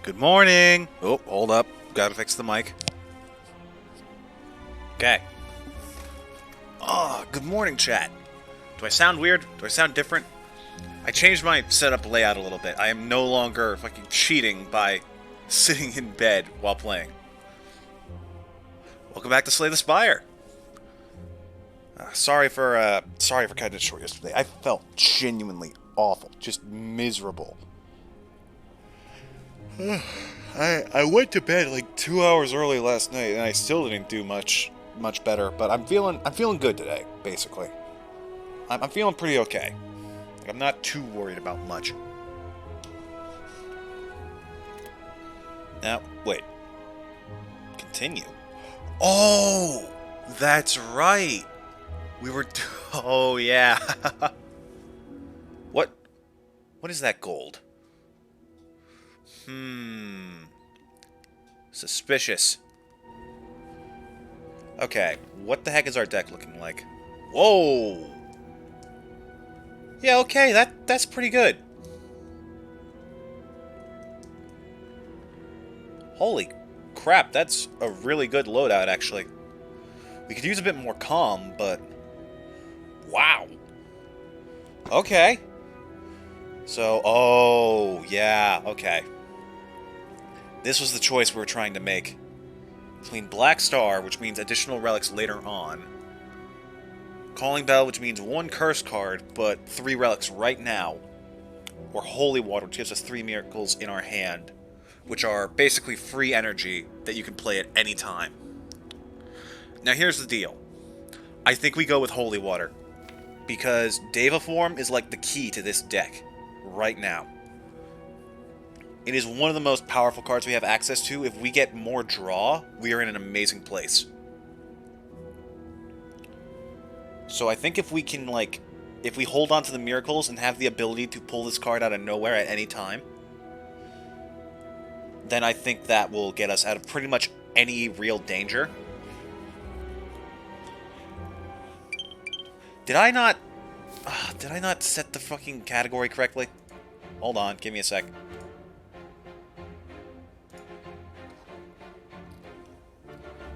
Good morning! Oh, hold up. Gotta fix the mic. Okay. Oh, good morning, chat. Do I sound weird? Do I sound different? I changed my setup layout a little bit. I am no longer fucking cheating by sitting in bed while playing. Welcome back to Slay the Spire. Sorry for cutting it short yesterday. I felt genuinely awful, just miserable. I went to bed like 2 hours early last night, and I still didn't do much better. But I'm feeling good today. Basically, I'm feeling pretty okay. Like, I'm not too worried about much. Now, wait. Continue. Oh, that's right. We were. Oh yeah. What? What is that gold? Suspicious. Okay, what the heck is our deck looking like? Whoa! Yeah, okay, that's pretty good. Holy crap, that's a really good loadout, actually. We could use a bit more calm, but... Wow! Okay. So, oh, yeah, okay. This was the choice we were trying to make. Between Black Star, which means additional relics later on. Calling Bell, which means 1 curse card, but 3 relics right now. Or Holy Water, which gives us 3 miracles in our hand. Which are basically free energy that you can play at any time. Now here's the deal. I think we go with Holy Water. Because Deva Form is like the key to this deck. Right now. It is one of the most powerful cards we have access to. If we get more draw, we are in an amazing place. So I think if we can, like, if we hold on to the miracles and have the ability to pull this card out of nowhere at any time, then I think that will get us out of pretty much any real danger. Did I not set the fucking category correctly? Hold on, give me a sec.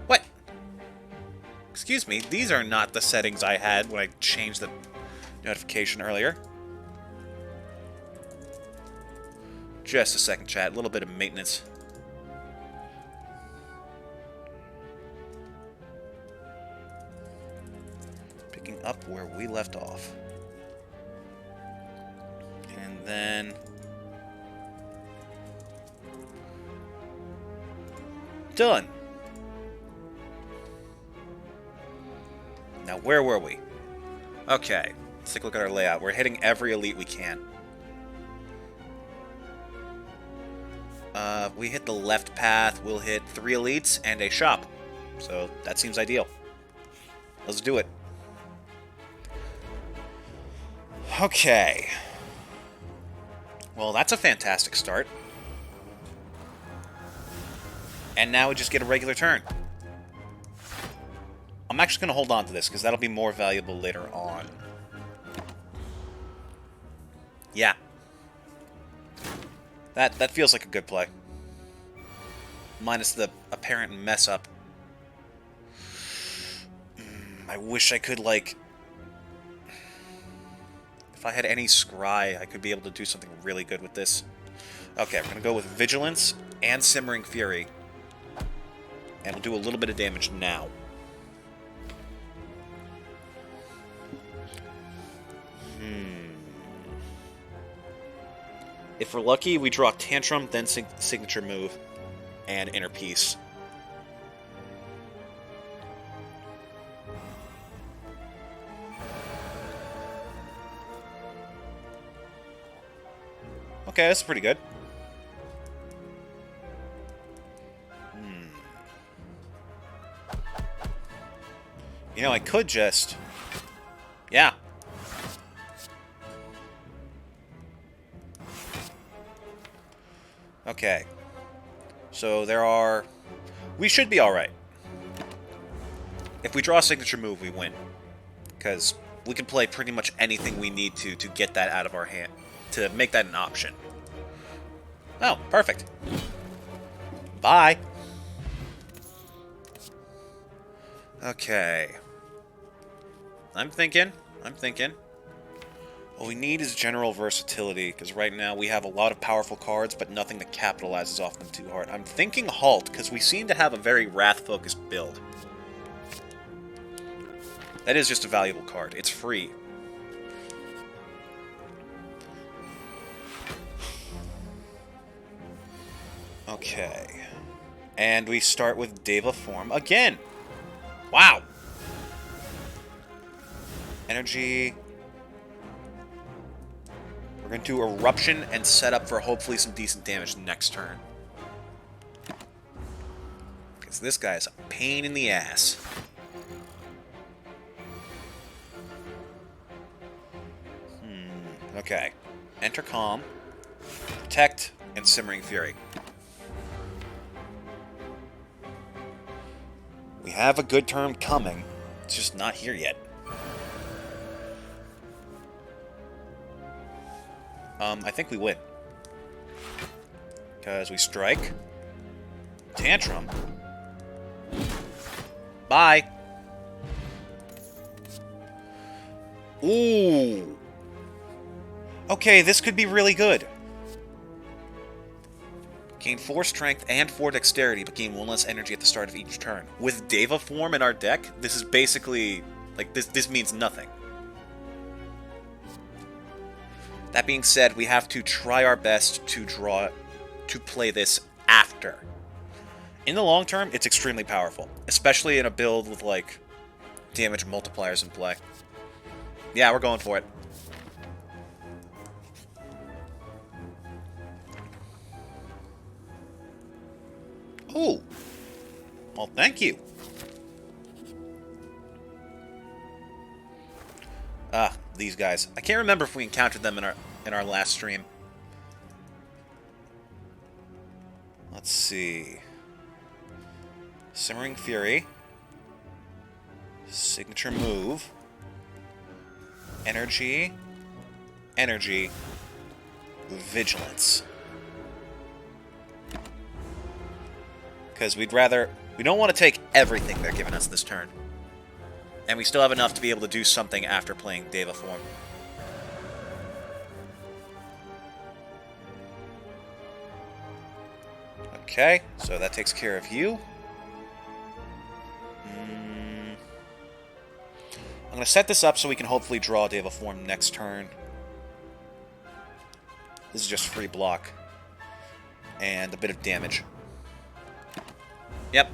What? Excuse me, these are not the settings I had when I changed the notification earlier. Just a second, chat. A little bit of maintenance. Picking up where we left off. And then... Done. Now, where were we? Okay, let's take a look at our layout. We're hitting every elite we can. We hit the left path, we'll hit 3 elites and a shop. So, that seems ideal. Let's do it. Okay. Well, that's a fantastic start. And now we just get a regular turn. I'm actually going to hold on to this, because that'll be more valuable later on. Yeah. That feels like a good play. Minus the apparent mess-up. I wish I could, like... If I had any scry, I could be able to do something really good with this. Okay, we're going to go with Vigilance and Simmering Fury. And we'll do a little bit of damage now. If we're lucky, we draw Tantrum, then Signature Move, and Inner Peace. Okay, that's pretty good. You know, I could just... Yeah. Okay. So there are... We should be alright. If we draw a signature move, we win. Because we can play pretty much anything we need to get that out of our hand. To make that an option. Oh, perfect. Bye! Okay. I'm thinking. What we need is general versatility, because right now we have a lot of powerful cards, but nothing that capitalizes off them too hard. I'm thinking Halt, because we seem to have a very Wrath-focused build. That is just a valuable card. It's free. Okay. And we start with Deva Form again! Wow! Energy. We're going to do Eruption and set up for hopefully some decent damage next turn. Because this guy is a pain in the ass. Okay. Enter Calm, Protect, and Simmering Fury. We have a good turn coming. It's just not here yet. I think we win. Because we strike. Tantrum. Bye. Ooh. Okay, this could be really good. Gain 4 strength and 4 dexterity, but gain 1 less energy at the start of each turn. With Deva Form in our deck, this is basically... like, this means nothing. That being said, we have to try our best to play this after. In the long term, it's extremely powerful. Especially in a build with, like, damage multipliers in play. Yeah, we're going for it. Oh! Well, thank you. Ah, these guys. I can't remember if we encountered them in our last stream. Let's see. Simmering Fury. Signature move. Energy. Energy. Vigilance. Because we don't want to take everything they're giving us this turn. And we still have enough to be able to do something after playing Deva Form. Okay, so that takes care of you. I'm going to set this up so we can hopefully draw Deva Form next turn. This is just free block. And a bit of damage. Yep,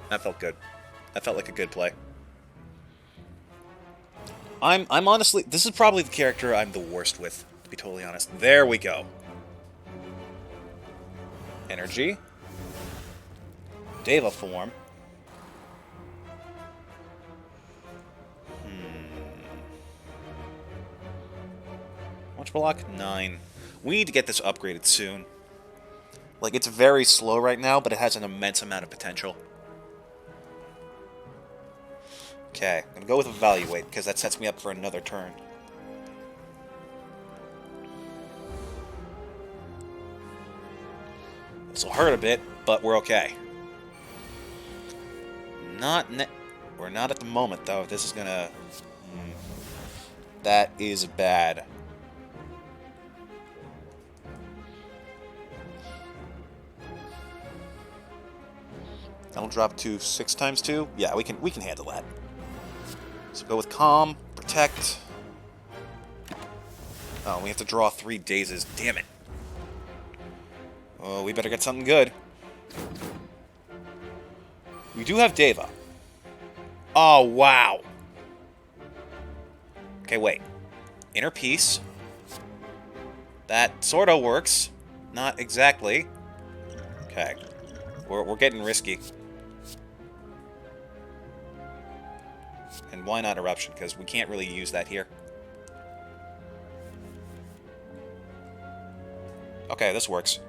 that felt good. That felt like a good play. I'm honestly... this is probably the character I'm the worst with, to be totally honest. There we go. Energy. Deva Form. How much block? 9. We need to get this upgraded soon. Like, it's very slow right now, but it has an immense amount of potential. Okay, I'm gonna go with Evaluate, because that sets me up for another turn. This will hurt a bit, but we're okay. We're not at the moment, though. This is gonna... that is bad. That'll drop to 6 times 2. Yeah, we can handle that. So go with Calm, Protect. Oh, we have to draw 3 dazes. Damn it. Oh, we better get something good. We do have Deva. Oh, wow. Okay, wait. Inner Peace. That sort of works. Not exactly. Okay. We're getting risky. And why not Eruption? Because we can't really use that here. Okay, this works.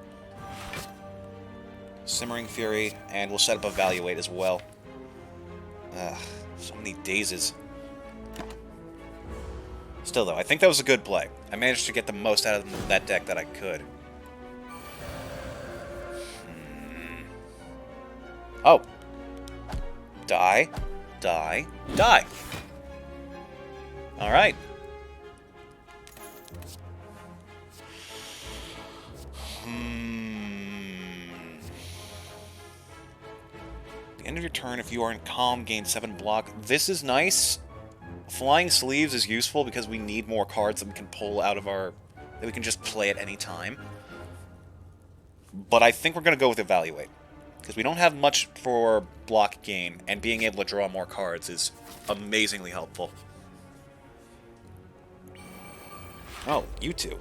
Simmering Fury, and we'll set up Evaluate as well. Ugh, so many dazes. Still, though, I think that was a good play. I managed to get the most out of that deck that I could. Oh. Die. Die. Die. Alright. The end of your turn, if you are in calm, gain 7 block. This is nice. Flying Sleeves is useful because we need more cards that we can pull out of our... that we can just play at any time. But I think we're going to go with Evaluate. Because we don't have much for block gain, and being able to draw more cards is amazingly helpful. Oh, you two.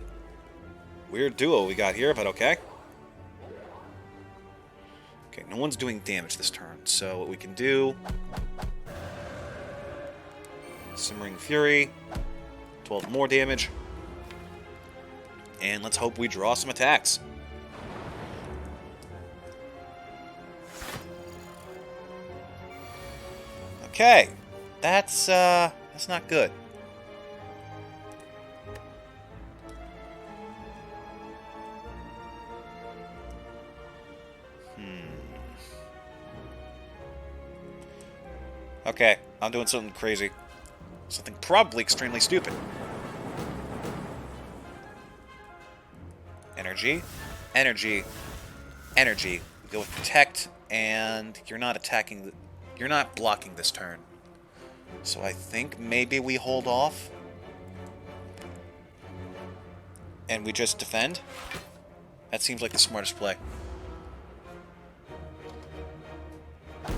Weird duo we got here, but okay. Okay, no one's doing damage this turn, so what we can do... Simmering Fury. 12 more damage. And let's hope we draw some attacks. Okay. That's not good. Okay, I'm doing something crazy. Something probably extremely stupid. Energy, energy, energy. We go with Protect, and you're not attacking... You're not blocking this turn. So I think maybe we hold off. And we just defend. That seems like the smartest play. Hold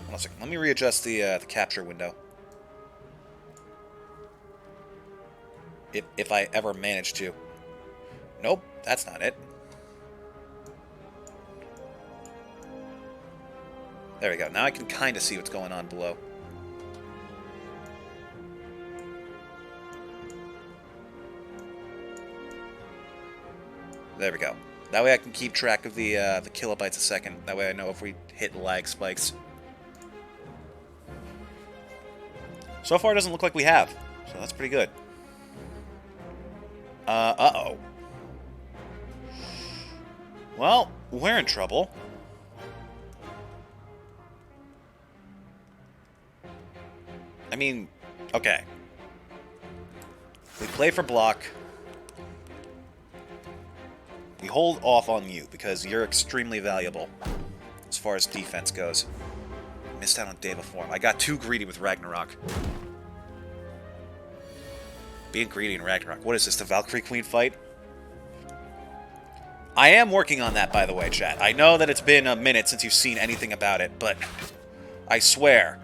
on a second. Let me readjust the capture window. If I ever manage to. Nope, that's not it. There we go. Now I can kind of see what's going on below. There we go. That way I can keep track of the kilobytes a second. That way I know if we hit lag spikes. So far it doesn't look like we have. So that's pretty good. Uh-oh. Well, we're in trouble. I mean, okay. We play for block. We hold off on you, because you're extremely valuable as far as defense goes. Missed out on Deva Form. I got too greedy with Ragnarok. Being greedy in Ragnarok. What is this, the Valkyrie Queen fight? I am working on that, by the way, chat. I know that it's been a minute since you've seen anything about it, but I swear,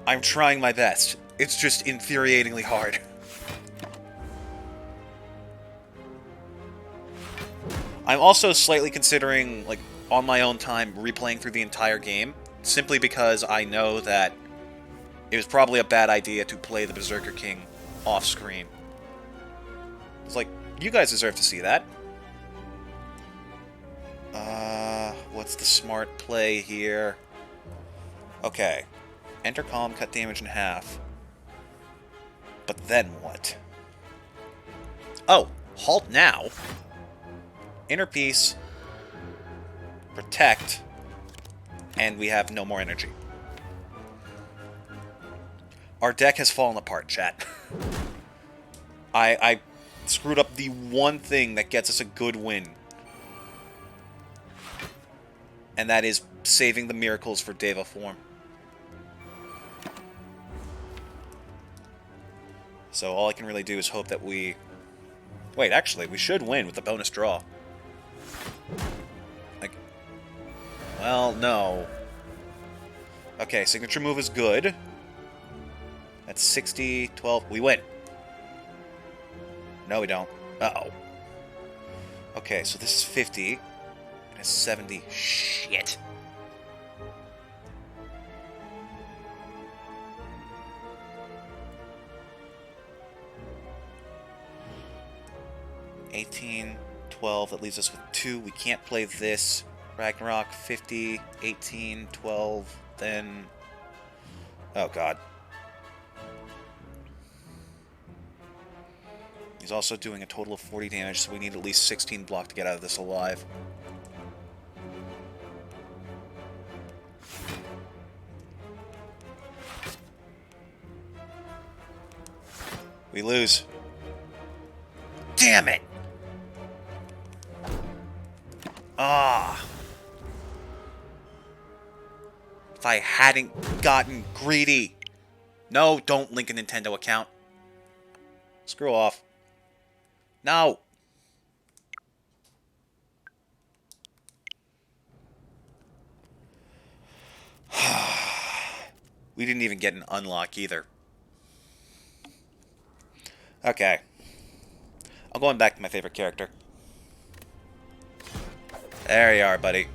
I'm trying my best. It's just infuriatingly hard. I'm also slightly considering, like, on my own time, replaying through the entire game, simply because I know that it was probably a bad idea to play the Berserker King off-screen. It's like, you guys deserve to see that. What's the smart play here? Okay. Enter Calm, cut damage in half. But then what? Oh, halt now. Inner Peace. Protect. And we have no more energy. Our deck has fallen apart, chat. I screwed up the one thing that gets us a good win. And that is saving the miracles for Deva Form. So all I can really do is hope that we... Wait, actually, we should win with the bonus draw. Like... Well, no. Okay, signature move is good. That's 60, 12... We win. No, we don't. Uh-oh. Okay, so this is 50. And it's 70. Shit. $18, $12, that leaves us with 2. We can't play this. Ragnarok, 50, 18, 12, then... Oh, God. He's also doing a total of 40 damage, so we need at least 16 block to get out of this alive. We lose. Damn it! Ah. If I hadn't gotten greedy. No, don't link a Nintendo account. Screw off. No. We didn't even get an unlock either. Okay. I'm going back to my favorite character. There you are, buddy.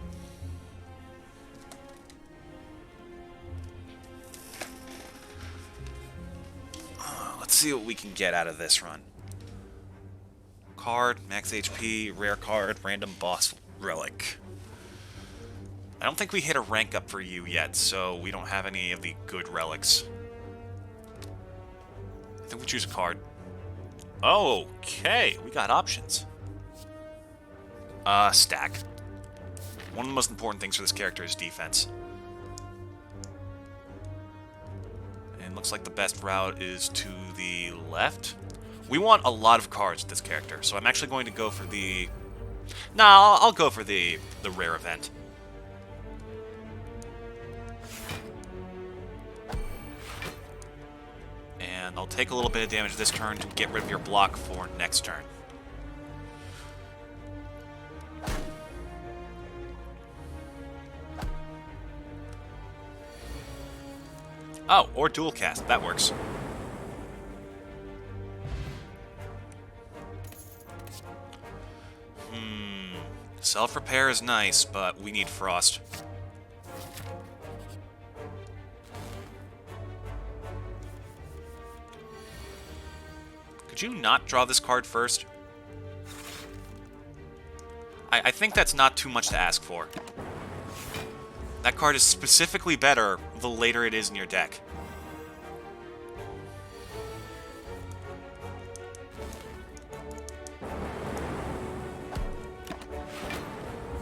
Let's see what we can get out of this run. Card, max HP, rare card, random boss relic. I don't think we hit a rank up for you yet, so we don't have any of the good relics. I think we choose a card. Okay, we got options. Stack. One of the most important things for this character is defense. And looks like the best route is to the left. We want a lot of cards with this character, so I'm actually going to go for the... Nah, I'll go for the rare event. And I'll take a little bit of damage this turn to get rid of your block for next turn. Oh, or dual cast. That works. Self-repair is nice, but we need frost. Could you not draw this card first? I think that's not too much to ask for. That card is specifically better the later it is in your deck.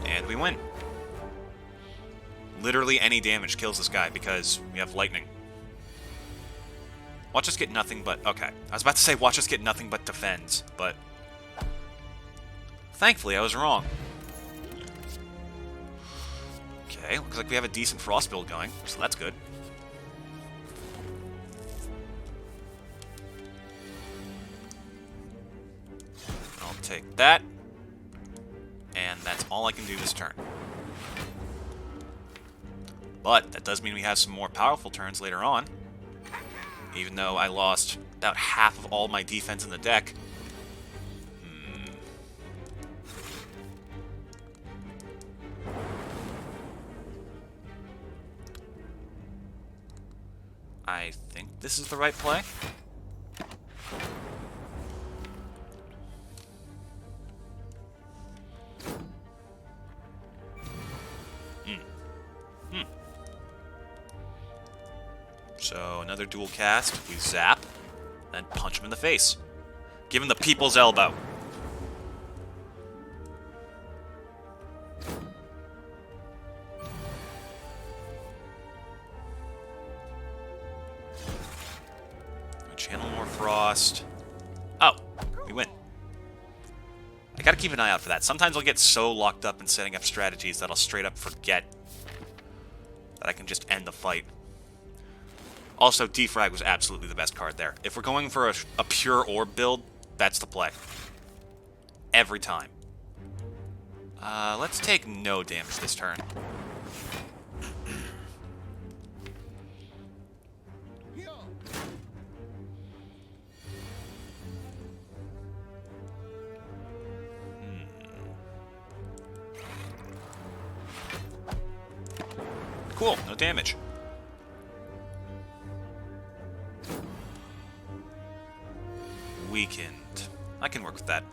And we win. Literally any damage kills this guy because we have lightning. Watch us get nothing but... Okay, I was about to say watch us get nothing but defends, but... Thankfully, I was wrong. Okay, looks like we have a decent frost build going, so that's good. I'll take that. And that's all I can do this turn. But that does mean we have some more powerful turns later on. Even though I lost about half of all my defense in the deck. I think this is the right play. So, another dual cast, we zap, then punch him in the face. Give him the people's elbow. We channel more frost. Oh, we win. I gotta keep an eye out for that. Sometimes I'll get so locked up in setting up strategies that I'll straight up forget that I can just end the fight. Also, Defrag was absolutely the best card there. If we're going for a pure orb build, that's the play. Every time. Let's take no damage this turn. Cool, no damage. Weakened. I can work with that.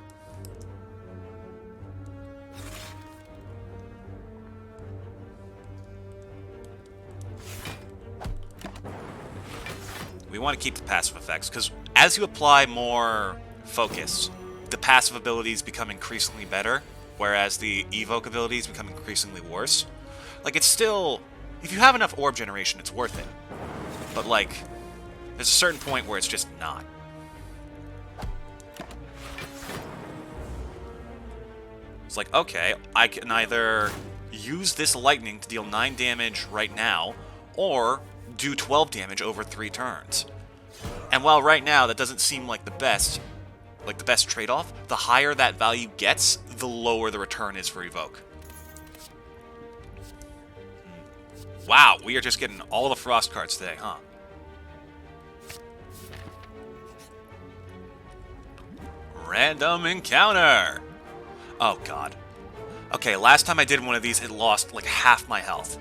We want to keep the passive effects, because as you apply more focus, the passive abilities become increasingly better, whereas the evoke abilities become increasingly worse. Like, it's still... If you have enough orb generation, it's worth it. But, like, there's a certain point where it's just not. It's like, okay, I can either use this lightning to deal 9 damage right now, or do 12 damage over 3 turns. And while right now that doesn't seem like the best trade-off, the higher that value gets, the lower the return is for Evoke. Wow, we are just getting all the Frost cards today, huh? Random encounter! Oh, God. Okay, last time I did one of these, it lost like half my health.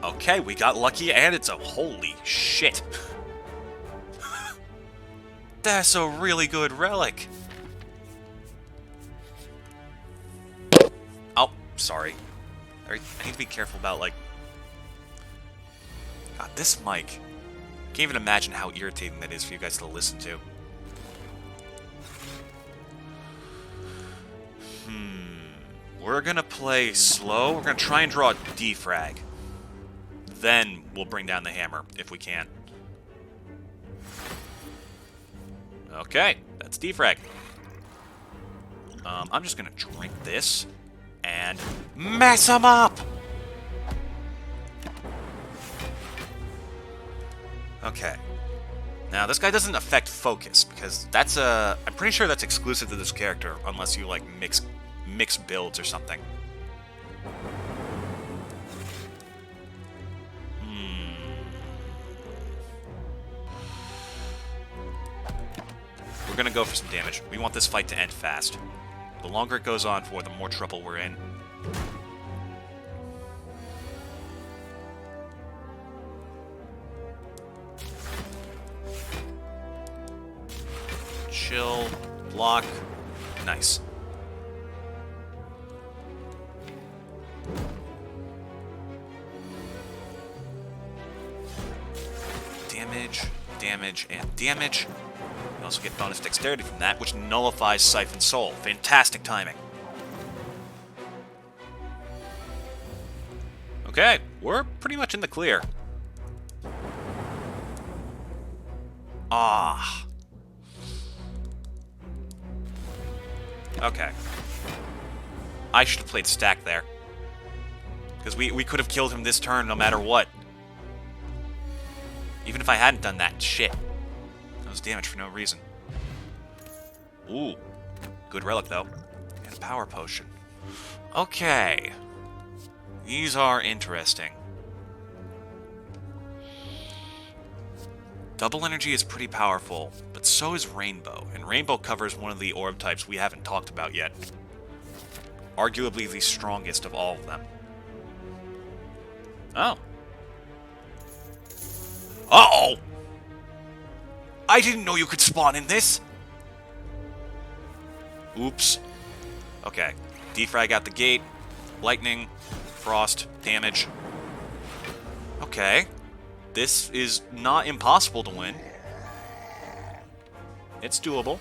Okay, we got lucky, and it's a holy shit. That's a really good relic. Oh, sorry. I need to be careful about, like... God, this mic. Can't even imagine how irritating that is for you guys to listen to. We're gonna play slow. We're gonna try and draw a defrag. Then we'll bring down the hammer, if we can. Okay, that's defrag. I'm just gonna drink this and mess him up! Okay. Now, this guy doesn't affect focus, because that's I'm pretty sure that's exclusive to this character, unless you, like, mix builds or something. We're gonna go for some damage. We want this fight to end fast. The longer it goes on for, the more trouble we're in. Chill. Block. Nice. Damage, damage, and damage. You also get bonus dexterity from that, which nullifies Siphon Soul. Fantastic timing. Okay, we're pretty much in the clear. Ah. Okay. I should have played stack there. Because we could have killed him this turn no matter what. Even if I hadn't done that shit. That was damage for no reason. Ooh. Good relic, though. And a power potion. Okay. These are interesting. Double energy is pretty powerful, but so is Rainbow. And Rainbow covers one of the orb types we haven't talked about yet. Arguably the strongest of all of them. Oh. Uh-oh! I didn't know you could spawn in this! Oops. Okay. Defrag out the gate. Lightning. Frost. Damage. Okay. This is not impossible to win. It's doable.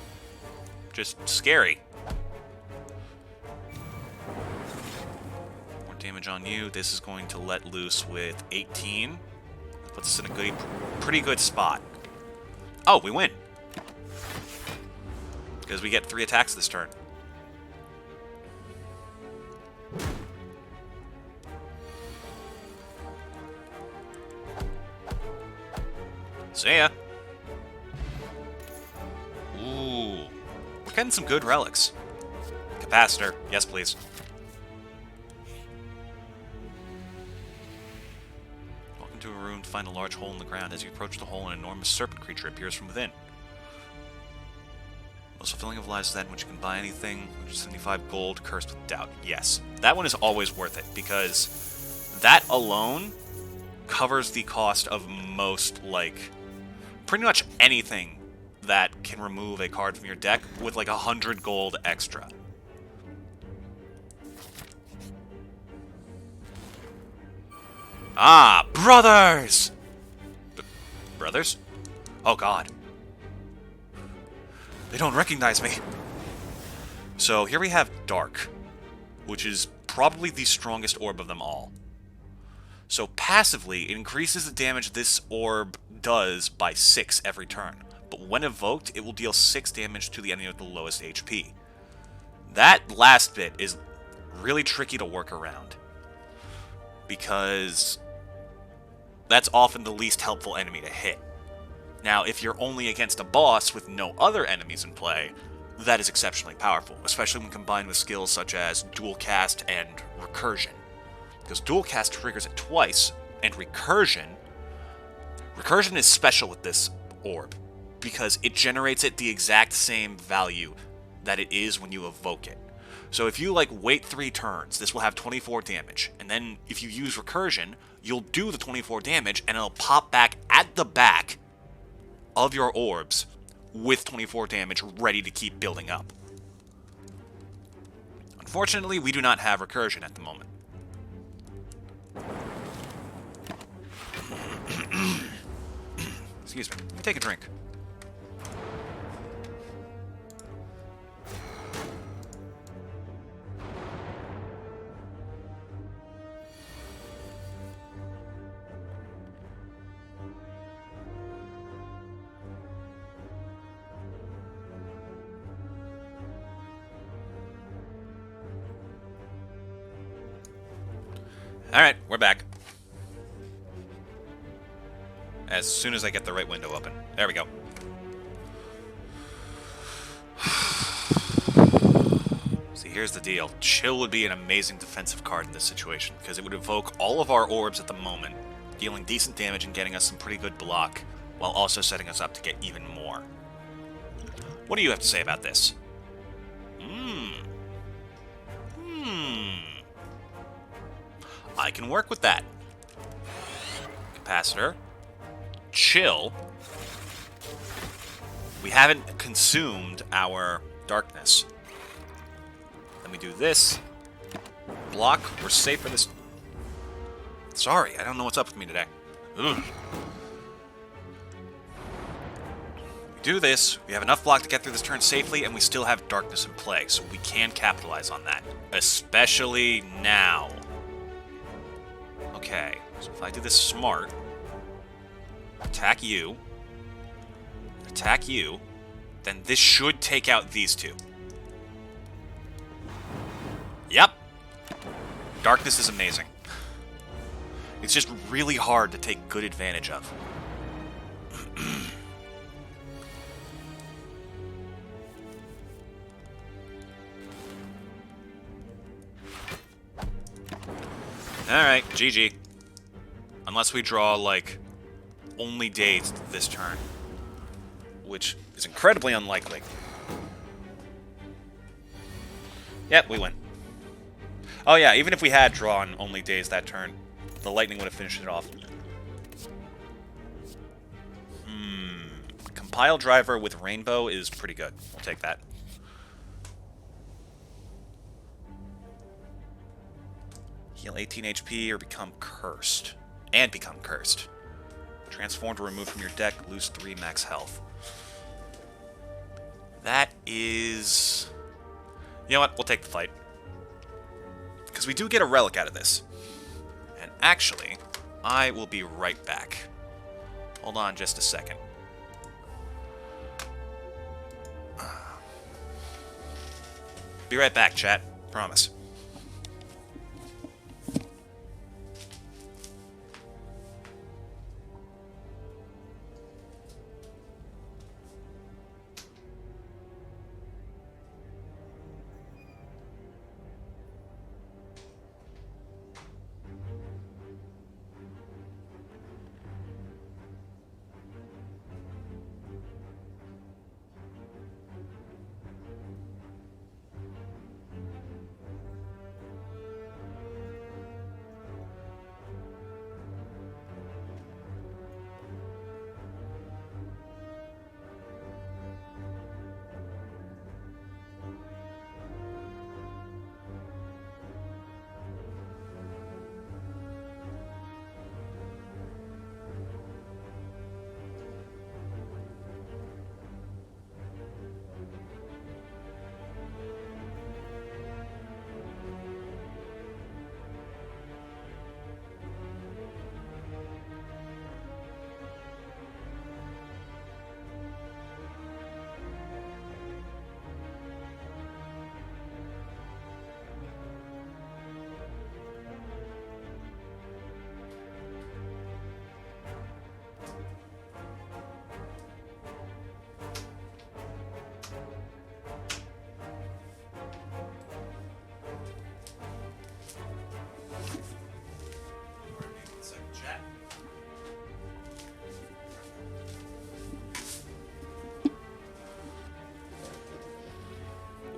Just scary. More damage on you. This is going to let loose with 18. Puts us in a pretty good spot. Oh, we win. Because we get 3 attacks this turn. See ya. Ooh. We're getting some good relics. Capacitor. Yes, please. Welcome to a room to find a large hole in the ground. As you approach the hole, an enormous serpent creature appears from within. Most fulfilling of lives is that in which you can buy anything. 175 gold, cursed with doubt. Yes. That one is always worth it, because that alone covers the cost of most, like, pretty much anything that can remove a card from your deck with like 100 gold extra. Ah, brothers! Brothers? Oh god. They don't recognize me. So here we have Dark, which is probably the strongest orb of them all. So passively, it increases the damage this orb does by 6 every turn. But when evoked, it will deal 6 damage to the enemy with the lowest HP. That last bit is really tricky to work around, because that's often the least helpful enemy to hit. Now, if you're only against a boss with no other enemies in play, that is exceptionally powerful, especially when combined with skills such as dual cast and recursion. Because dual cast triggers it twice, and recursion is special with this orb, because it generates it the exact same value that it is when you evoke it. So if you wait 3 turns, this will have 24 damage, and then if you use recursion, you'll do the 24 damage, and it'll pop back at the back of your orbs with 24 damage ready to keep building up. Unfortunately, we do not have recursion at the moment. Excuse me. Let me take a drink. Alright, we're back. As soon as I get the right window open. There we go. See, here's the deal. Chill would be an amazing defensive card in this situation, because it would evoke all of our orbs at the moment, dealing decent damage and getting us some pretty good block, while also setting us up to get even more. What do you have to say about this? I can work with that. Capacitor. Chill. We haven't consumed our darkness. Then we do this. Block. We're safe for this. Sorry, I don't know what's up with me today. Ugh. We do this. We have enough block to get through this turn safely, and we still have darkness in play, so we can capitalize on that. Especially now. Okay, so if I do this smart, attack you, then this should take out these two. Yep. Darkness is amazing. It's just really hard to take good advantage of. Alright, GG. Unless we draw, only dazed this turn. Which is incredibly unlikely. Yep, we win. Oh yeah, even if we had drawn only dazed that turn, the lightning would have finished it off. Compile driver with rainbow is pretty good. We'll take that. Heal 18 HP or become cursed. And become cursed. Transform to remove from your deck, lose 3 max health. That is... You know what? We'll take the fight. Because we do get a relic out of this. And actually, I will be right back. Hold on just a second. Be right back, chat. Promise.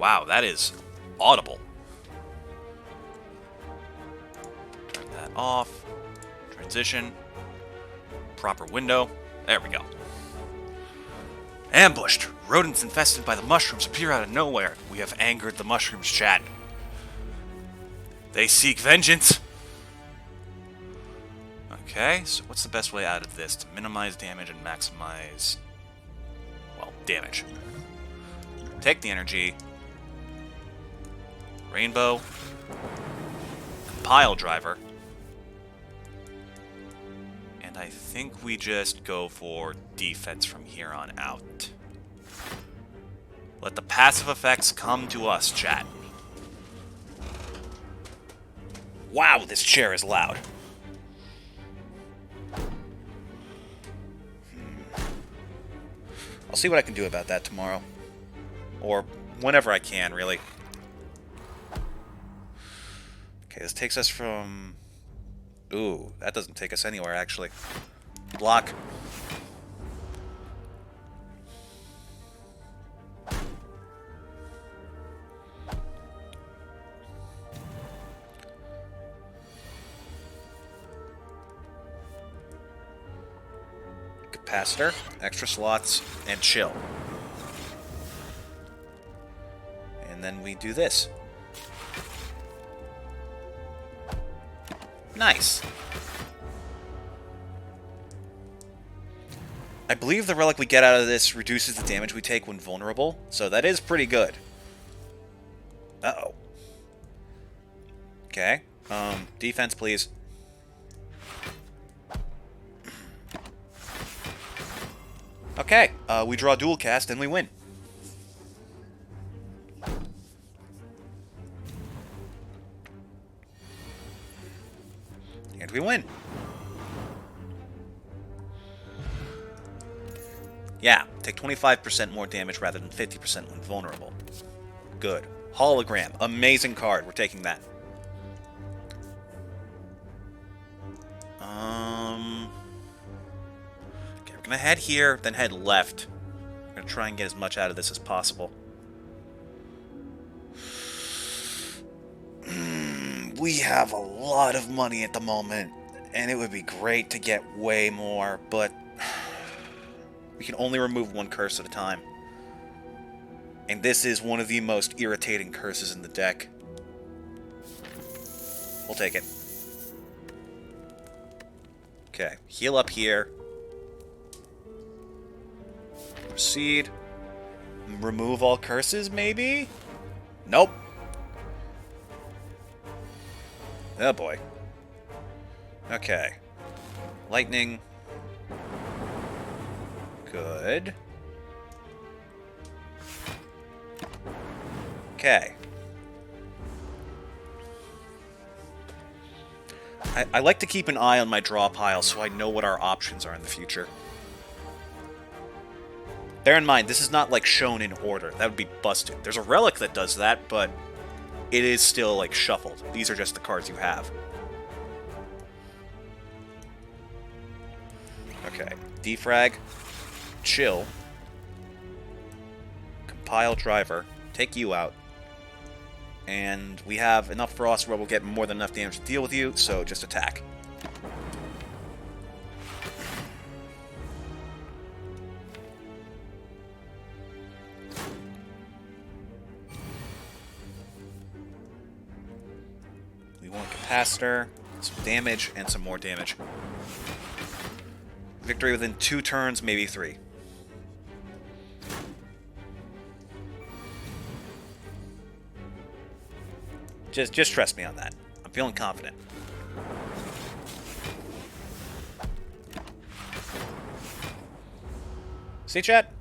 Wow, that is audible. Turn that off. Transition. Proper window. There we go. Ambushed! Rodents infested by the mushrooms appear out of nowhere. We have angered the mushrooms, chat. They seek vengeance! Okay, so what's the best way out of this? To minimize damage and maximize... well, damage. Take the energy. Rainbow. Compile driver. And I think we just go for defense from here on out. Let the passive effects come to us, chat. Wow, this chair is loud. I'll see what I can do about that tomorrow. Or whenever I can, really. Okay, this takes us from... Ooh, that doesn't take us anywhere, actually. Block. Capacitor, extra slots, and chill. And then we do this. Nice. I believe the relic we get out of this reduces the damage we take when vulnerable, so that is pretty good. Uh-oh. Okay. Defense, please. Okay, we draw dual cast and we win. And we win. Yeah, take 25% more damage rather than 50% when vulnerable. Good. Hologram. Amazing card. We're taking that. Okay, we're gonna head here, then head left. We're gonna try and get as much out of this as possible. We have a lot of money at the moment, and it would be great to get way more, but we can only remove one curse at a time. And this is one of the most irritating curses in the deck. We'll take it. Okay, heal up here. Proceed. Remove all curses, maybe? Nope. Oh boy. Okay. Lightning. Good. Okay. I like to keep an eye on my draw pile so I know what our options are in the future. Bear in mind, this is not, like, shown in order. That would be busted. There's a relic that does that, but it is still, like, shuffled. These are just the cards you have. Okay. Defrag. Chill. Compile driver. Take you out. And we have enough frost where we'll get more than enough damage to deal with you, so just attack. We want capacitor, some damage, and some more damage. Victory within 2 turns, maybe 3. Just trust me on that. I'm feeling confident. See, chat?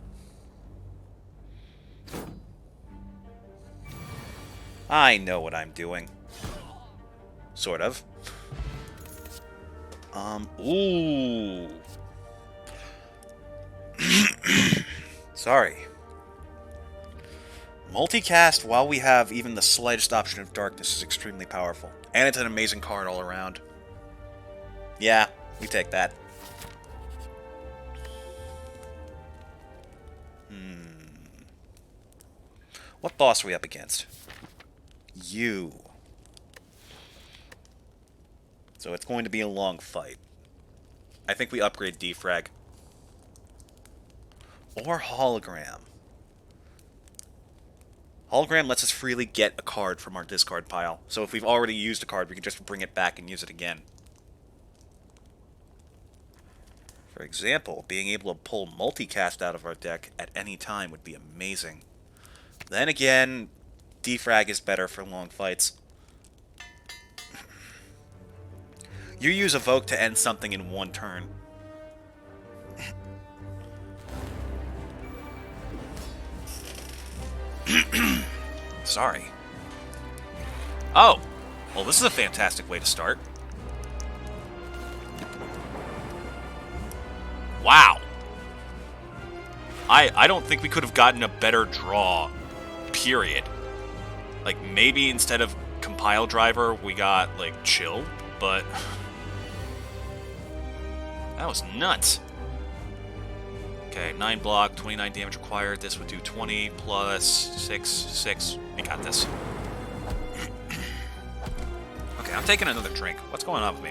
I know what I'm doing. Sort of. Ooh. Sorry. Multicast, while we have even the slightest option of darkness, is extremely powerful. And it's an amazing card all around. Yeah, we take that. What boss are we up against? You. So it's going to be a long fight. I think we upgrade defrag. Or hologram. Hologram lets us freely get a card from our discard pile. So if we've already used a card, we can just bring it back and use it again. For example, being able to pull multicast out of our deck at any time would be amazing. Then again, defrag is better for long fights. You use Evoke to end something in one turn. Sorry. Oh! Well, this is a fantastic way to start. Wow! I don't think we could have gotten a better draw, period. Like, maybe instead of Compile Driver, we got, like, Chill, but... that was nuts. Okay, 9 block, 29 damage required. This would do 20 plus 6. We got this. Okay, I'm taking another drink. What's going on with me?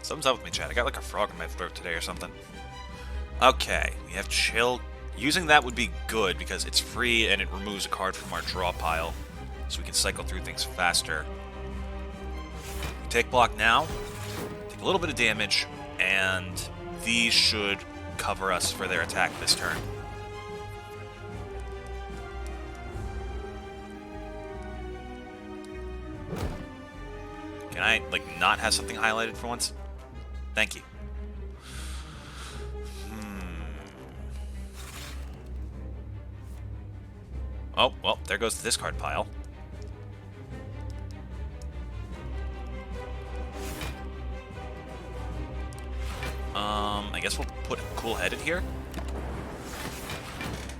Something's up with me, Chad. I got like a frog in my throat today or something. Okay, we have Chill. Using that would be good because it's free and it removes a card from our draw pile, so we can cycle through things faster. We take block now, take a little bit of damage, and these should cover us for their attack this turn. Can I, like, not have something highlighted for once? Thank you. Oh, well, there goes the discard pile. I guess we'll put Cool-Headed here.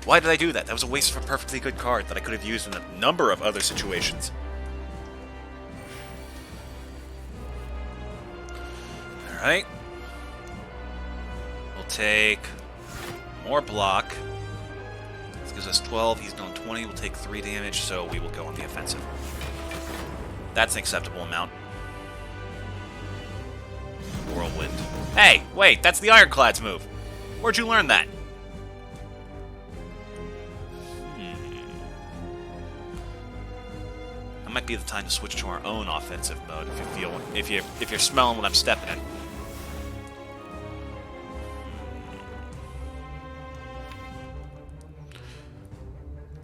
Why did I do that? That was a waste of a perfectly good card that I could have used in a number of other situations. Alright. We'll take more block. This gives us 12. He's doing 20. We'll take 3 damage, so we will go on the offensive. That's an acceptable amount. Whirlwind. Hey, wait, that's the Ironclad's move. Where'd you learn that? That might be the time to switch to our own offensive mode if you're smelling what I'm stepping in.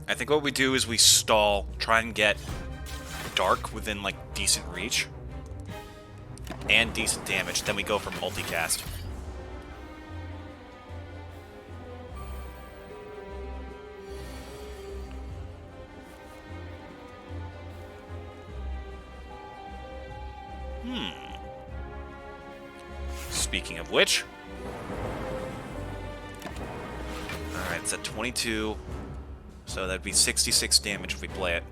I think what we do is we stall, try and get Dark within, like, decent reach and decent damage, then we go for multicast. Speaking of which... Alright, it's at 22... So that'd be 66 damage if we play it.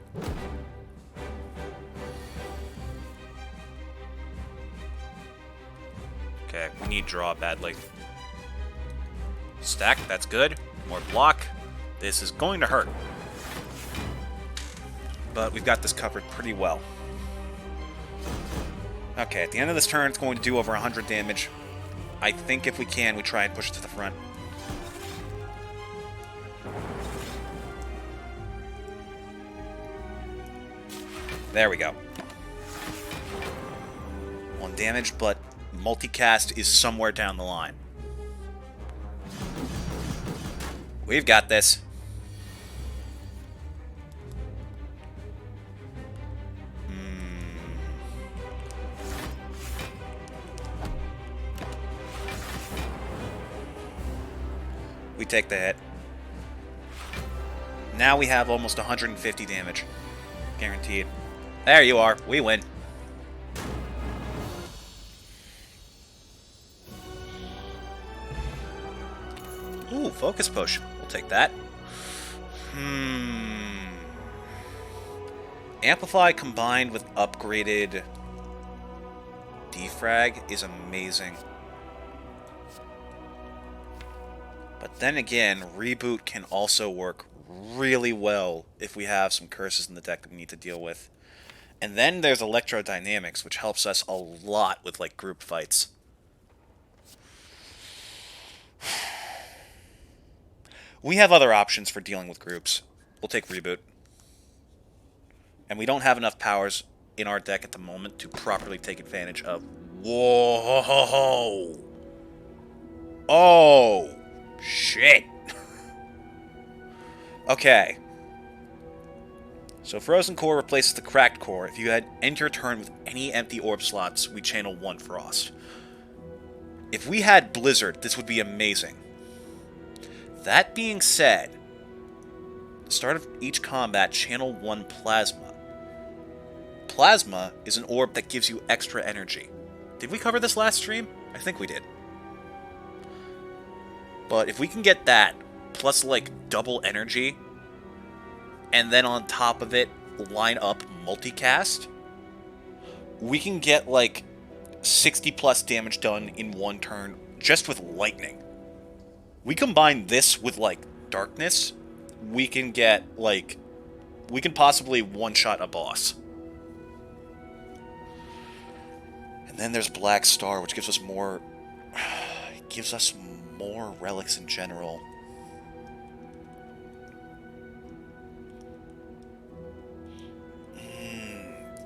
Okay, we need draw badly. Stack, that's good. More block. This is going to hurt. But we've got this covered pretty well. Okay, at the end of this turn, it's going to do over 100 damage. I think if we can, we try and push it to the front. There we go. 1 damage, but multicast is somewhere down the line. We've got this. We take the hit. Now we have almost 150 damage. Guaranteed. There you are. We win. Ooh, focus push. We'll take that. Amplify combined with upgraded defrag is amazing. But then again, reboot can also work really well if we have some curses in the deck that we need to deal with. And then there's electrodynamics, which helps us a lot with like group fights. We have other options for dealing with groups. We'll take reboot. And we don't have enough powers in our deck at the moment to properly take advantage of... Whoa! Oh! Shit! Okay. So Frozen Core replaces the Cracked Core. If you had end your turn with any empty orb slots, we channel 1 Frost. If we had Blizzard, this would be amazing. That being said, at the start of each combat, channel 1 Plasma. Plasma is an orb that gives you extra energy. Did we cover this last stream? I think we did. But if we can get that, plus like double energy, and then on top of it, line up multicast, we can get like 60 plus damage done in 1 turn just with lightning. We combine this with like darkness, we can get like, we can possibly one-shot a boss. And then there's Black Star, which gives us more, more relics in general.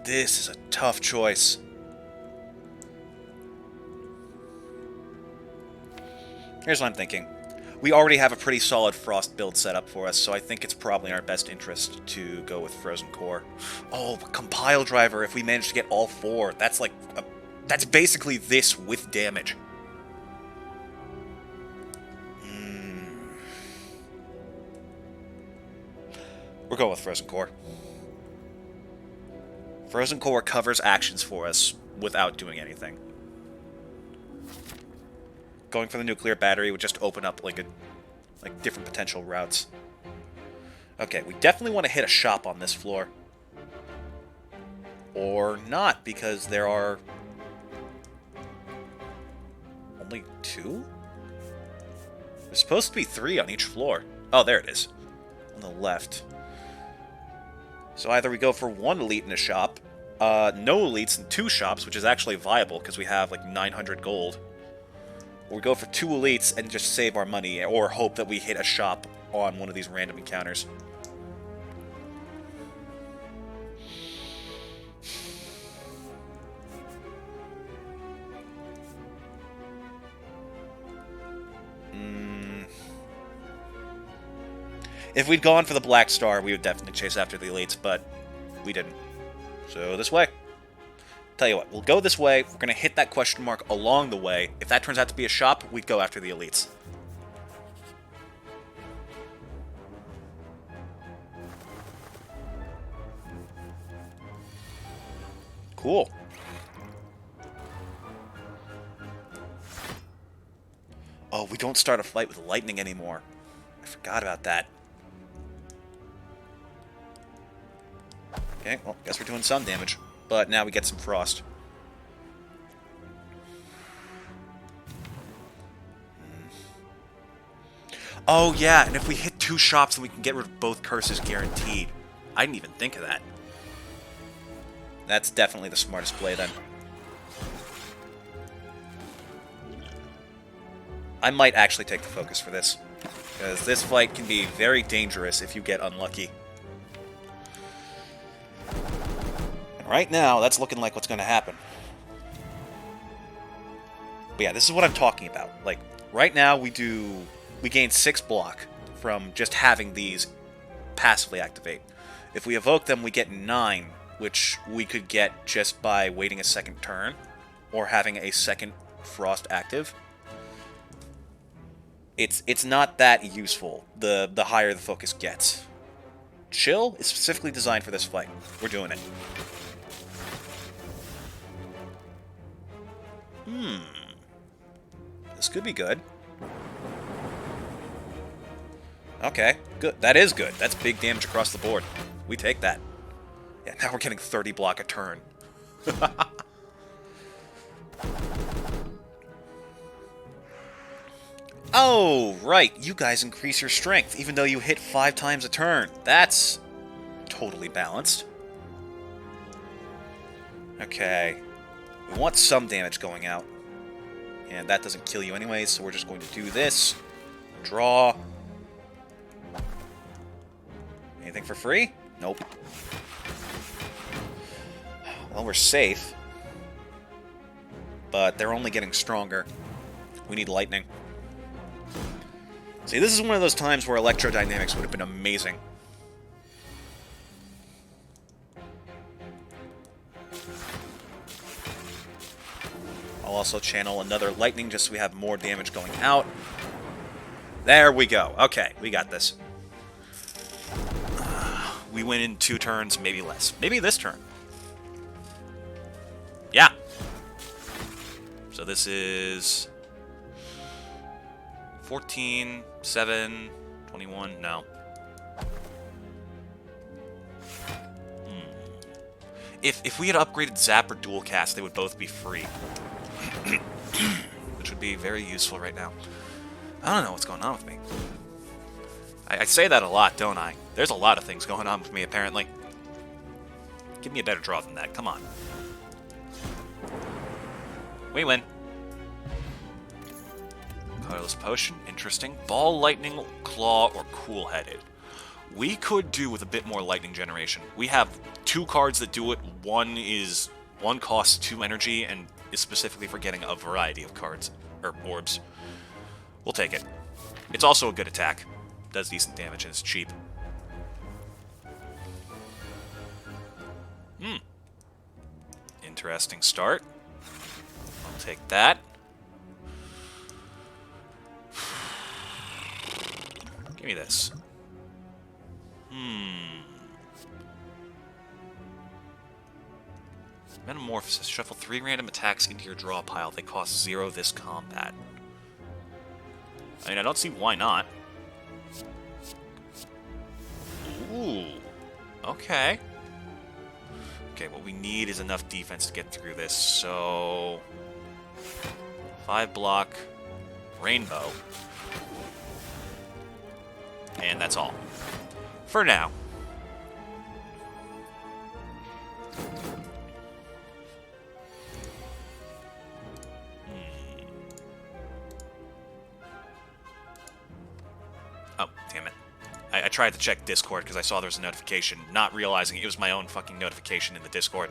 This is a tough choice. Here's what I'm thinking. We already have a pretty solid Frost build set up for us, so I think it's probably in our best interest to go with Frozen Core. Oh, Compile Driver, if we manage to get all 4, that's like... that's basically this with damage. We're going with Frozen Core. Frozen Core covers actions for us without doing anything. Going for the nuclear battery would just open up like different potential routes. Okay, we definitely want to hit a shop on this floor. Or not, because there are only 2? There's supposed to be 3 on each floor. Oh, there it is. On the left. So either we go for 1 elite in a shop, no elites in 2 shops, which is actually viable because we have like 900 gold. Or we go for 2 elites and just save our money, or hope that we hit a shop on one of these random encounters. If we'd gone for the Black Star, we would definitely chase after the elites, but we didn't. So this way. Tell you what, we'll go this way. We're going to hit that question mark along the way. If that turns out to be a shop, we'd go after the elites. Cool. Oh, we don't start a fight with lightning anymore. I forgot about that. Okay, well, guess we're doing some damage. But now we get some frost. Oh, yeah, and if we hit 2 shops, then we can get rid of both curses guaranteed. I didn't even think of that. That's definitely the smartest play, then. I might actually take the focus for this, because this fight can be very dangerous if you get unlucky. And right now, that's looking like what's going to happen. But yeah, this is what I'm talking about. Like, right now we gain 6 block from just having these passively activate. If we evoke them, we get 9, which we could get just by waiting a second turn, or having a second frost active. It's not that useful the higher the focus gets. Chill is specifically designed for this fight. We're doing it. This could be good. Okay, good. That is good. That's big damage across the board. We take that. Yeah, now we're getting 30 block a turn. Oh, right. You guys increase your strength, even though you hit 5 times a turn. That's totally balanced. Okay. We want some damage going out. And that doesn't kill you anyways, so we're just going to do this. Draw. Anything for free? Nope. Well, we're safe. But they're only getting stronger. We need lightning. See, this is one of those times where electrodynamics would have been amazing. I'll also channel another lightning just so we have more damage going out. There we go. Okay, we got this. We win in 2 turns, maybe less. Maybe this turn. Yeah. So this is 14, 7, 21, no. If we had upgraded Zap or Dual Cast, they would both be free. Which would be very useful right now. I don't know what's going on with me. I say that a lot, don't I? There's a lot of things going on with me, apparently. Give me a better draw than that, come on. We win. Colorless Potion, interesting. Ball, Lightning, Claw, or Cool-Headed. We could do with a bit more lightning generation. We have 2 cards that do it. One costs 2 energy and is specifically for getting a variety of cards, or orbs. We'll take it. It's also a good attack. Does decent damage and it's cheap. Interesting start. I'll take that. Give me this. Metamorphosis. Shuffle 3 random attacks into your draw pile. They cost 0 this combat. I mean, I don't see why not. Ooh. Okay. Okay, what we need is enough defense to get through this, so... 5 block, Rainbow. And that's all. For now. Oh, damn it. I tried to check Discord because I saw there was a notification, not realizing it was my own fucking notification in the Discord.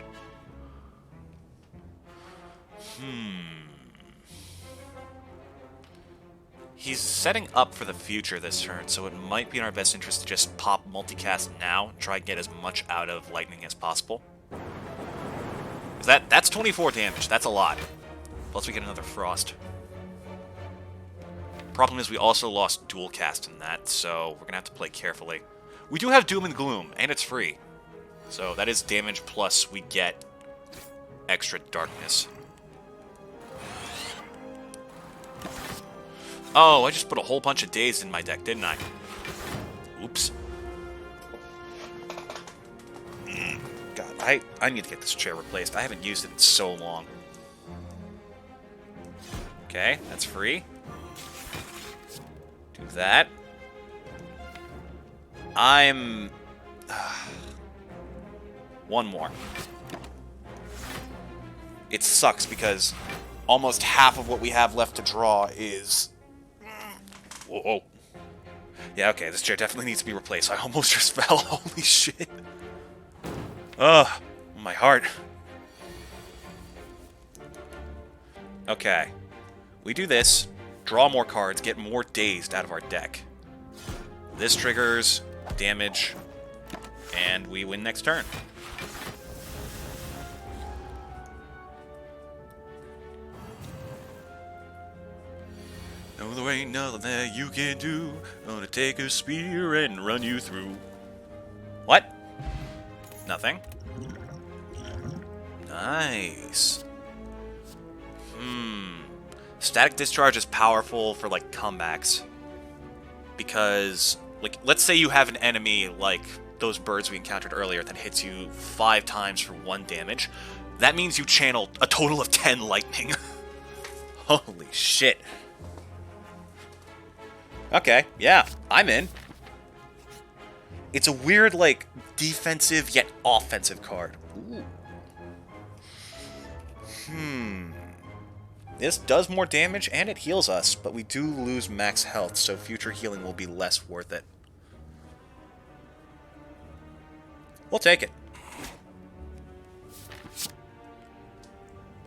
He's setting up for the future this turn, so it might be in our best interest to just pop multicast now and try and get as much out of lightning as possible. That's 24 damage, that's a lot. Plus we get another frost. Problem is we also lost dual cast in that, so we're gonna have to play carefully. We do have Doom and Gloom, and it's free. So that is damage plus we get extra darkness. Oh, I just put a whole bunch of Dazed in my deck, didn't I? Oops. God, I need to get this chair replaced. I haven't used it in so long. Okay, that's free. Do that. I'm... one more. It sucks because almost half of what we have left to draw is... Whoa. Yeah, okay, this chair definitely needs to be replaced. I almost just fell. Holy shit. Ugh, my heart. Okay. We do this, draw more cards, get more Dazed out of our deck. This triggers damage, and we win next turn. No, there ain't nothing that you can do. Gonna take a spear and run you through. What? Nothing. Nice. Static discharge is powerful for, like, comebacks. Because, like, let's say you have an enemy like those birds we encountered earlier that hits you 5 times for 1 damage. That means you channel a total of 10 lightning. Holy shit. Okay, yeah, I'm in. It's a weird, like, defensive yet offensive card. Ooh. This does more damage and it heals us, but we do lose max health, so future healing will be less worth it. We'll take it.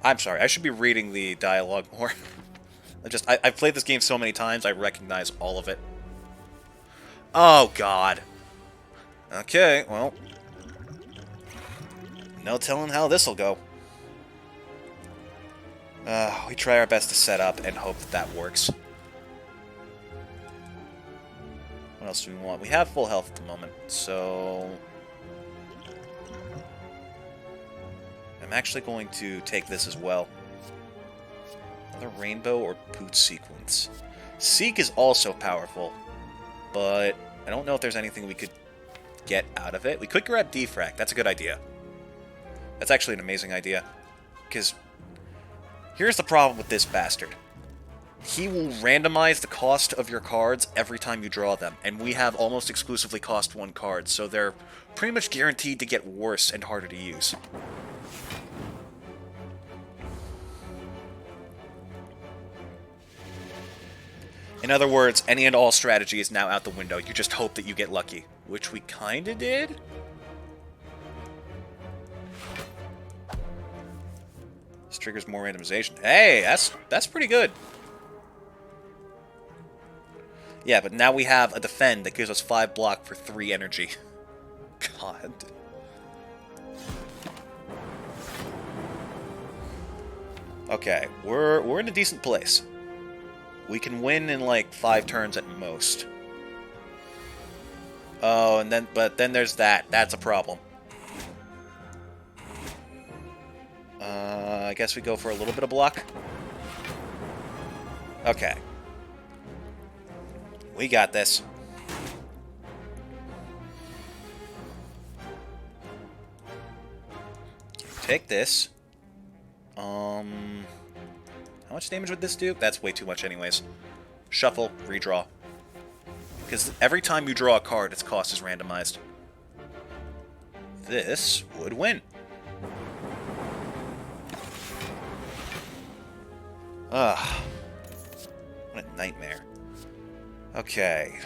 I'm sorry, I should be reading the dialogue more. I've played this game so many times, I recognize all of it. Oh, God. Okay, well. No telling how this'll go. We try our best to set up and hope that that works. What else do we want? We have full health at the moment, so... I'm actually going to take this as well. Another rainbow or boot sequence. Seek is also powerful, but I don't know if there's anything we could get out of it. We could grab defrag. That's a good idea. That's actually an amazing idea. Because here's the problem with this bastard. He will randomize the cost of your cards every time you draw them, and we have almost exclusively cost 1 card, so they're pretty much guaranteed to get worse and harder to use. In other words, any and all strategy is now out the window. You just hope that you get lucky. Which we kinda did? This triggers more randomization. Hey, that's pretty good. Yeah, but now we have a defend that gives us 5 block for 3 energy. God. Okay, we're in a decent place. We can win in like 5 turns at most. Oh, but then there's that. That's a problem. I guess we go for a little bit of block. Okay. We got this. Take this. How much damage would this do? That's way too much anyways. Shuffle, redraw. Because every time you draw a card, its cost is randomized. This would win. Ugh. What a nightmare. Okay.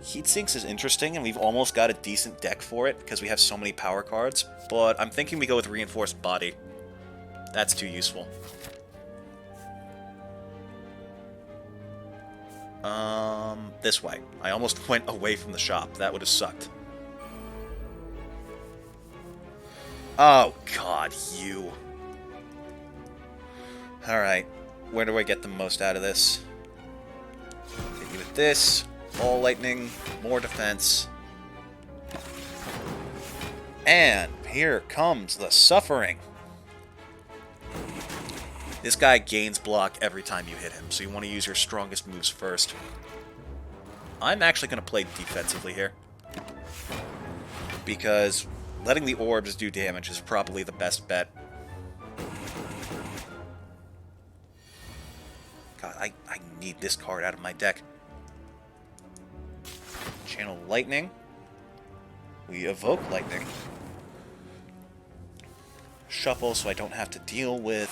Heat Sinks is interesting, and we've almost got a decent deck for it, because we have so many power cards, but I'm thinking we go with Reinforced Body. That's too useful. This way. I almost went away from the shop. That would have sucked. Oh, God, you. Alright. Where do I get the most out of this? Hit you with this. All lightning. More defense. And here comes the suffering. This guy gains block every time you hit him, so you want to use your strongest moves first. I'm actually going to play defensively here. Because letting the orbs do damage is probably the best bet. God, I need this card out of my deck. Channel Lightning. We evoke Lightning. Shuffle so I don't have to deal with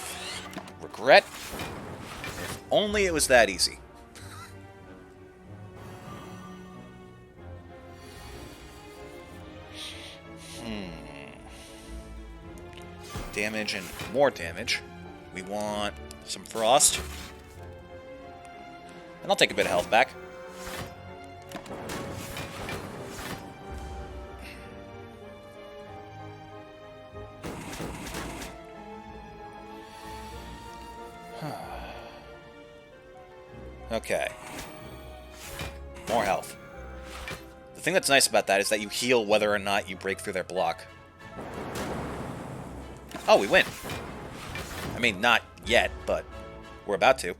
regret. If only it was that easy. Damage and more damage. We want some frost. And I'll take a bit of health back. Okay. More health. The thing that's nice about that is that you heal whether or not you break through their block. Oh, we win. I mean, not yet, but we're about to.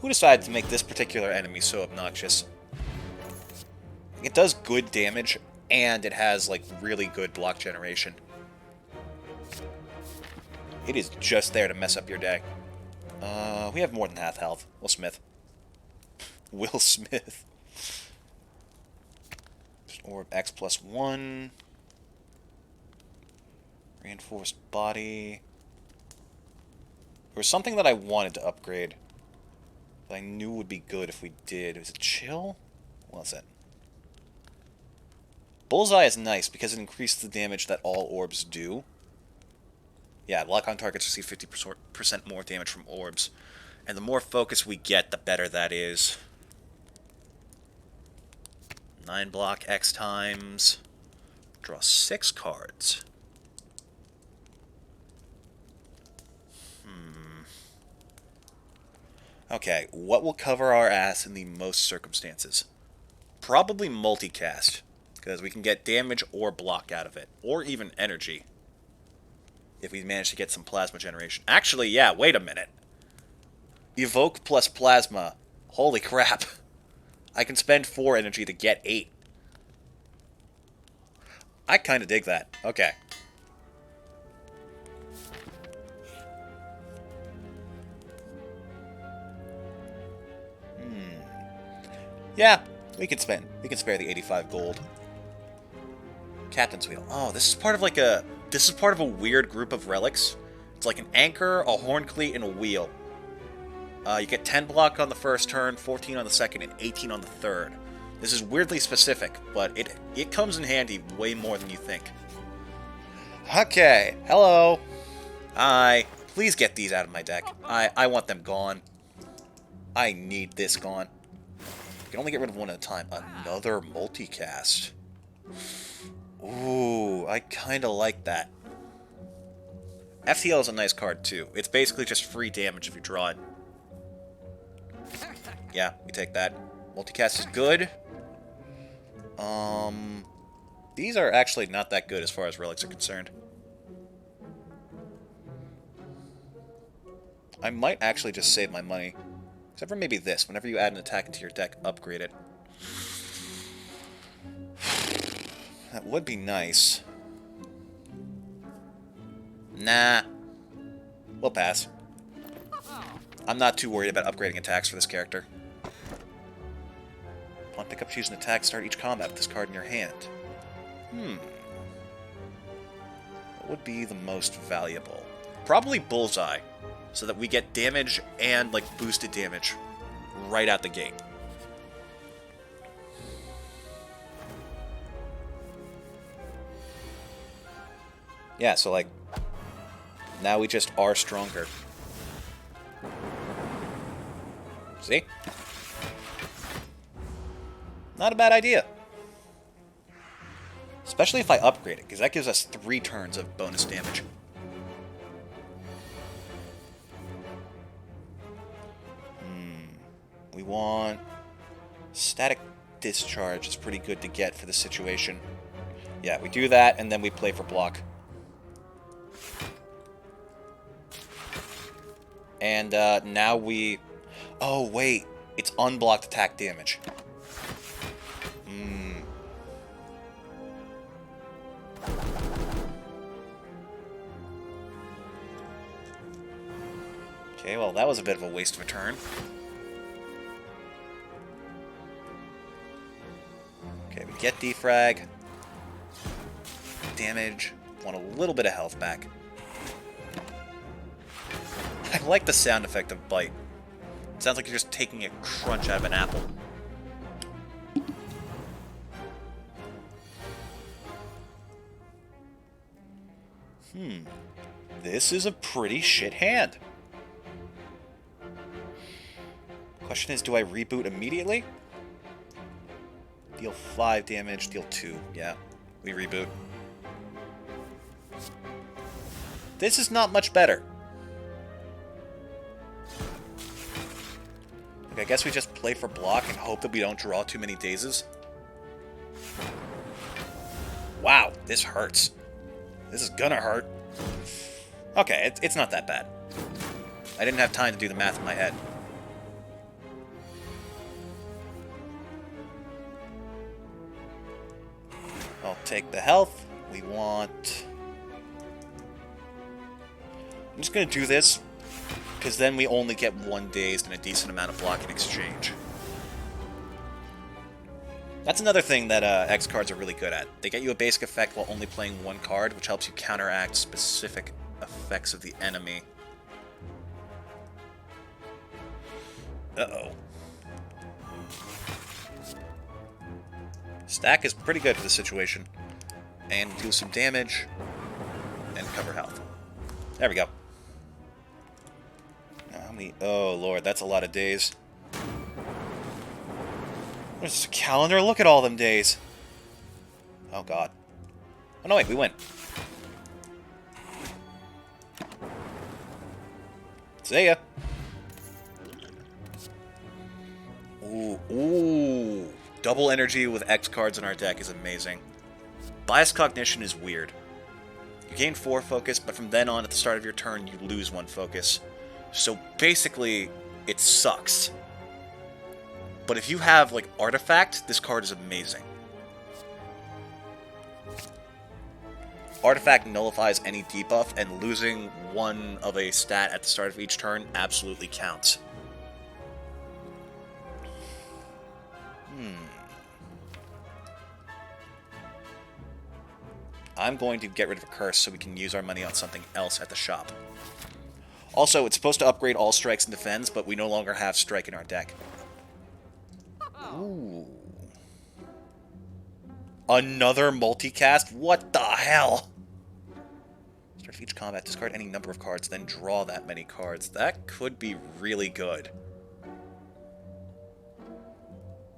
Who decided to make this particular enemy so obnoxious? It does good damage, and it has, like, really good block generation. It is just there to mess up your day. We have more than half health. Will Smith. Will Smith. Orb X +1. Reinforced body. There was something that I wanted to upgrade that I knew would be good if we did. Was it chill? What was it? Bullseye is nice because it increases the damage that all orbs do. Yeah, lock-on targets receive 50% more damage from orbs. And the more focus we get, the better that is. 9 block X times. Draw 6 cards. Okay, what will cover our ass in the most circumstances? Probably multicast, because we can get damage or block out of it, or even energy, if we manage to get some plasma generation. Actually, yeah, wait a minute. Evoke plus plasma. Holy crap. I can spend 4 energy to get 8. I kind of dig that. Okay. Yeah, we can spare the 85 gold. Captain's Wheel. Oh, this is part of like a... This is part of a weird group of relics. It's like an anchor, a horn cleat, and a wheel. You get 10 block on the first turn, 14 on the second, and 18 on the third. This is weirdly specific, but it comes in handy way more than you think. Okay, hello. Hi. Please get these out of my deck. I want them gone. I need this gone. You can only get rid of one at a time. Another multicast. Ooh, I kinda like that. FTL is a nice card, too. It's basically just free damage if you draw it. Yeah, we take that. Multicast is good. These are actually not that good as far as relics are concerned. I might actually just save my money. Except for maybe this. Whenever you add an attack into your deck, upgrade it. That would be nice. Nah. We'll pass. I'm not too worried about upgrading attacks for this character. Upon pickup, choose an attack, start each combat with this card in your hand. What would be the most valuable? Probably Bullseye, so that we get damage and, like, boosted damage right out the gate. Yeah, so, like, now we just are stronger. See? Not a bad idea. Especially if I upgrade it, because that gives us 3 turns of bonus damage. We want... Static Discharge is pretty good to get for the situation. Yeah, we do that, and then we play for block. And now we... Oh, wait. It's unblocked attack damage. Okay, well, that was a bit of a waste of a turn. Okay, we get defrag. Damage. Want a little bit of health back. I like the sound effect of bite. It sounds like you're just taking a crunch out of an apple. This is a pretty shit hand. Question is, do I reboot immediately? Deal 5 damage, deal 2. Yeah, we reboot. This is not much better. Okay, I guess we just play for block and hope that we don't draw too many dazes. Wow, this hurts. This is gonna hurt. Okay, it's not that bad. I didn't have time to do the math in my head. I'll take the health. We want... I'm just gonna do this, because then we only get one dazed and a decent amount of block in exchange. That's another thing that X cards are really good at. They get you a basic effect while only playing one card, which helps you counteract specific effects of the enemy. Uh-oh. Stack is pretty good for the situation. And do some damage, and cover health. There we go. How many? Oh, Lord, that's a lot of days. There's a calendar. Look at all them days. Oh, God. Oh, no, wait. We win. See ya. Ooh. Ooh. Double energy with X cards in our deck is amazing. Bias Cognition is weird. You gain 4 focus, but from then on, at the start of your turn, you lose 1 focus. So basically, it sucks. But if you have, like, Artifact, this card is amazing. Artifact nullifies any debuff, and losing 1 of a stat at the start of each turn absolutely counts. I'm going to get rid of a curse so we can use our money on something else at the shop. Also, it's supposed to upgrade all strikes and defends, but we no longer have strike in our deck. Ooh. Another multicast? What the hell? Start of each combat, discard any number of cards, then draw that many cards. That could be really good.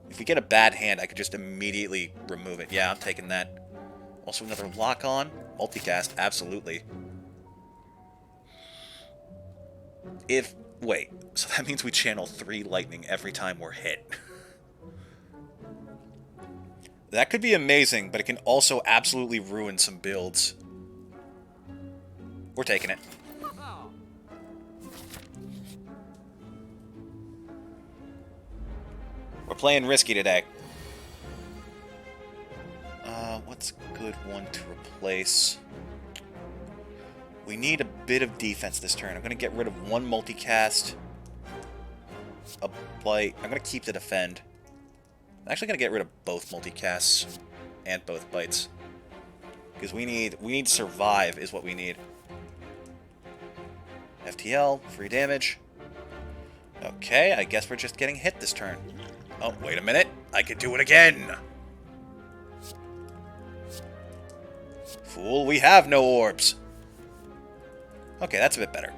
If we get a bad hand, I could just immediately remove it. Yeah, I'm taking that. Also another lock-on. Multicast, absolutely. Wait, so that means we channel 3 lightning every time we're hit. That could be amazing, but it can also absolutely ruin some builds. We're taking it. We're playing risky today. What's a good one to replace? We need a bit of defense this turn. I'm going to get rid of 1 multicast. A blight. I'm going to keep the defend. I'm actually going to get rid of both multicasts and both bites. Because we need survive is what we need. FTL, free damage. Okay, I guess we're just getting hit this turn. Oh, wait a minute. I could do it again. Fool, we have no orbs. Okay, that's a bit better.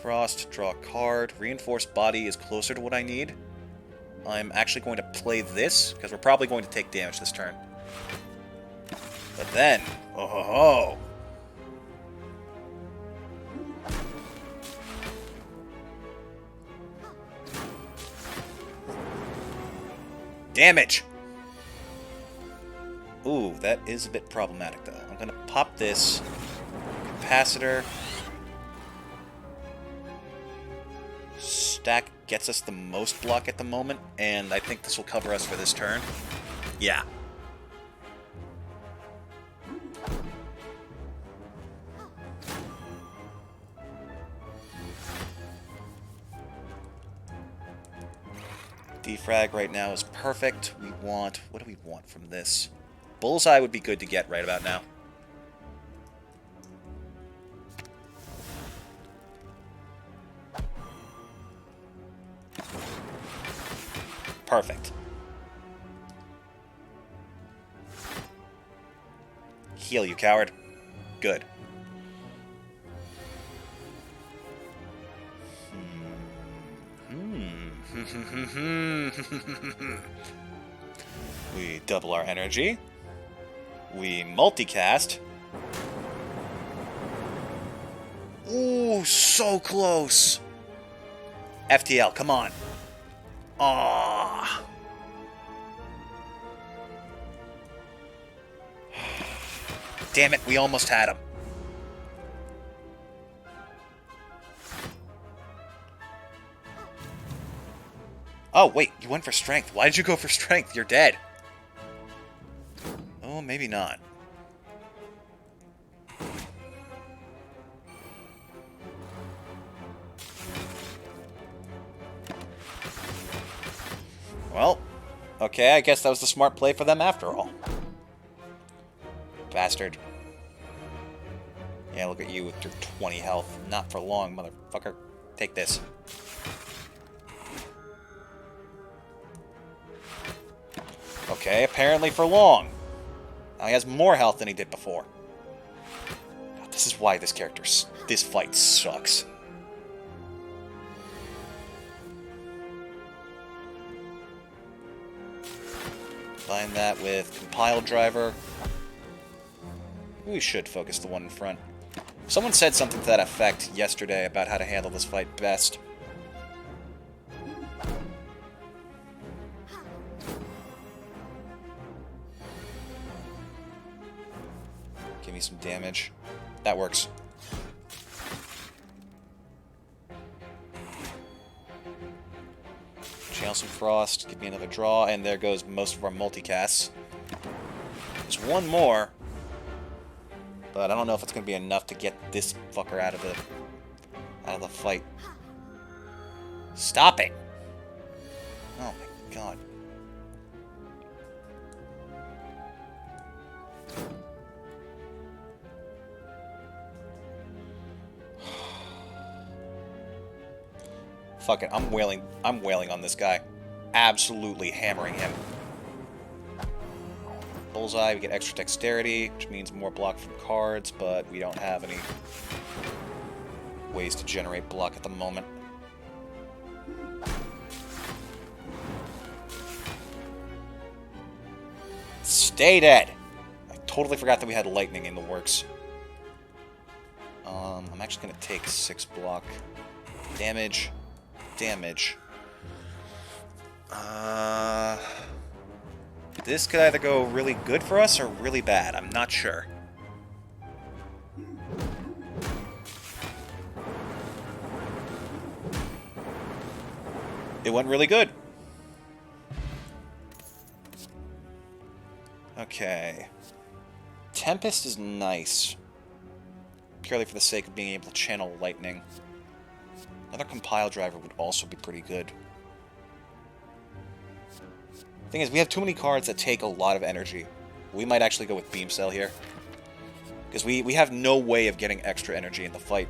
Frost, draw a card. Reinforced body is closer to what I need. I'm actually going to play this, because we're probably going to take damage this turn. But then, oh ho ho! Damage! Ooh, that is a bit problematic, though. I'm gonna pop this. Capacitor. Stack gets us the most block at the moment, and I think this will cover us for this turn. Yeah. Defrag right now is perfect. What do we want from this? Bullseye would be good to get right about now. Perfect. Heal, you coward. Good. We double our energy. We multicast. Ooh, so close. FTL, come on. Aww. Damn it, we almost had him. Oh, wait, you went for strength. Why did you go for strength? You're dead. Oh, maybe not. Well, okay, I guess that was the smart play for them after all. Bastard. Yeah, look at you with your 20 health. Not for long, motherfucker. Take this. Okay, apparently for long. Now he has more health than he did before. God, this is why this fight sucks. Combine that with compile driver. We should focus the one in front. Someone said something to that effect yesterday about how to handle this fight best. Give me some damage. That works. Channel some frost, give me another draw, and there goes most of our multicasts. There's one more, but I don't know if it's going to be enough to get this fucker out of the fight. Stop it! Oh my god. Fuck it, I'm wailing on this guy. Absolutely hammering him. Bullseye, we get extra dexterity, which means more block from cards, but we don't have any ways to generate block at the moment. Stay dead! I totally forgot that we had lightning in the works. I'm actually going to take 6 block damage. This could either go really good for us or really bad. I'm not sure. It went really good. Okay. Tempest is nice. Purely for the sake of being able to channel lightning. Another compile driver would also be pretty good. Thing is, we have too many cards that take a lot of energy. We might actually go with Beam Cell here. Because we have no way of getting extra energy in the fight.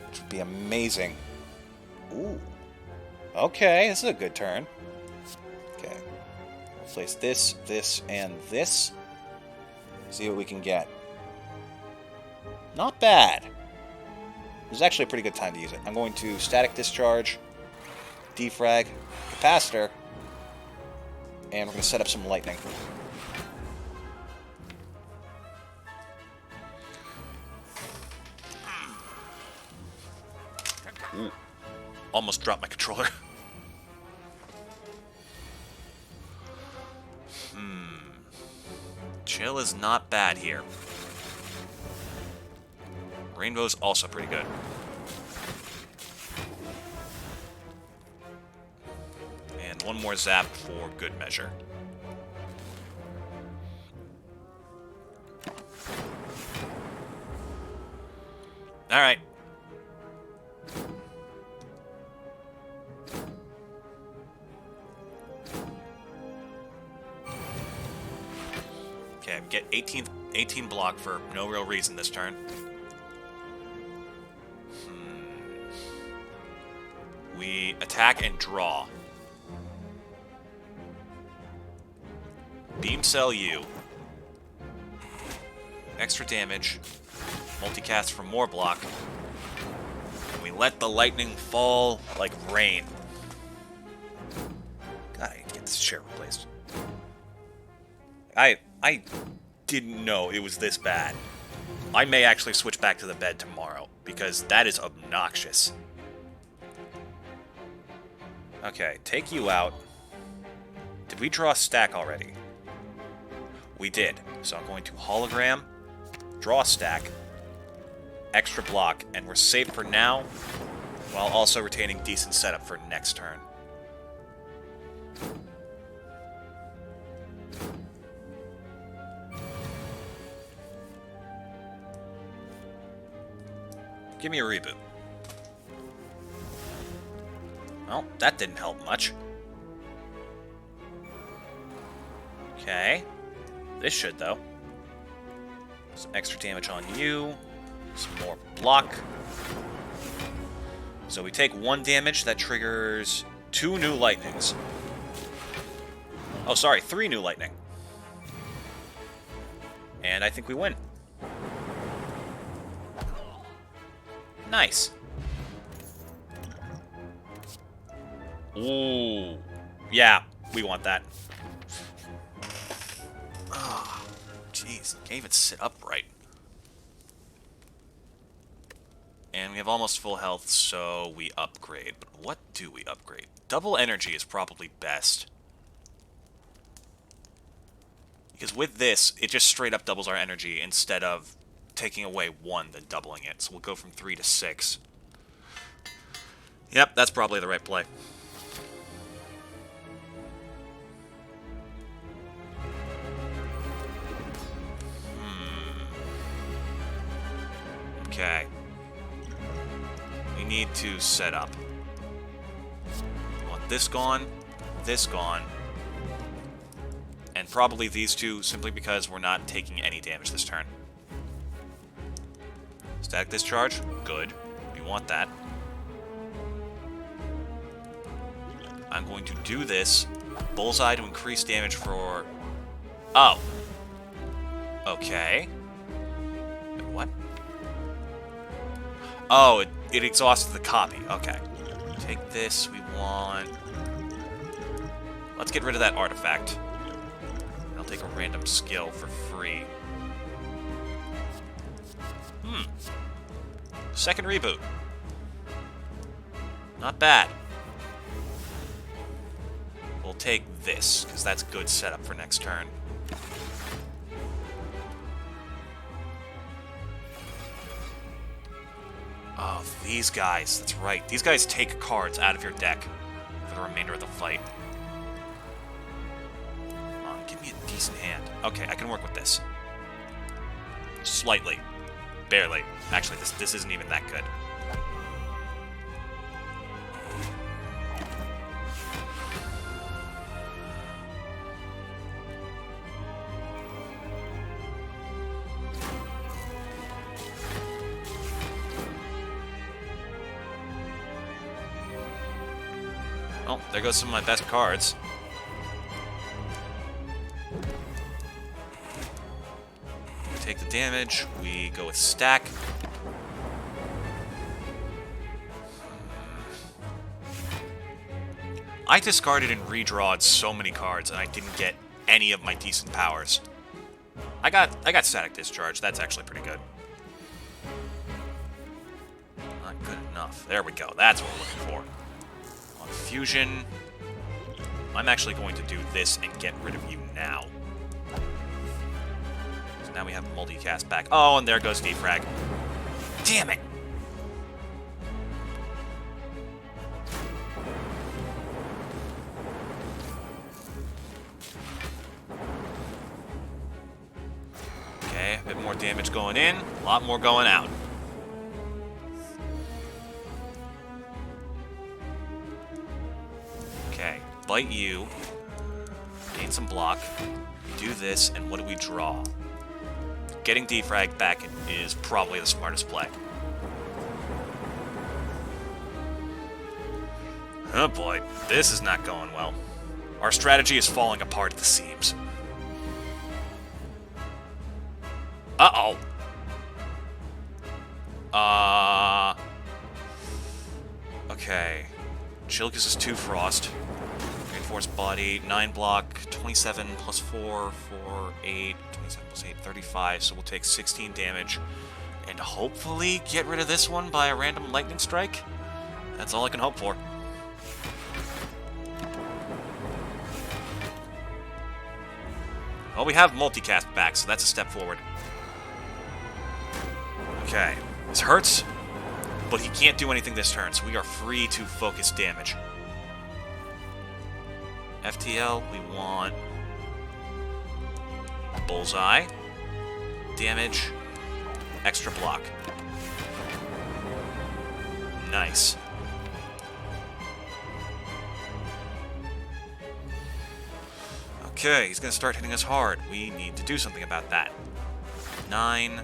Which would be amazing. Ooh. Okay, this is a good turn. Okay. We'll place this, this, and this. See what we can get. Not bad. This is actually a pretty good time to use it. I'm going to Static Discharge, Defrag, Capacitor, and we're going to set up some lightning. Ooh. Almost dropped my controller. Chill is not bad here. Rainbow's also pretty good. And one more zap for good measure. Alright. Okay, get 18 block for no real reason this turn. We attack and draw. Beam Cell you. Extra damage. Multicast for more block. And we let the lightning fall like rain. God, I need to get this chair replaced. I didn't know it was this bad. I may actually switch back to the bed tomorrow, because that is obnoxious. Okay, take you out. Did we draw a stack already? We did. So I'm going to hologram, draw a stack, extra block, and we're safe for now, while also retaining decent setup for next turn. Give me a reboot. Well, that didn't help much. Okay. This should, though. Some extra damage on you. Some more block. So we take 1 damage. That triggers 2 new lightnings. Oh, sorry, 3 new lightning. And I think we win. Nice. Ooh. Yeah, we want that. Oh, jeez. Can't even sit upright. And we have almost full health, so we upgrade. But what do we upgrade? Double energy is probably best. Because with this, it just straight up doubles our energy instead of taking away 1, then doubling it. So we'll go from 3 to 6. Yep, that's probably the right play. Okay. We need to set up. We want this gone, and probably these two, simply because we're not taking any damage this turn. Static discharge, good. We want that. I'm going to do this. Bullseye to increase damage for... Oh. Okay. Wait, what? Oh, it exhausted the copy. Okay. Take this. We want... Let's get rid of that artifact. I'll take a random skill for free. Second reboot. Not bad. We'll take this, because that's good setup for next turn. Oh, these guys. That's right. These guys take cards out of your deck for the remainder of the fight. Come on, give me a decent hand. Okay, I can work with this. Slightly. Barely. Actually, this isn't even that good. Oh, there goes some of my best cards. Take the damage. We go with stack. I discarded and redrawed so many cards, and I didn't get any of my decent powers. I got static discharge. That's actually pretty good. Not good enough. There we go. That's what we're looking for. On fusion, I'm actually going to do this and get rid of you now. So now we have multicast back. Oh, and there goes defrag. Damn it! Okay, a bit more damage going in, a lot more going out. Okay, bite you, gain some block, do this, and what do we draw? Getting defrag back is probably the smartest play. Oh boy, this is not going well. Our strategy is falling apart at the seams. Uh-oh. Okay. Chill gives us 2 frost. And Force Body, 9 block, 27 plus 4, 4, 8, 27 plus 8, 35, so we'll take 16 damage, and hopefully get rid of this one by a random lightning strike. That's all I can hope for. Well, we have multicast back, so that's a step forward. Okay, this hurts, but he can't do anything this turn, so we are free to focus damage. FTL, we want bullseye, damage, extra block. Nice. Okay, he's going to start hitting us hard. We need to do something about that. 9.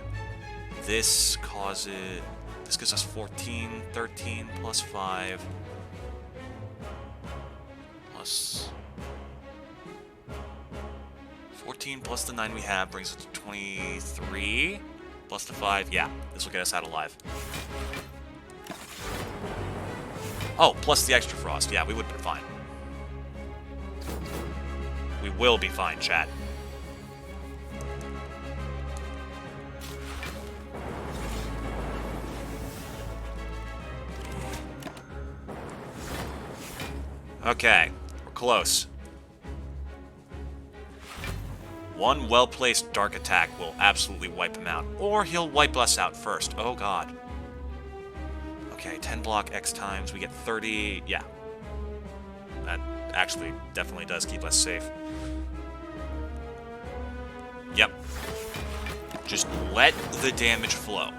This gives us 14, 13 plus 5 plus 14 plus the 9 we have brings us to 23 plus the 5. Yeah, this will get us out alive. Oh, plus the extra frost. Yeah, we would have been fine. We will be fine, chat. Okay, we're close. One well-placed dark attack will absolutely wipe him out. Or he'll wipe us out first. Oh god. Okay, 10 block X times. We get 30. Yeah. That actually definitely does keep us safe. Yep. Just let the damage flow.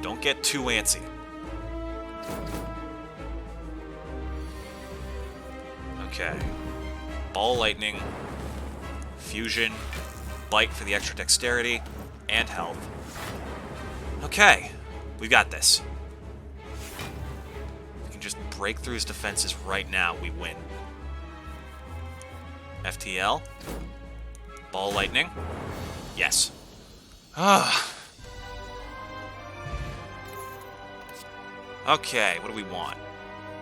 Don't get too antsy. Okay. Ball lightning, fusion, bite for the extra dexterity, and health. Okay, we got this. We can just break through his defenses right now, we win. FTL. Ball lightning. Yes. Okay, what do we want?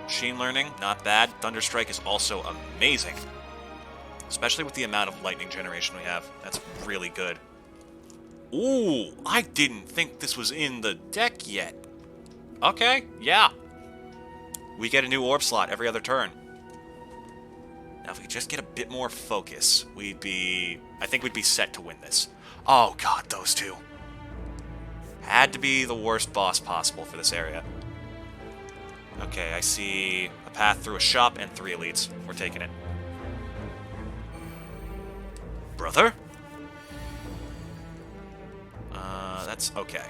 Machine learning, not bad. Thunderstrike is also amazing. Especially with the amount of lightning generation we have. That's really good. Ooh, I didn't think this was in the deck yet. Okay, yeah. We get a new orb slot every other turn. Now, if we could just get a bit more focus, I think we'd be set to win this. Oh, God, those two. Had to be the worst boss possible for this area. Okay, I see a path through a shop and 3 elites. We're taking it. Brother? That's okay.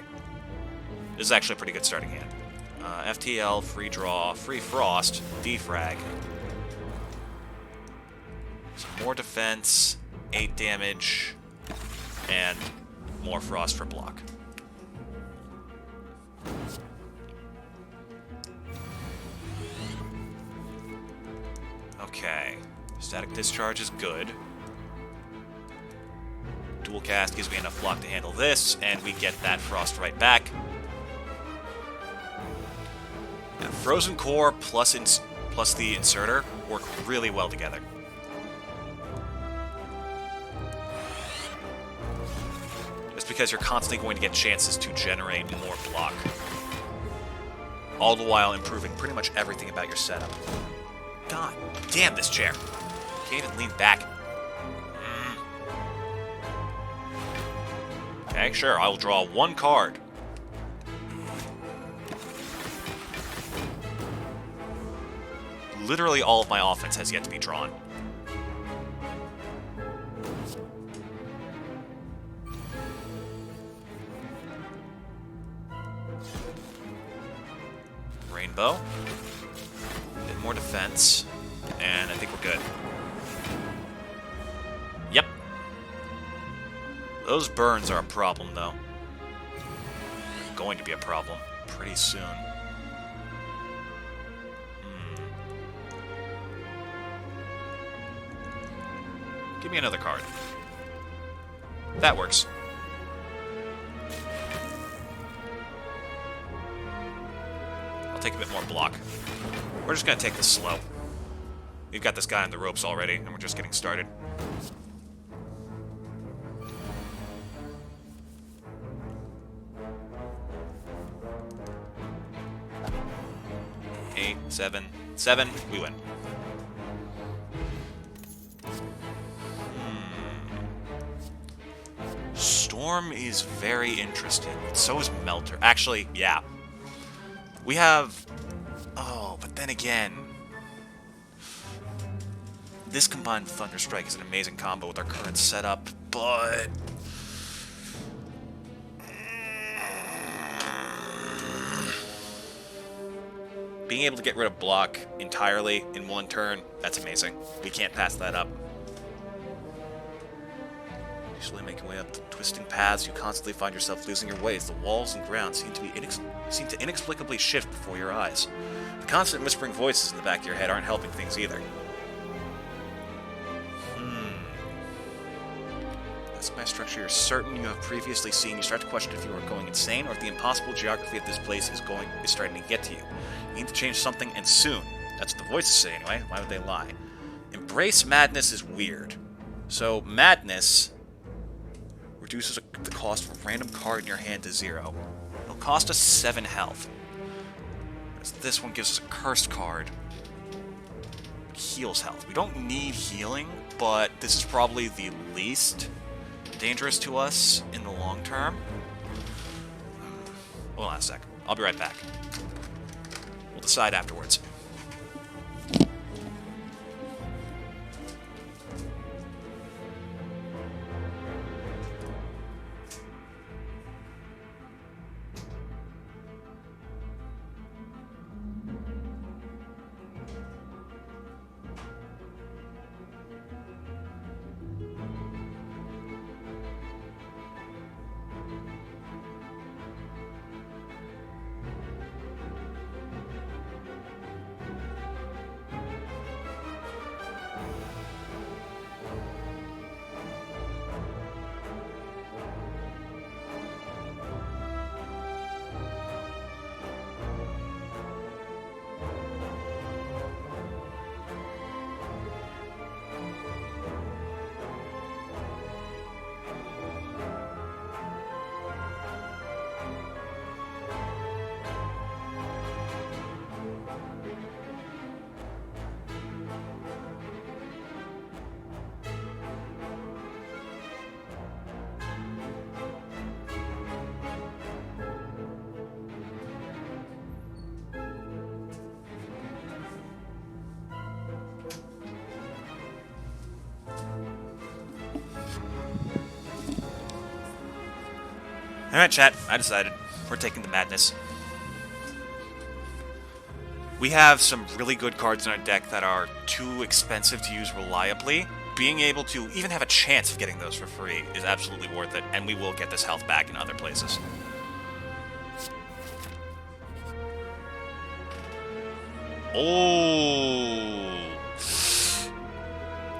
This is actually a pretty good starting hand. FTL, free draw, free frost, defrag. Some more defense, 8 damage, and more frost for block. Okay. Static discharge is good. Dual cast gives me enough block to handle this, and we get that frost right back. Now, Frozen Core plus the inserter work really well together. Just because you're constantly going to get chances to generate more block. All the while improving pretty much everything about your setup. God damn this chair. Can't even lean back. Okay, sure, I will draw 1 card. Literally all of my offense has yet to be drawn. Rainbow. A bit more defense. And I think we're good. Yep. Those burns are a problem, though. They're going to be a problem pretty soon. Give me another card. That works. I'll take a bit more block. We're just going to take this slow. We've got this guy on the ropes already, and we're just getting started. Eight, seven, we win. Storm is very interesting. So is Melter. Actually, yeah. We have... Oh, but then again... This combined with Thunder Strike is an amazing combo with our current setup, but... Being able to get rid of block entirely in one turn, that's amazing. We can't pass that up. Usually making way up the twisting paths, you constantly find yourself losing your ways. The walls and ground seem to inexplicably shift before your eyes. The constant whispering voices in the back of your head aren't helping things either. That's my structure you're certain you have previously seen. You start to question if you are going insane or if the impossible geography of this place is starting to get to you. You need to change something, and soon. That's what the voices say anyway. Why would they lie? Embrace madness is weird. So, madness reduces the cost of a random card in your hand to 0. It'll cost us 7 health. This one gives us a cursed card. Heals health. We don't need healing, but this is probably the least dangerous to us in the long term. Hold on a sec. I'll be right back. We'll decide afterwards. Alright, chat. I decided. We're taking the madness. We have some really good cards in our deck that are too expensive to use reliably. Being able to even have a chance of getting those for free is absolutely worth it, and we will get this health back in other places. Oh!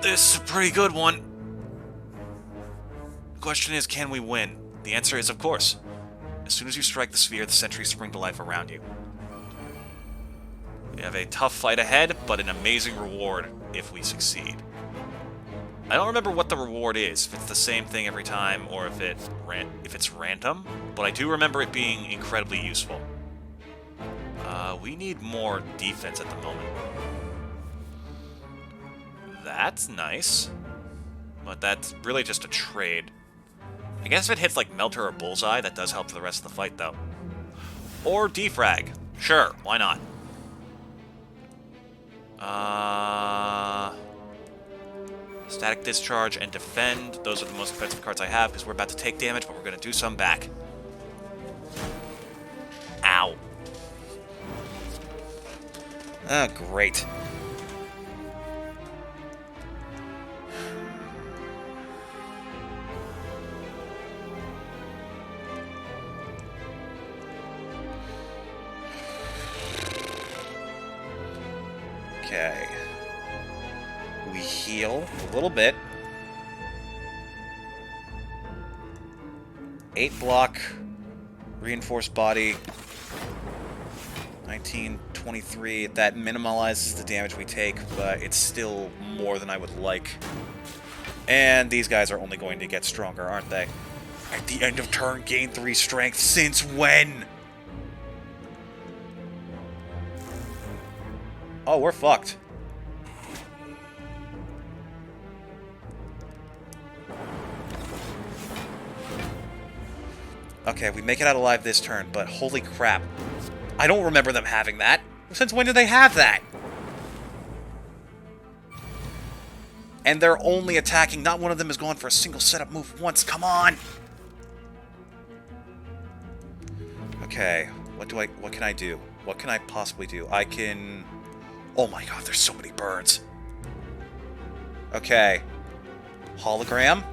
This is a pretty good one. The question is, can we win? The answer is, of course. As soon as you strike the sphere, the sentries spring to life around you. We have a tough fight ahead, but an amazing reward if we succeed. I don't remember what the reward is, if it's the same thing every time, or if it's random, but I do remember it being incredibly useful. We need more defense at the moment. That's nice, but that's really just a trade. I guess if it hits like Melter or Bullseye, that does help for the rest of the fight, though. Or Defrag. Sure, why not? Static Discharge and Defend. Those are the most expensive cards I have, because we're about to take damage, but we're going to do some back. Ow. Ah, great. Okay. We heal a little bit. 8 block, reinforced body, 19, 20. 23. That minimalizes the damage we take, but it's still more than I would like. And these guys are only going to get stronger, aren't they? At the end of turn, gain 3 strength. Since when? Oh, we're fucked. Okay, we make it out alive this turn, but holy crap. I don't remember them having that. Since when did they have that? And they're only attacking. Not one of them has gone for a single setup move once. Come on! Okay, what can I do? What can I possibly do? I can... Oh my god, there's so many burns. Okay. Hologram.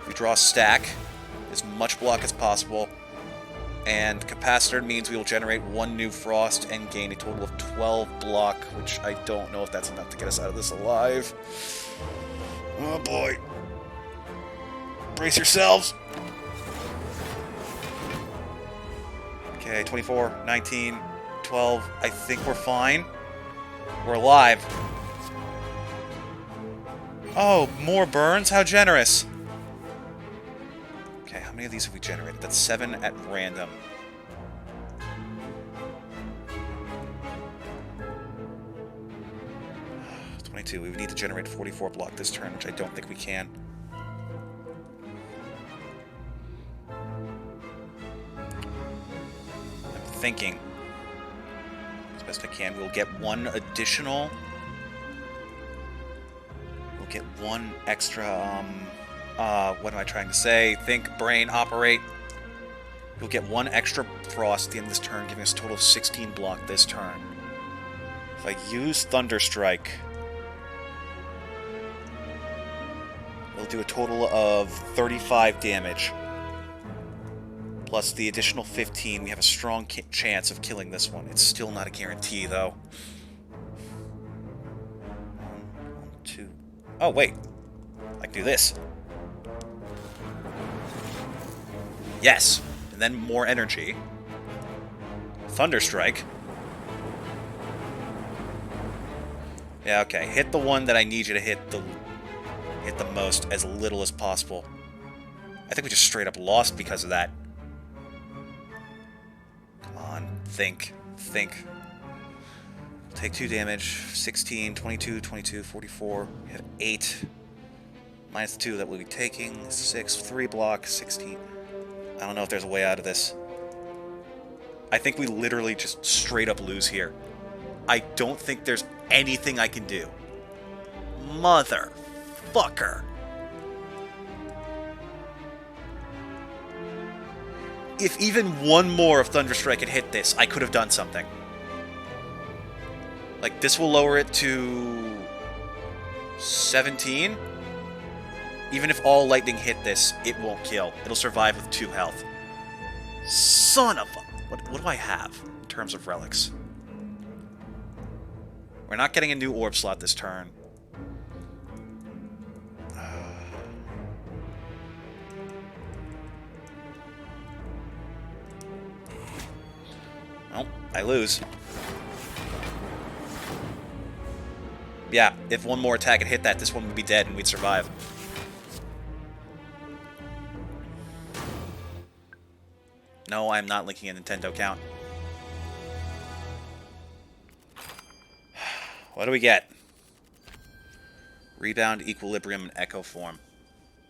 We draw a stack. As much block as possible. And capacitor means we will generate 1 new frost and gain a total of 12 block, which I don't know if that's enough to get us out of this alive. Oh boy. Brace yourselves. Okay, 24, 19, 12. I think we're fine. We're alive. Oh, more burns? How generous. Okay, how many of these have we generated? That's 7 at random. We would need to generate 44 block this turn, which I don't think we can. I'm thinking, as best I can, we'll get 1 additional... We'll get 1 extra, what am I trying to say? Think, brain, operate. We'll get 1 extra frost at the end of this turn, giving us a total of 16 block this turn. If I use Thunderstrike... We'll do a total of 35 damage. Plus the additional 15, we have a strong chance of killing this one. It's still not a guarantee, though. 1, 2... Oh, wait. I can do this. Yes. And then more energy. Thunderstrike. Yeah, okay. Hit the one that I need you to hit the most as little as possible. I think we just straight up lost because of that. Come on, think. Take 2 damage. 16, 22, 22, 44. We have 8. Minus 2 that we'll be taking. 6, 3 block, 16. I don't know if there's a way out of this. I think we literally just straight up lose here. I don't think there's anything I can do. Motherfucker. If even 1 more of Thunderstrike had hit this, I could have done something. Like, this will lower it to 17. Even if all lightning hit this, it won't kill. It'll survive with 2 health. Son of a... What do I have in terms of relics? We're not getting a new orb slot this turn. Well, I lose. Yeah, if 1 more attack had hit that, this one would be dead and we'd survive. No, I'm not linking a Nintendo account. What do we get? Rebound, Equilibrium, and Echo Form.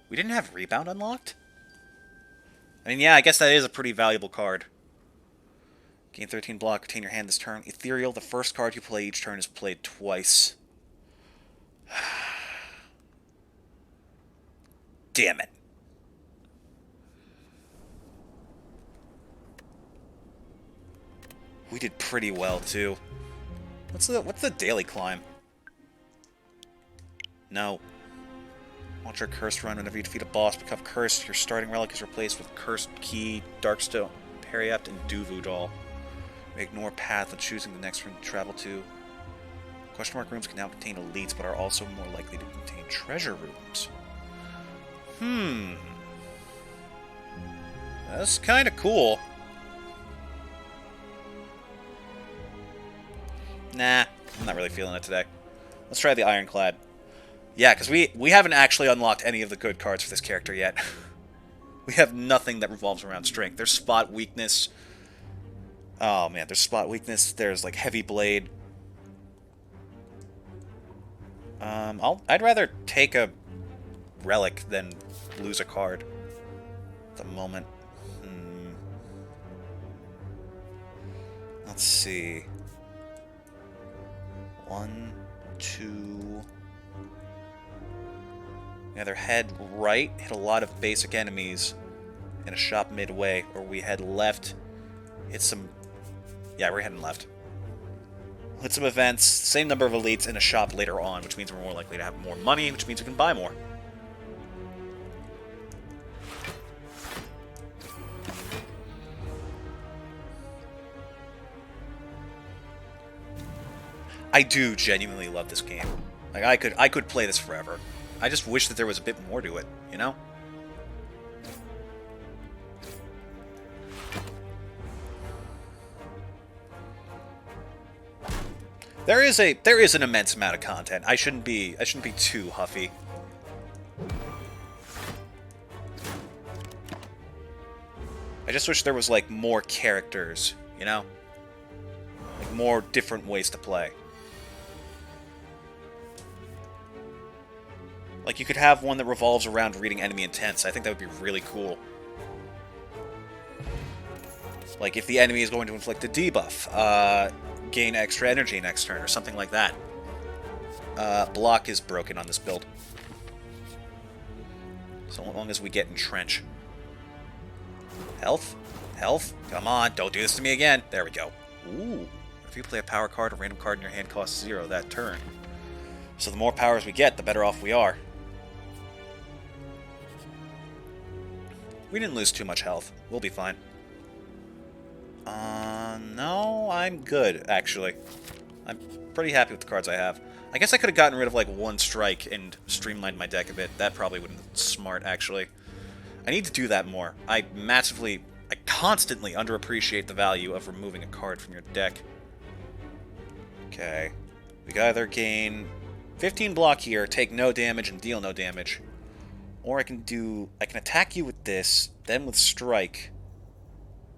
We didn't have Rebound unlocked? I mean, yeah, I guess that is a pretty valuable card. Gain 13 block, retain your hand this turn. Ethereal, the first card you play each turn is played twice. Damn it. We did pretty well, too. What's the daily climb? No. Launch your cursed run whenever you defeat a boss. Become cursed. Your starting relic is replaced with Cursed Key, Darkstone, Periapt, and Duvu Doll. Ignore path of choosing the next room to travel to. Question mark rooms can now contain elites, but are also more likely to contain treasure rooms. That's kind of cool. Nah, I'm not really feeling it today. Let's try the ironclad. Yeah, because we haven't actually unlocked any of the good cards for this character yet. We have nothing that revolves around strength. There's spot weakness. Oh man, there's spot weakness. There's like heavy blade. I'd rather take a relic than lose a card at the moment. Let's see. 1, 2. Either head right, hit a lot of basic enemies in a shop midway, or we head left, hit some... Yeah, we're heading left. Hit some events, same number of elites in a shop later on, which means we're more likely to have more money, which means we can buy more. I do genuinely love this game. Like I could play this forever. I just wish that there was a bit more to it, you know? There is an immense amount of content. I shouldn't be too huffy. I just wish there was like more characters, you know? Like more different ways to play. Like, you could have one that revolves around reading enemy intents. I think that would be really cool. Like, if the enemy is going to inflict a debuff, gain extra energy next turn, or something like that. Block is broken on this build. So long as we get entrench. Health? Health? Come on, don't do this to me again. There we go. Ooh. If you play a power card, a random card in your hand costs 0 that turn. So the more powers we get, the better off we are. We didn't lose too much health. We'll be fine. No, I'm good, actually. I'm pretty happy with the cards I have. I guess I could have gotten rid of, like, one strike and streamlined my deck a bit. That probably would have been smart, actually. I need to do that more. I constantly underappreciate the value of removing a card from your deck. Okay. We can either gain 15 block here, take no damage, and deal no damage. Or I can attack you with this, then with strike,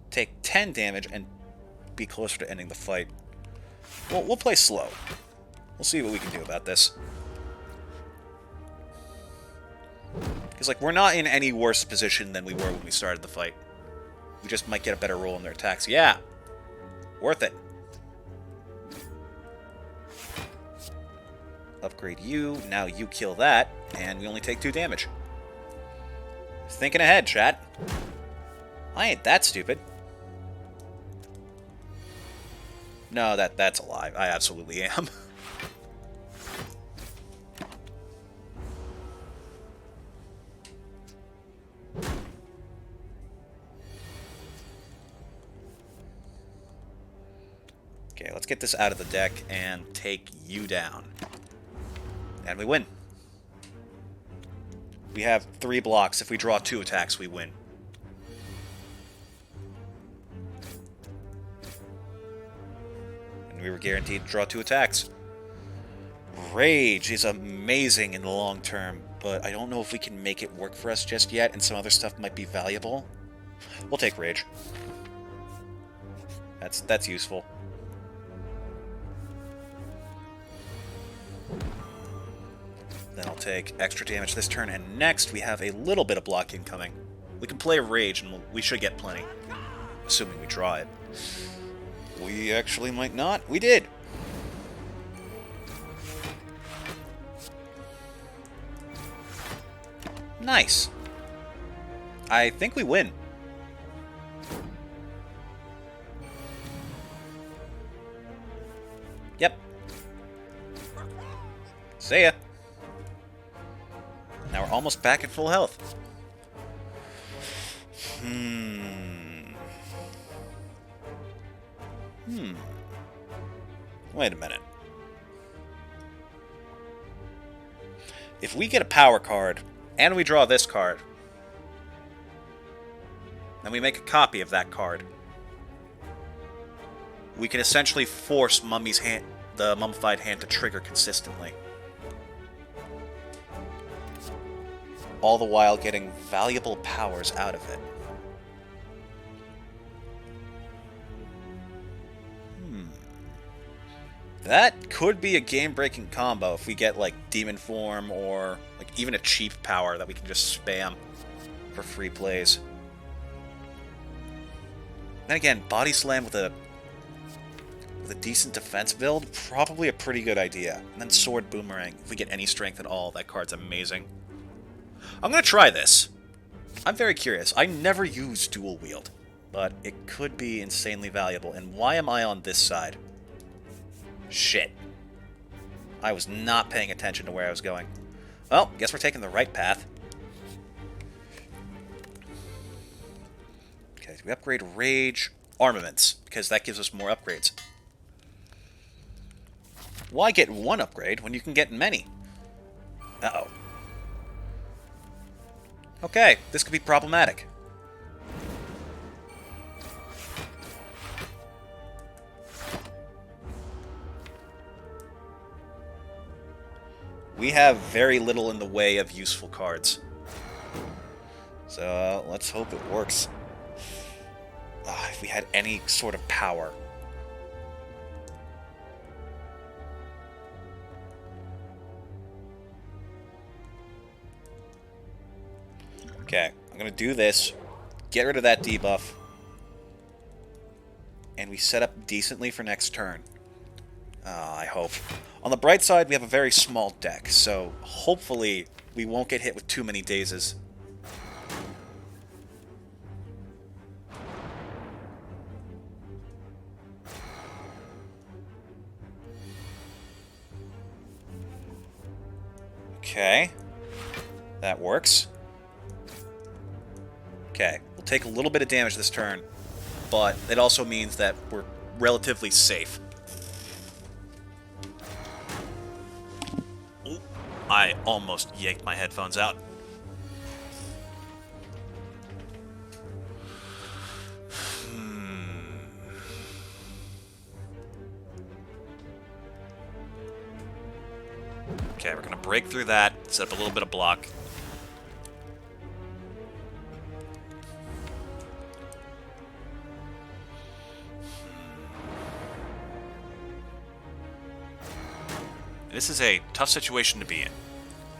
take 10 damage, and be closer to ending the fight. We'll play slow. We'll see what we can do about this. Because, like, we're not in any worse position than we were when we started the fight. We just might get a better roll in their attacks. Yeah! Worth it. Upgrade you, now you kill that, and we only take 2 damage. Thinking ahead, chat. I ain't that stupid. No, that's a lie. I absolutely am. Okay, let's get this out of the deck and take you down. And we win. We have 3 blocks. If we draw 2 attacks, we win. And we were guaranteed to draw 2 attacks. Rage is amazing in the long term, but I don't know if we can make it work for us just yet, and some other stuff might be valuable. We'll take Rage. That's useful. Then I'll take extra damage this turn, and next we have a little bit of block incoming. We can play Rage, and we should get plenty. Assuming we draw it. We actually might not. We did! Nice. I think we win. Yep. See ya. Now we're almost back at full health. Wait a minute. If we get a power card, and we draw this card, then we make a copy of that card, we can essentially force Mummy's hand, the Mummified Hand to trigger consistently. All the while getting valuable powers out of it. That could be a game-breaking combo if we get, like, Demon Form or, like, even a cheap power that we can just spam for free plays. Then again, Body Slam with a decent defense build, probably a pretty good idea. And then Sword Boomerang, if we get any strength at all, that card's amazing. I'm gonna try this. I'm very curious. I never use dual wield, but it could be insanely valuable. And why am I on this side? Shit. I was not paying attention to where I was going. Well, guess we're taking the right path. Okay, we upgrade Rage Armaments, because that gives us more upgrades. Why get one upgrade when you can get many? Uh-oh. Okay, this could be problematic. We have very little in the way of useful cards. So, let's hope it works. If we had any sort of power. Okay, I'm going to do this. Get rid of that debuff. And we set up decently for next turn. I hope. On the bright side, we have a very small deck, so hopefully we won't get hit with too many dazes. Okay. That works. Okay, we'll take a little bit of damage this turn, but it also means that we're relatively safe. I almost yanked my headphones out. Okay, we're going to break through that, set up a little bit of block. This is a tough situation to be in.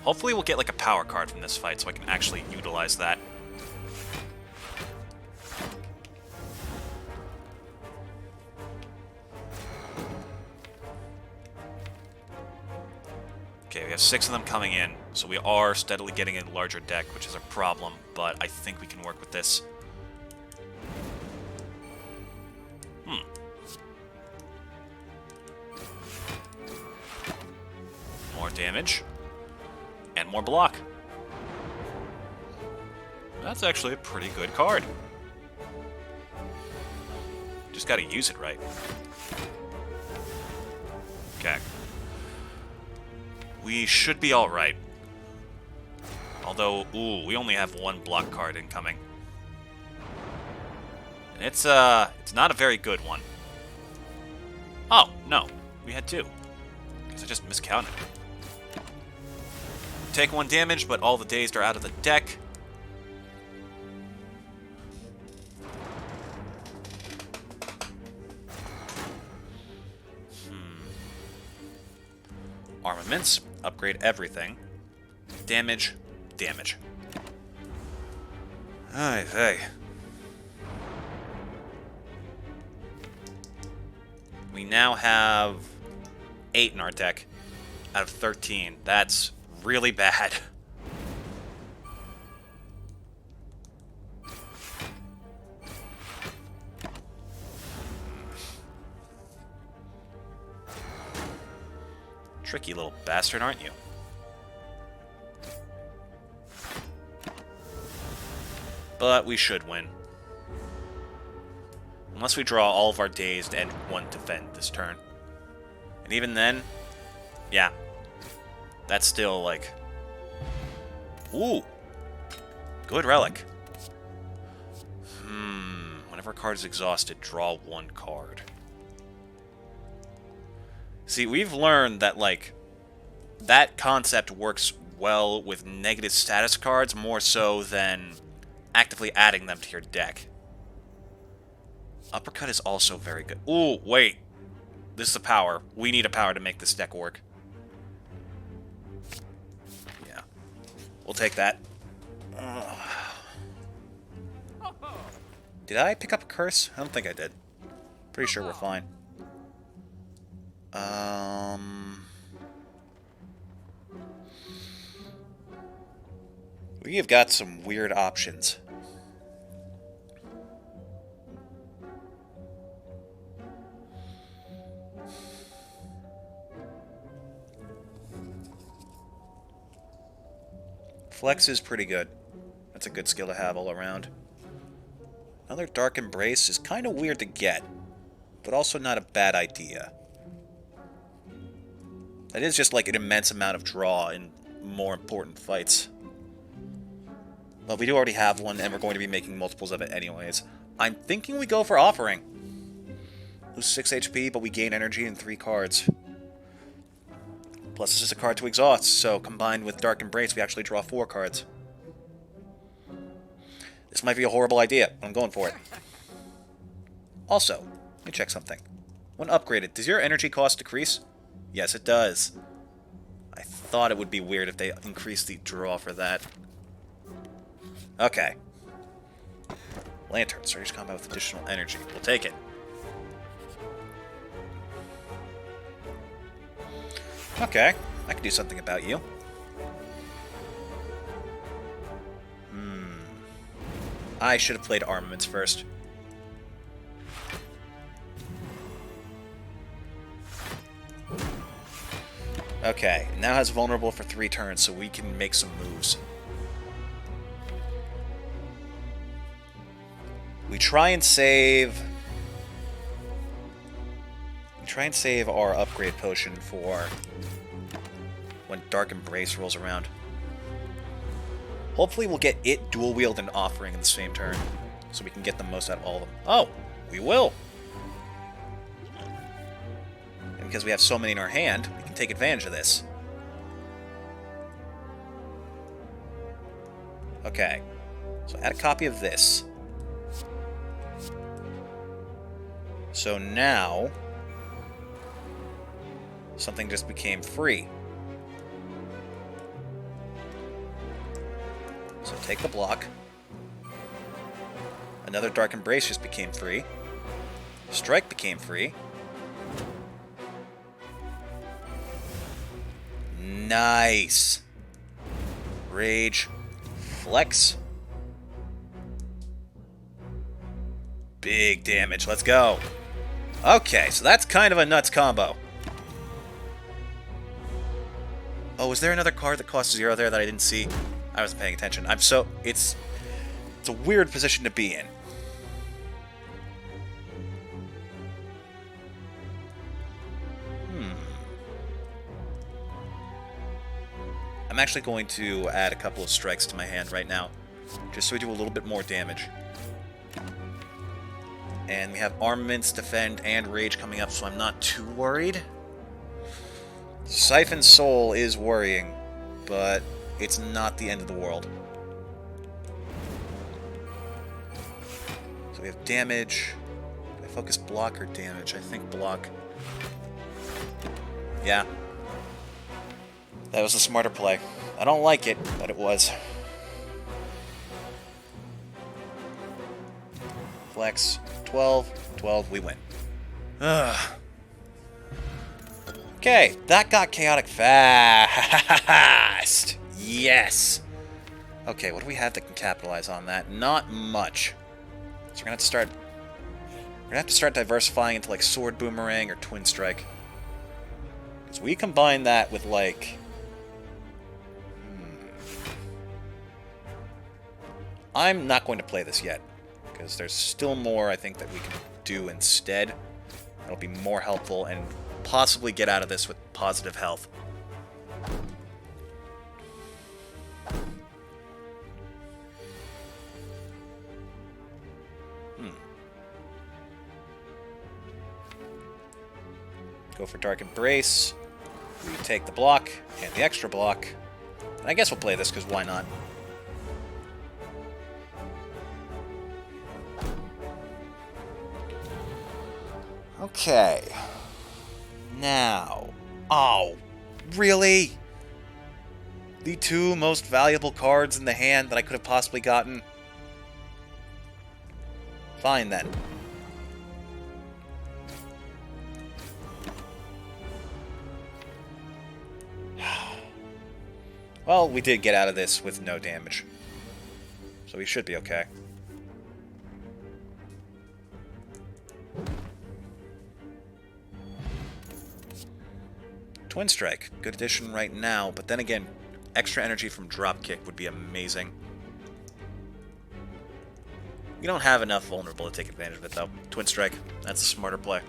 Hopefully we'll get like a power card from this fight so I can actually utilize that. Okay, we have 6 of them coming in, so we are steadily getting a larger deck, which is a problem, but I think we can work with this. More damage. And more block. That's actually a pretty good card. Just gotta use it right. Okay. We should be alright. Although, ooh, we only have 1 block card incoming. And it's not a very good one. Oh, no. We had 2. Guess I just miscounted. Take 1 damage, but all the dazed are out of the deck. Armaments. Upgrade everything. Damage. Damage. Hey. We now have 8 in our deck out of 13. That's really bad. Tricky little bastard, aren't you? But we should win. Unless we draw all of our dazed and 1 defend this turn. And even then, yeah. That's still, like... Ooh! Good relic. Whenever a card is exhausted, draw 1 card. See, we've learned that, like, that concept works well with negative status cards more so than actively adding them to your deck. Uppercut is also very good. Ooh, wait. This is a power. We need a power to make this deck work. Yeah. We'll take that. Did I pick up a curse? I don't think I did. Pretty sure we're fine. We have got some weird options. Flex is pretty good. That's a good skill to have all around. Another Dark Embrace is kind of weird to get, but also not a bad idea. That is just like an immense amount of draw in more important fights. But we do already have one, and we're going to be making multiples of it anyways. I'm thinking we go for Offering. Lose 6 HP, but we gain energy in 3 cards. Plus, this is a card to exhaust, so combined with Dark Embrace, we actually draw 4 cards. This might be a horrible idea, but I'm going for it. Also, let me check something. When upgraded, does your energy cost decrease? Yes, it does. I thought it would be weird if they increased the draw for that. Okay. Lantern, starting combat with additional energy. We'll take it. Okay, I can do something about you. I should have played armaments first. Okay, now has vulnerable for 3 turns, so we can make some moves. We try and save our upgrade potion for when Dark Embrace rolls around. Hopefully we'll get it dual wield and Offering in the same turn, so we can get the most out of all of them. Oh, we will! And because we have so many in our hand, we can take advantage of this. Okay, so add a copy of this. So now, something just became free. So take the block. Another Dark Embrace just became free. Strike became free. Nice. Rage. Flex. Big damage. Let's go. Okay, so that's kind of a nuts combo. Oh, is there another card that costs 0 there that I didn't see? I wasn't paying attention. It's a weird position to be in. I'm actually going to add a couple of strikes to my hand right now, just so we do a little bit more damage. And we have Armaments, Defend, and Rage coming up, so I'm not too worried. Siphon Soul is worrying, but it's not the end of the world. So we have damage. I focus block or damage? I think block. Yeah. That was a smarter play. I don't like it, but it was. Flex. 12. 12. We win. Okay, that got chaotic fast. Yes. Okay, what do we have that can capitalize on that? Not much. So we're gonna have to start diversifying into like Sword Boomerang or Twin Strike. Because we combine that with like I'm not going to play this yet, because there's still more I think that we can do instead. That'll be more helpful and possibly get out of this with positive health. Go for Dark Embrace. We take the block and the extra block. And I guess we'll play this, because why not? Okay. Now. Oh, really? The two most valuable cards in the hand that I could have possibly gotten? Fine, then. Well, we did get out of this with no damage. So we should be okay. Twin Strike. Good addition right now, but then again, extra energy from Dropkick would be amazing. We don't have enough vulnerable to take advantage of it, though. Twin Strike. That's a smarter play.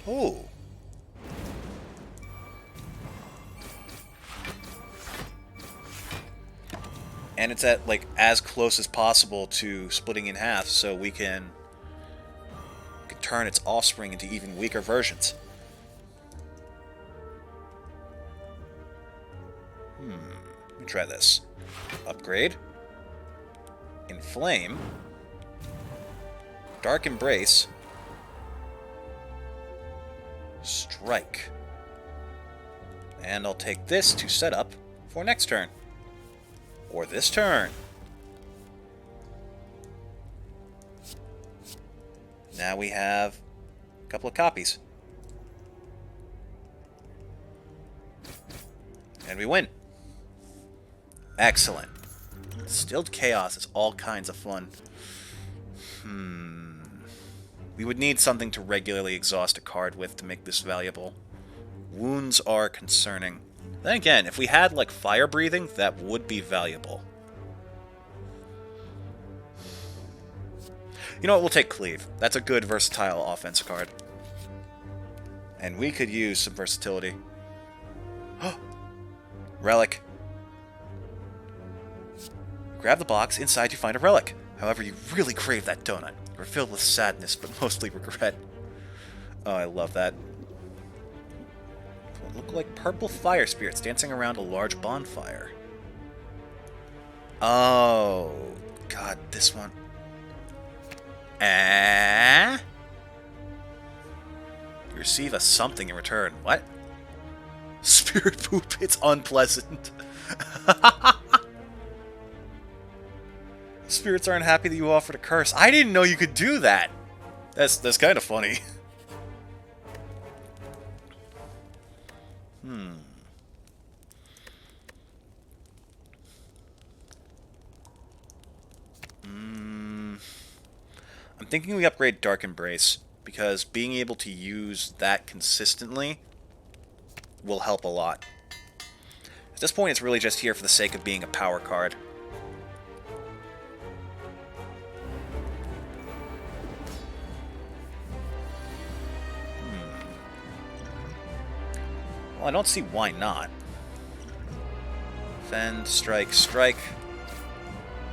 Ooh. And it's at, like, as close as possible to splitting in half, so we can turn its offspring into even weaker versions. Let me try this. Upgrade. Inflame. Dark Embrace. Strike. And I'll take this to set up for next turn. Or this turn. Now we have a couple of copies. And we win. Excellent. Stilled Chaos is all kinds of fun. We would need something to regularly exhaust a card with to make this valuable. Wounds are concerning. Then again, if we had, like, Fire Breathing, that would be valuable. You know what, we'll take Cleave. That's a good versatile offense card. And we could use some versatility. Relic. Grab the box. Inside you find a relic. However, you really crave that donut. You're filled with sadness, but mostly regret. Oh, I love that. What look like purple fire spirits dancing around a large bonfire. Oh, God, this one. You receive a something in return. What? Spirit poop. It's unpleasant. Spirits aren't happy that you offered a curse. I didn't know you could do that. That's kind of funny. I'm thinking we upgrade Dark Embrace, because being able to use that consistently will help a lot. At this point, it's really just here for the sake of being a power card. Well, I don't see why not. Fend, strike, strike.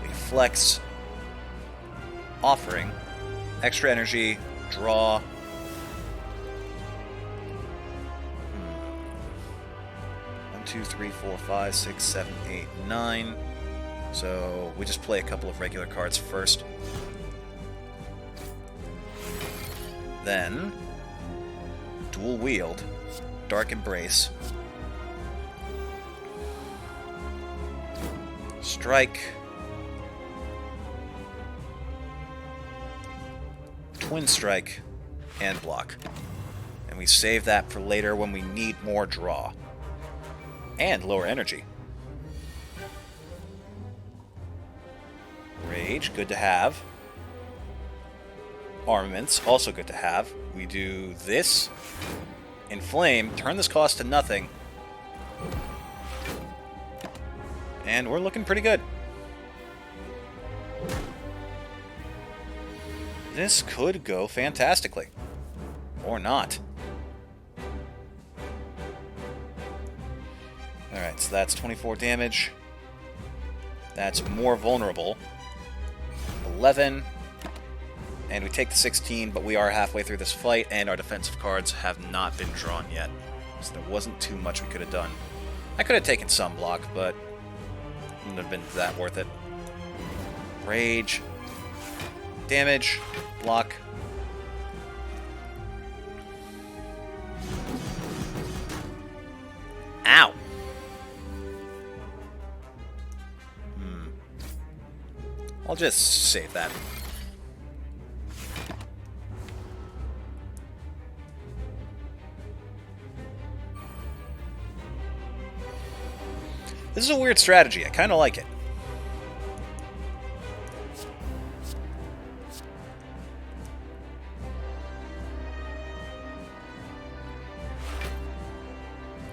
We flex. Offering. Extra energy. Draw. 1, 2, 3, 4, 5, 6, 7, 8, 9. So we just play a couple of regular cards first. Then dual wield. Dark Embrace. Strike. Twin Strike. And block. And we save that for later when we need more draw. And lower energy. Rage, good to have. Armaments, also good to have. We do this. Inflame, turn this cost to nothing. And we're looking pretty good. This could go fantastically. Or not. Alright, so that's 24 damage. That's more vulnerable. 11. And we take the 16, but we are halfway through this fight, and our defensive cards have not been drawn yet. So there wasn't too much we could have done. I could have taken some block, but it wouldn't have been that worth it. Rage. Damage. Block. Ow! I'll just save that. This is a weird strategy. I kind of like it.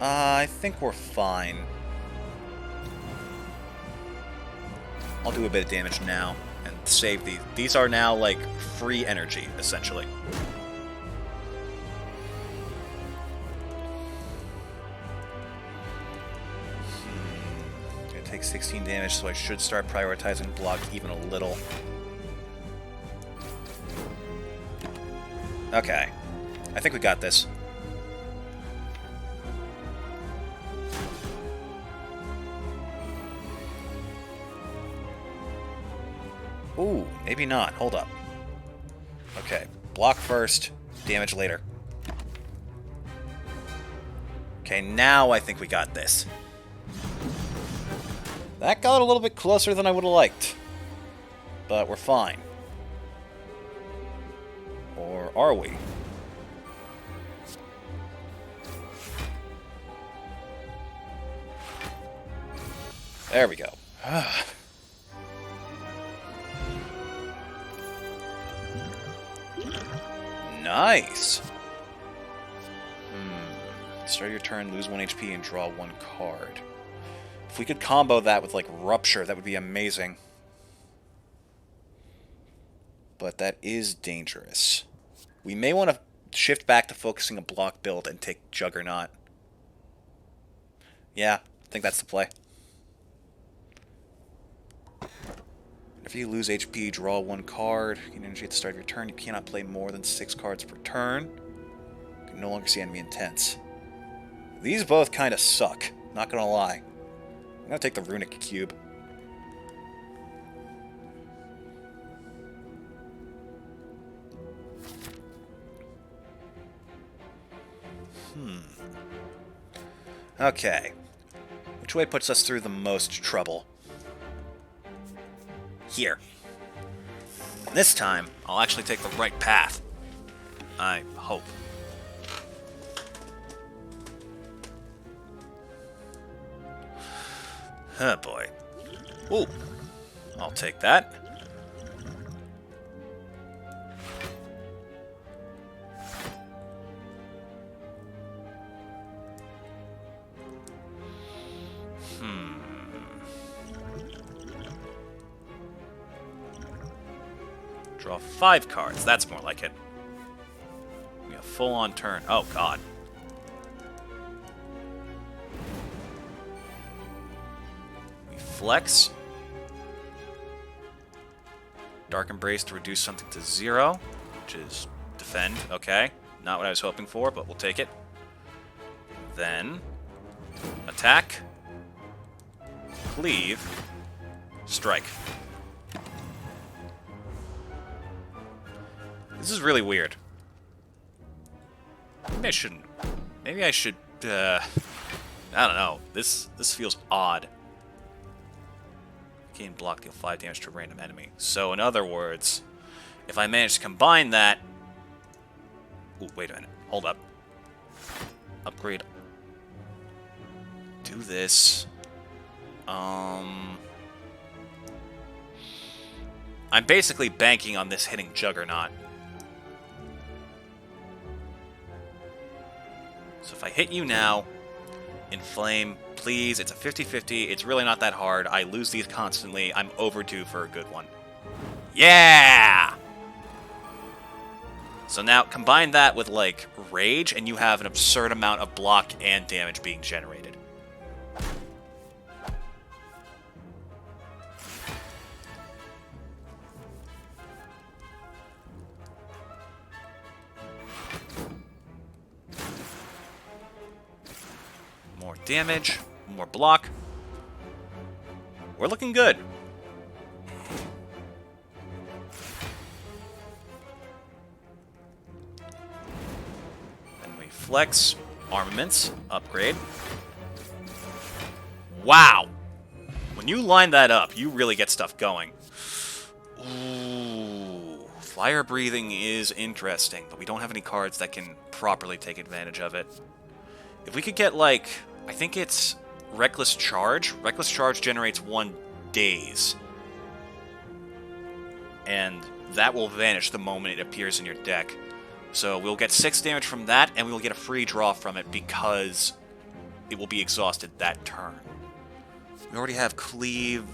I think we're fine. I'll do a bit of damage now and save these. These are now, like, free energy, essentially. Gonna take 16 damage, so I should start prioritizing block even a little. Okay. I think we got this. Ooh, maybe not. Hold up. Okay, block first, damage later. Okay, now I think we got this. That got a little bit closer than I would have liked. But we're fine. Or are we? There we go. Nice! Start your turn, lose 1 HP, and draw 1 card. If we could combo that with, like, Rupture, that would be amazing. But that is dangerous. We may want to shift back to focusing a block build and take Juggernaut. Yeah, I think that's the play. If you lose HP, draw 1 card. You can energy at the start of your turn. You cannot play more than 6 cards per turn. You can no longer see enemy intents. These both kind of suck, not gonna lie. I'm gonna take the Runic Cube. Okay. Which way puts us through the most trouble? Here. And this time, I'll actually take the right path. I hope. Oh boy. Ooh. I'll take that. Draw 5 cards. That's more like it. Be a full-on turn. Oh, God. We flex. Dark Embrace to reduce something to 0, which is defend. Okay. Not what I was hoping for, but we'll take it. Then, attack. Cleave. Strike. This is really weird. Maybe I shouldn't. Maybe I should, I don't know. This feels odd. Gain block, deal 5 damage to a random enemy. So, in other words, if I manage to combine that... Ooh, wait a minute. Hold up. Upgrade. Do this. I'm basically banking on this hitting Juggernaut. So if I hit you now, inflame, please, it's a 50-50, it's really not that hard, I lose these constantly, I'm overdue for a good one. Yeah! So now, combine that with, like, Rage, and you have an absurd amount of block and damage being generated. More damage, more block. We're looking good. Then we flex, armaments, upgrade. Wow! When you line that up, you really get stuff going. Ooh, fire breathing is interesting, but we don't have any cards that can properly take advantage of it. If we could get, like, I think it's Reckless Charge. Reckless Charge generates 1 daze. And that will vanish the moment it appears in your deck. So we'll get 6 damage from that, and we'll get a free draw from it because it will be exhausted that turn. We already have Cleave.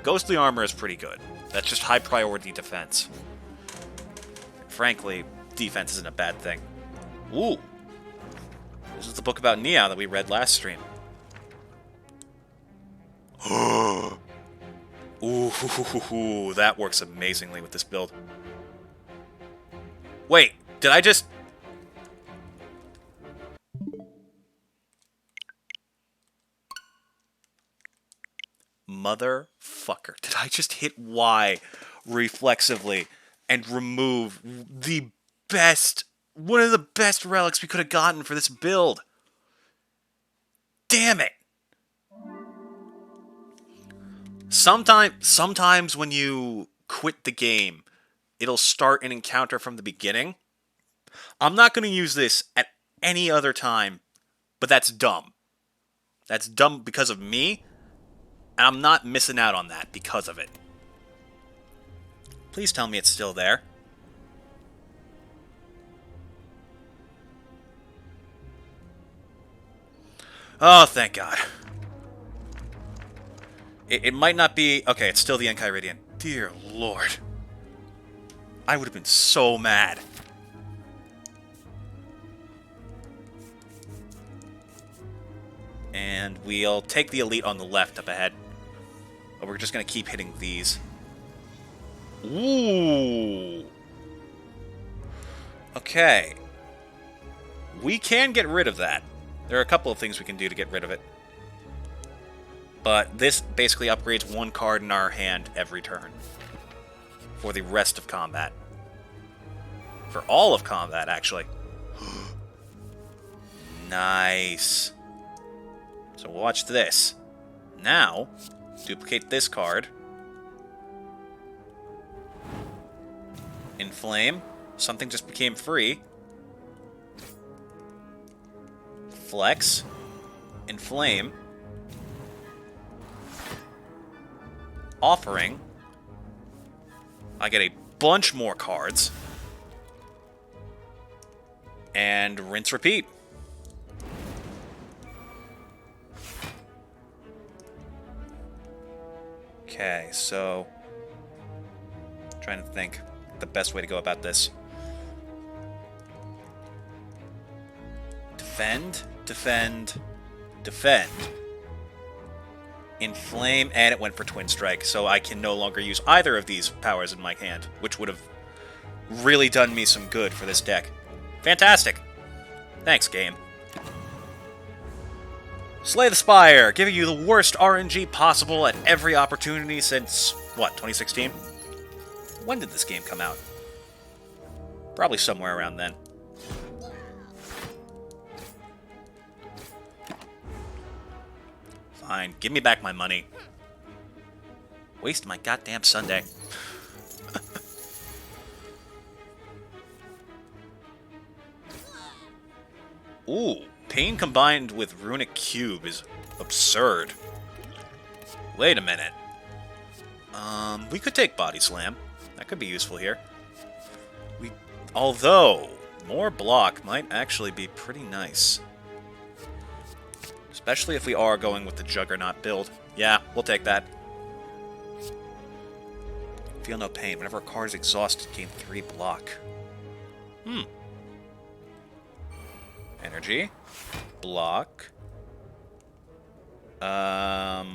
Ghostly Armor is pretty good. That's just high priority defense. Frankly, defense isn't a bad thing. Ooh! This is the book about Neo that we read last stream. Ooh, that works amazingly with this build. Wait, did I just... Motherfucker. Did I just hit Y reflexively and remove the best... one of the best relics we could have gotten for this build? Damn it! Sometimes when you quit the game, it'll start an encounter from the beginning. I'm not going to use this at any other time, but that's dumb. That's dumb because of me, and I'm not missing out on that because of it. Please tell me it's still there. Oh, thank God. It might not be... Okay, it's still the Enchiridion. Dear Lord. I would have been so mad. And we'll take the Elite on the left up ahead. But we're just going to keep hitting these. Ooh. Okay. We can get rid of that. There are a couple of things we can do to get rid of it. But this basically upgrades 1 card in our hand every turn. For the rest of combat. For all of combat, actually. Nice. So watch this. Now, duplicate this card. Inflame. Something just became free. Flex. Inflame. Offering. I get a bunch more cards. And rinse repeat. Okay, so... trying to think the best way to go about this. Defend, defend, defend. Inflame, and it went for Twin Strike, so I can no longer use either of these powers in my hand, which would have really done me some good for this deck. Fantastic! Thanks, game. Slay the Spire, giving you the worst RNG possible at every opportunity since, what, 2016? When did this game come out? Probably somewhere around then. Fine, give me back my money. Waste my goddamn Sunday. Ooh, Pain combined with Runic Cube is absurd. Wait a minute. We could take Body Slam. That could be useful here. Although, more block might actually be pretty nice. Especially if we are going with the Juggernaut build. Yeah, we'll take that. Feel no pain. Whenever a card is exhausted, gain 3 block. Energy. Block. Well,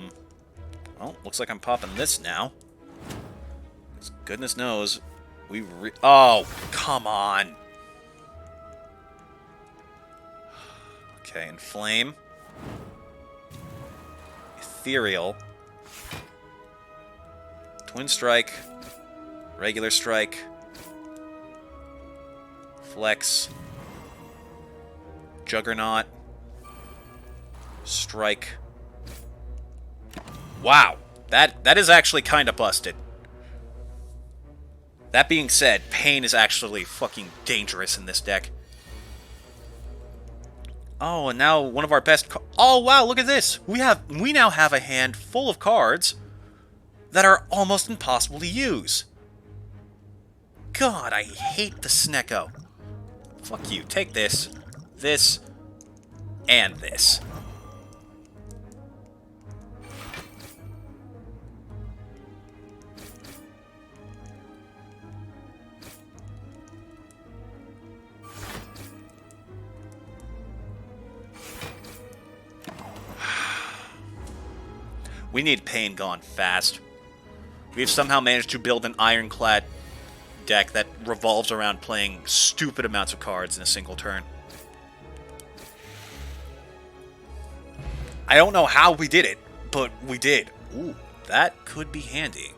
looks like I'm popping this now. 'Cause goodness knows, oh, come on! Okay, Inflame. ethereal. Twin strike. Regular strike. Flex. Juggernaut. Strike. Wow. That is actually kind of busted. That being said, Pain is actually fucking dangerous in this deck. Oh, and now one of our best... Oh, wow, look at this! We now have a hand full of cards that are almost impossible to use. God, I hate the Snecko. Fuck you. Take this, this, and this. We need Pain gone fast. We've somehow managed to build an ironclad deck that revolves around playing stupid amounts of cards in a single turn. I don't know how we did it, but we did. Ooh, that could be handy.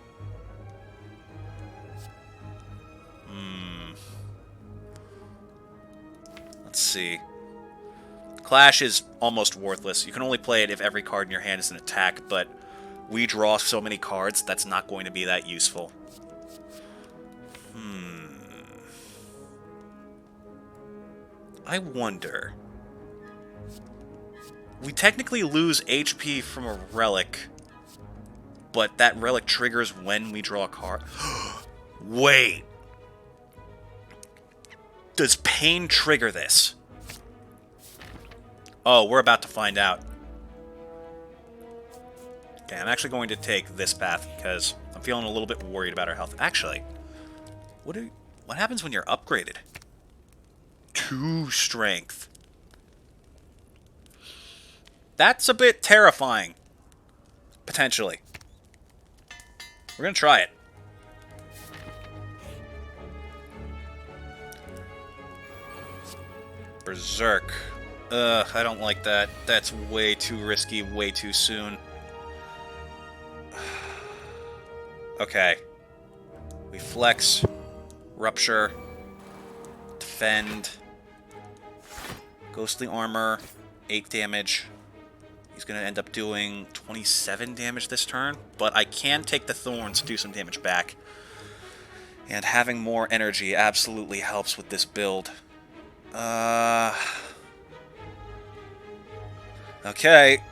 Let's see. Clash is almost worthless. You can only play it if every card in your hand is an attack, but we draw so many cards, that's not going to be that useful. I wonder... We technically lose HP from a relic, but that relic triggers when we draw a card. Wait! Does Pain trigger this? Oh, we're about to find out. Okay, I'm actually going to take this path because I'm feeling a little bit worried about our health. Actually, what happens when you're upgraded? 2 strength. That's a bit terrifying. Potentially. We're gonna try it. Berserk. I don't like that. That's way too risky, way too soon. Okay. We flex, rupture, defend, ghostly armor, 8 damage. He's going to end up doing 27 damage this turn, but I can take the thorns to do some damage back. And having more energy absolutely helps with this build. Okay.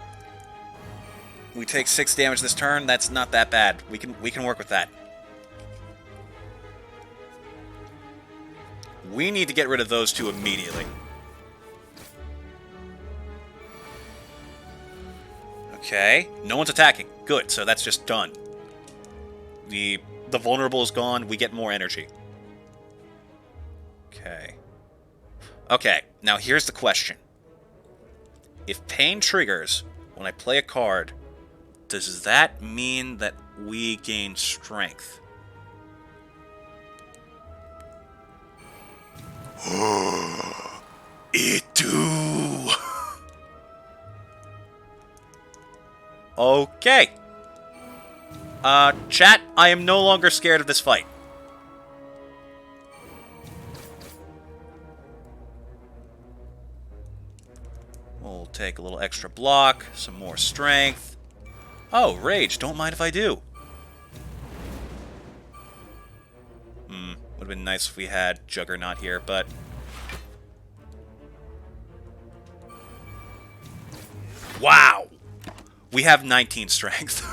We take 6 damage this turn. That's not that bad. We can work with that. We need to get rid of those 2 immediately. Okay. No one's attacking. Good. So that's just done. The vulnerable is gone. We get more energy. Okay. Okay. Now here's the question. If Pain triggers when I play a card, does that mean that we gain strength? It do. Okay. Chat, I am no longer scared of this fight. We'll take a little extra block, some more strength. Oh, rage, don't mind if I do. Would have been nice if we had Juggernaut here, but... Wow! We have 19 strength.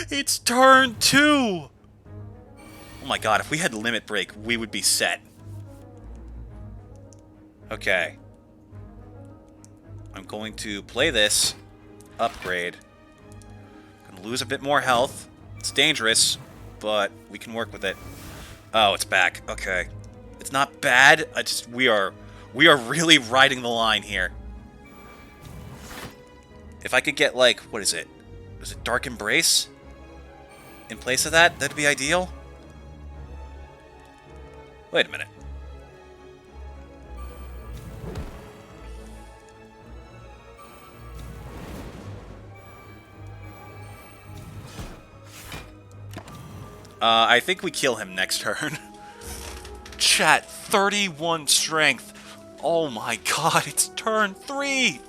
It's turn 2! Oh my god, if we had Limit Break, we would be set. Okay. I'm going to play this. Upgrade. Gonna lose a bit more health. It's dangerous, but we can work with it. Oh, it's back. Okay. It's not bad. We are really riding the line here. If I could get, like, what is it? Is it Dark Embrace? In place of that, that'd be ideal. Wait a minute. I think we kill him next turn. Chat, 31 strength. Oh my god, it's turn 3!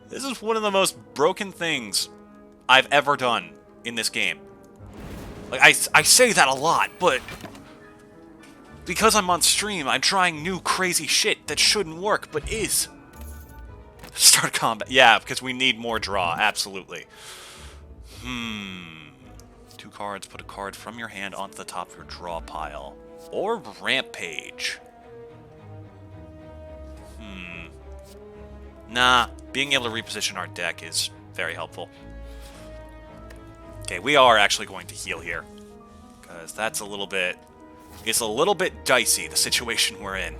This is one of the most broken things I've ever done in this game. Like, I say that a lot, but because I'm on stream, I'm trying new crazy shit that shouldn't work, but is. Start combat. Yeah, because we need more draw, absolutely. 2 cards, put a card from your hand onto the top of your draw pile. Or Rampage. Nah, being able to reposition our deck is very helpful. Okay, we are actually going to heal here. Because that's a little bit... It's a little bit dicey, the situation we're in.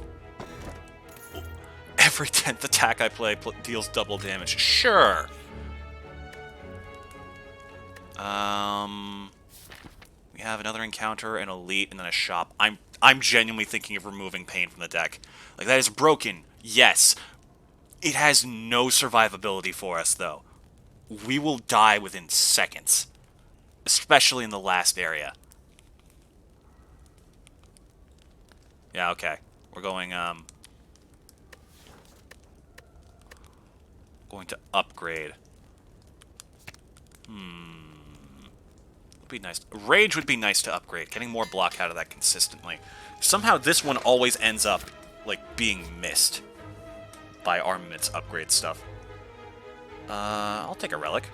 Every 10th attack I play deals double damage. Sure! We have another encounter, an elite, and then a shop. I'm genuinely thinking of removing Pain from the deck. Like, that is broken, yes. It has no survivability for us, though. We will die within seconds. Especially in the last area. Yeah, okay. We're going to upgrade. Would be nice. Rage would be nice to upgrade. Getting more block out of that consistently. Somehow this one always ends up, like, being missed by armaments upgrade stuff. I'll take a relic.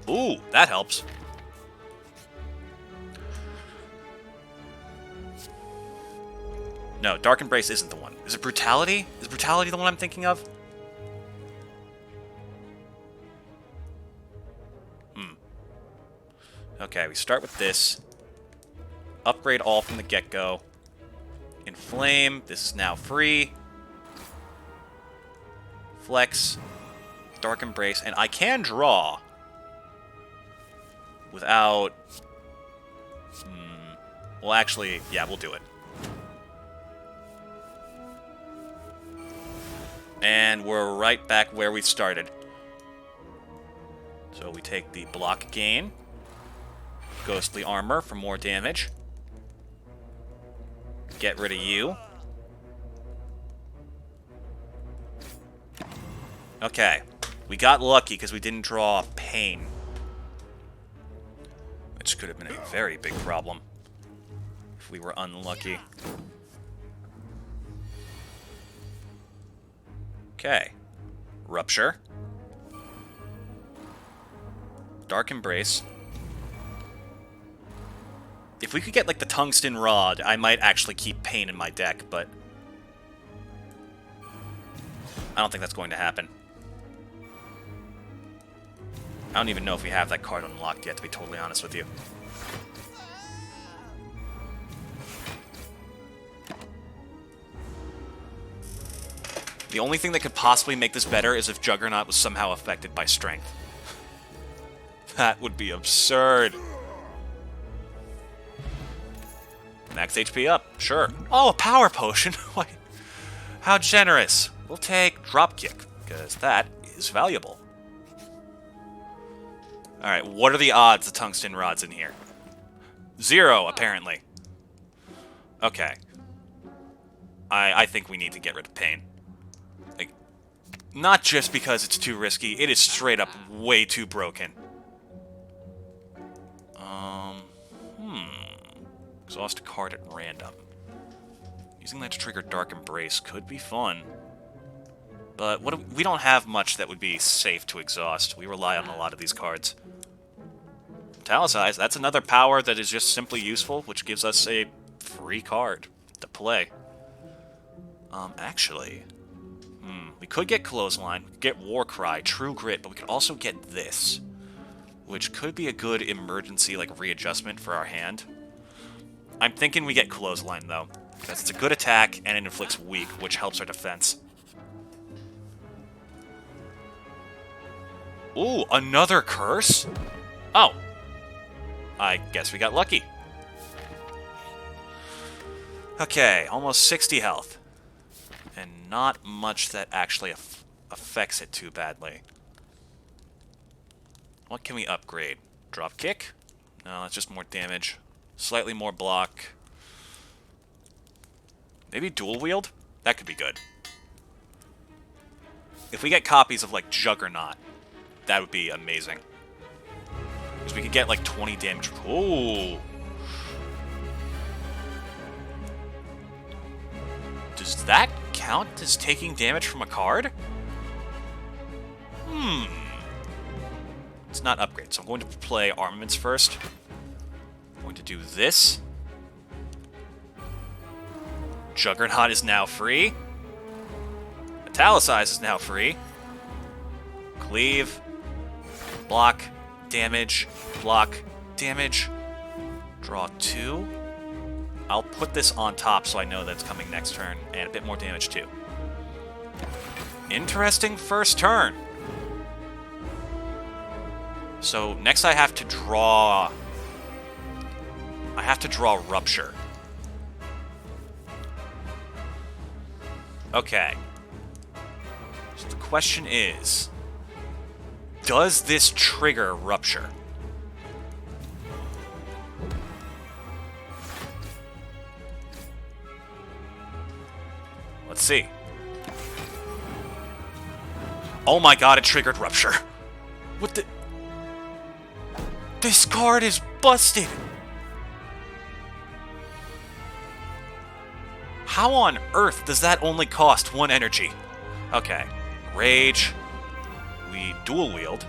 Ooh, that helps. No, Dark Embrace isn't the one. Is it Brutality? Is Brutality the one I'm thinking of? Okay, we start with this. Upgrade all from the get-go. Inflame. This is now free. Flex. Dark Embrace. And I can draw without... Well, actually, yeah, we'll do it. And we're right back where we started. So we take the block gain. Ghostly Armor for more damage. Get rid of you. Okay. We got lucky because we didn't draw Pain. Which could have been a very big problem if we were unlucky. Okay. Rupture. Dark Embrace. If we could get, like, the Tungsten Rod, I might actually keep Pain in my deck, but I don't think that's going to happen. I don't even know if we have that card unlocked yet, to be totally honest with you. The only thing that could possibly make this better is if Juggernaut was somehow affected by Strength. That would be absurd. Max HP up, sure. Oh, a power potion. How generous. We'll take Dropkick, because that is valuable. Alright, what are the odds the Tungsten Rod's in here? 0, apparently. Okay. I think we need to get rid of Pain. Like, not just because it's too risky, it is straight up way too broken. Exhaust a card at random. Using that to trigger Dark Embrace could be fun. But we don't have much that would be safe to exhaust. We rely on a lot of these cards. Italicize, that's another power that is just simply useful, which gives us a free card to play. Actually... we could get Clothesline, get Warcry, True Grit, but we could also get this. Which could be a good emergency, like, readjustment for our hand. I'm thinking we get Clothesline, though, because it's a good attack, and it inflicts weak, which helps our defense. Ooh, another curse? Oh. I guess we got lucky. Okay, almost 60 health. And not much that actually affects it too badly. What can we upgrade? Drop kick? No, that's just more damage. Slightly more block. Maybe dual wield? That could be good. If we get copies of, like, Juggernaut, that would be amazing. Because we could get, like, 20 damage. Ooh! Does that count as taking damage from a card? It's not upgrade, so I'm going to play armaments first. I'm going to do this. Juggernaut is now free. Italicize is now free. Cleave. Block. Damage. Block. Damage. Draw 2. I'll put this on top so I know that's coming next turn, and a bit more damage too. Interesting first turn. So next I have to draw... Rupture. Okay. So the question is, does this trigger Rupture? Let's see. Oh my god, it triggered Rupture. What the... This card is busted! How on earth does that only cost 1 energy? Okay. Rage. We dual wield.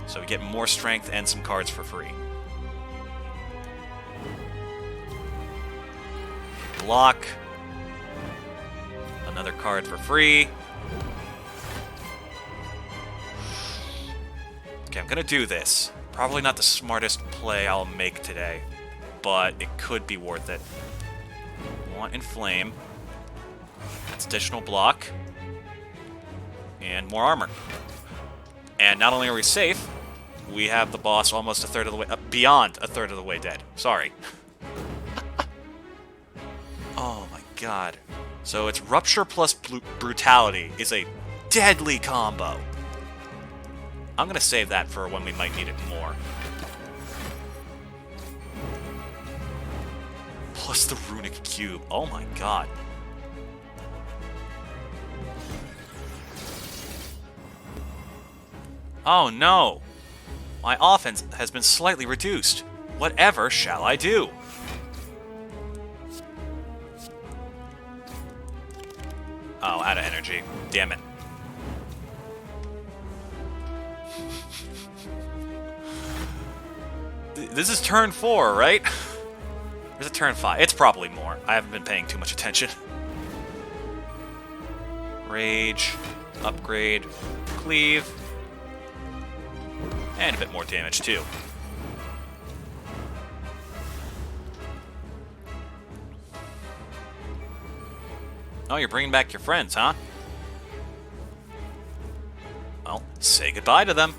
So we get more strength and some cards for free. Block. Another card for free. Okay, I'm gonna do this. Probably not the smartest play I'll make today, but it could be worth it. Want Inflame. That's additional block. And more armor. And not only are we safe, we have the boss almost a third of the way... beyond a third of the way dead. Sorry. Oh my god. So it's Rupture plus Brutality is a deadly combo. I'm gonna save that for when we might need it more. Plus the Runic Cube. Oh my god. Oh no! My offense has been slightly reduced. Whatever shall I do? Oh, out of energy. Damn it. This is turn 4, right? Or is it turn 5? It's probably more. I haven't been paying too much attention. Rage. Upgrade. Cleave. And a bit more damage, too. Oh, you're bringing back your friends, huh? Well, say goodbye to them.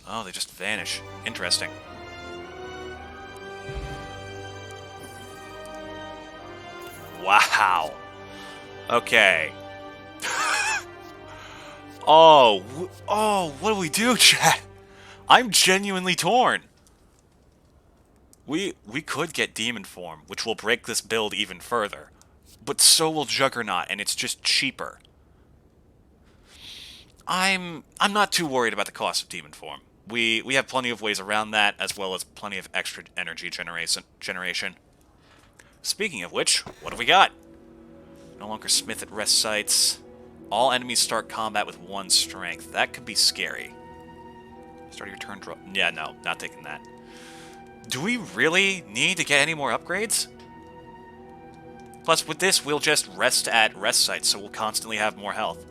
Oh, they just vanish. Interesting. Wow. Okay. Oh, what do we do, chat? I'm genuinely torn. We could get Demon Form, which will break this build even further. But so will Juggernaut, and it's just cheaper. I'm not too worried about the cost of Demon Form. We have plenty of ways around that, as well as plenty of extra energy generation. Speaking of which, what have we got? No longer smith at rest sites. All enemies start combat with 1 strength. That could be scary. Start your turn draw. Yeah, no, not taking that. Do we really need to get any more upgrades? Plus, with this, we'll just rest at rest sites, so we'll constantly have more health.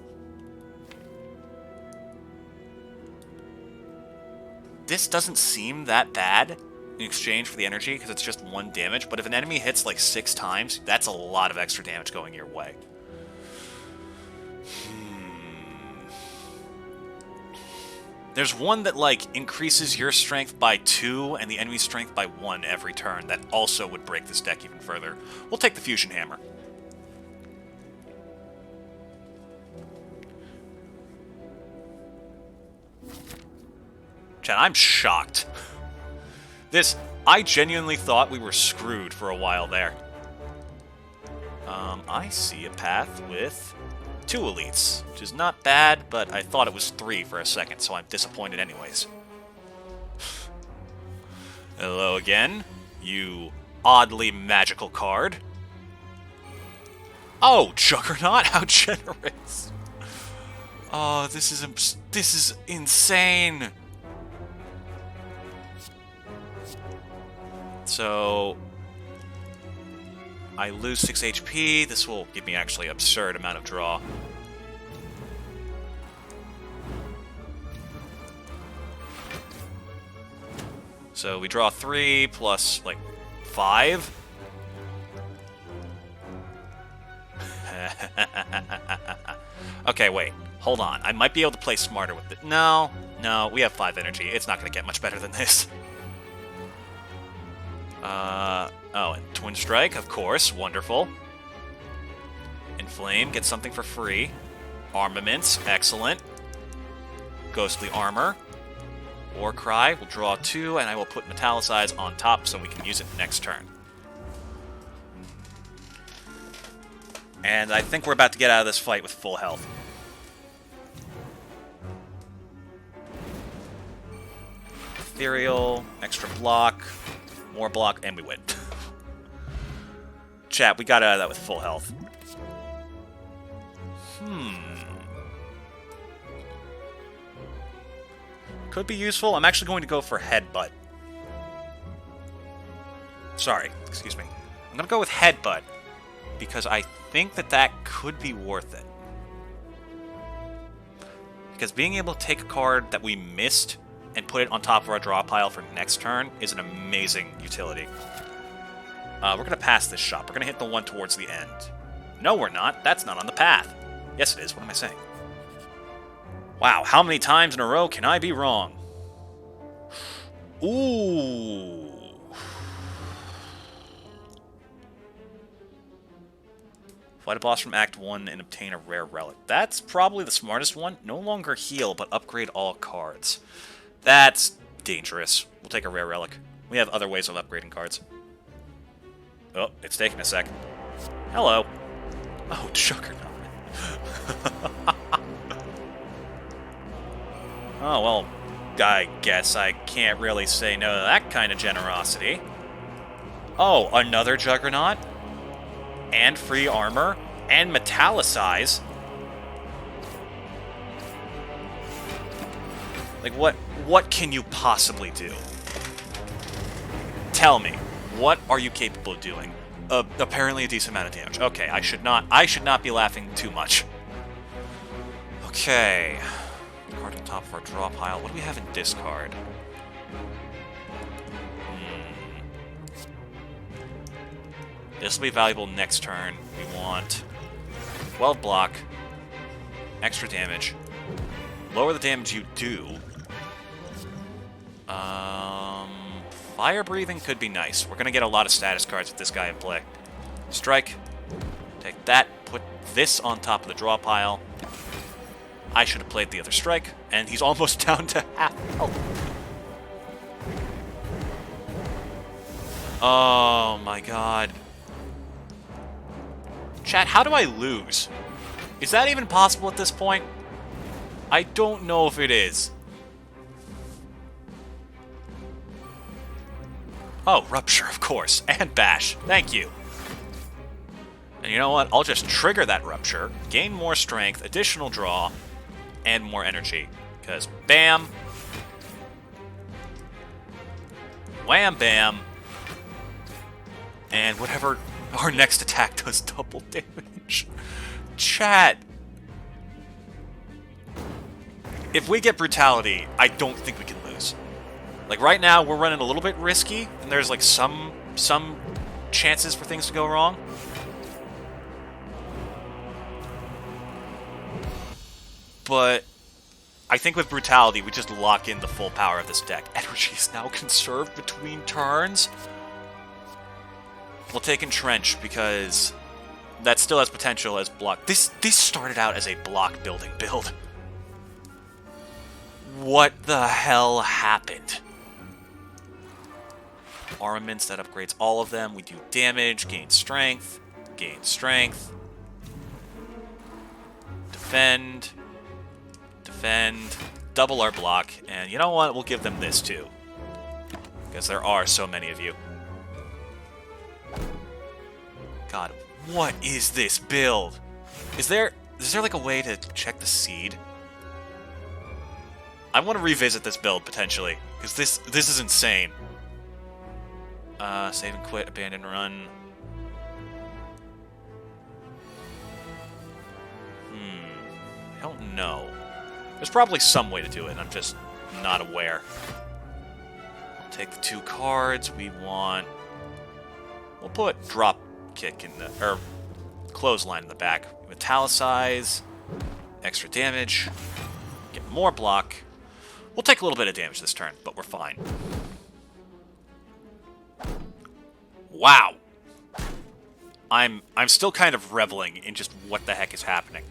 This doesn't seem that bad in exchange for the energy, because it's just 1 damage, but if an enemy hits like 6 times, that's a lot of extra damage going your way. There's one that, like, increases your strength by 2 and the enemy's strength by 1 every turn that also would break this deck even further. We'll take the Fusion Hammer. Chad, I'm shocked. I genuinely thought we were screwed for a while there. I see a path with 2 elites, which is not bad, but I thought it was 3 for a second, so I'm disappointed anyways. Hello again, you oddly magical card. Oh, Juggernaut, how generous. Oh, this is insane. So I lose 6 HP. This will give me actually an absurd amount of draw. So we draw 3 plus, like, 5. Okay, wait. Hold on. I might be able to play smarter with it. No, we have 5 energy. It's not going to get much better than this. Oh, and Twin Strike, of course. Wonderful. Inflame, get something for free. Armaments, excellent. Ghostly Armor. War Cry, we'll draw 2, and I will put Metallicize on top so we can use it next turn. And I think we're about to get out of this fight with full health. Ethereal, extra block, more block, and we win. Chat, we got out of that with full health. Could be useful. I'm actually going to go for Headbutt. Sorry, excuse me. I'm going to go with Headbutt because I think that could be worth it. Because being able to take a card that we missed and put it on top of our draw pile for next turn is an amazing utility. We're going to pass this shop. We're going to hit the one towards the end. No, we're not. That's not on the path. Yes, it is. What am I saying? Wow, how many times in a row can I be wrong? Ooh. Fight a boss from Act 1 and obtain a rare relic. That's probably the smartest one. No longer heal, but upgrade all cards. That's dangerous. We'll take a rare relic. We have other ways of upgrading cards. Oh, it's taking a sec. Hello. Oh, Juggernaut. Oh, well, I guess I can't really say no to that kind of generosity. Oh, another Juggernaut? And free armor? And Metallicize? Like, what can you possibly do? Tell me, what are you capable of doing? Apparently a decent amount of damage. Okay, I should not be laughing too much. Okay. Card on top of our draw pile. What do we have in discard? This will be valuable next turn. We want 12 block, extra damage, lower the damage you do. Fire breathing could be nice. We're gonna get a lot of status cards with this guy in play. Strike. Take that. Put this on top of the draw pile. I should have played the other strike, and he's almost down to half health. Oh my god. Chat, how do I lose? Is that even possible at this point? I don't know if it is. Oh, Rupture, of course. And Bash. Thank you. And you know what? I'll just trigger that Rupture, gain more strength, additional draw, and more energy. Because bam, wham bam, and whatever our next attack does double damage. Chat. If we get Brutality, I don't think we can lose. Like right now, we're running a little bit risky, and there's like some chances for things to go wrong. But I think with Brutality, we just lock in the full power of this deck. Energy is now conserved between turns. We'll take Entrench because that still has potential as block. This started out as a block building build. What the hell happened? Armaments, that upgrades all of them. We do damage, gain strength, defend, double our block, and you know what? We'll give them this too. Because there are so many of you. God, what is this build? Is there like a way to check the seed? I want to revisit this build potentially, because this is insane. Save and quit, abandon run. I don't know. There's probably some way to do it, and I'm just not aware. I'll take the 2 cards. We'll put drop kick in the, or clothesline in the back. Metallicize, extra damage, get more block. We'll take a little bit of damage this turn, but we're fine. Wow. I'm still kind of reveling in just what the heck is happening.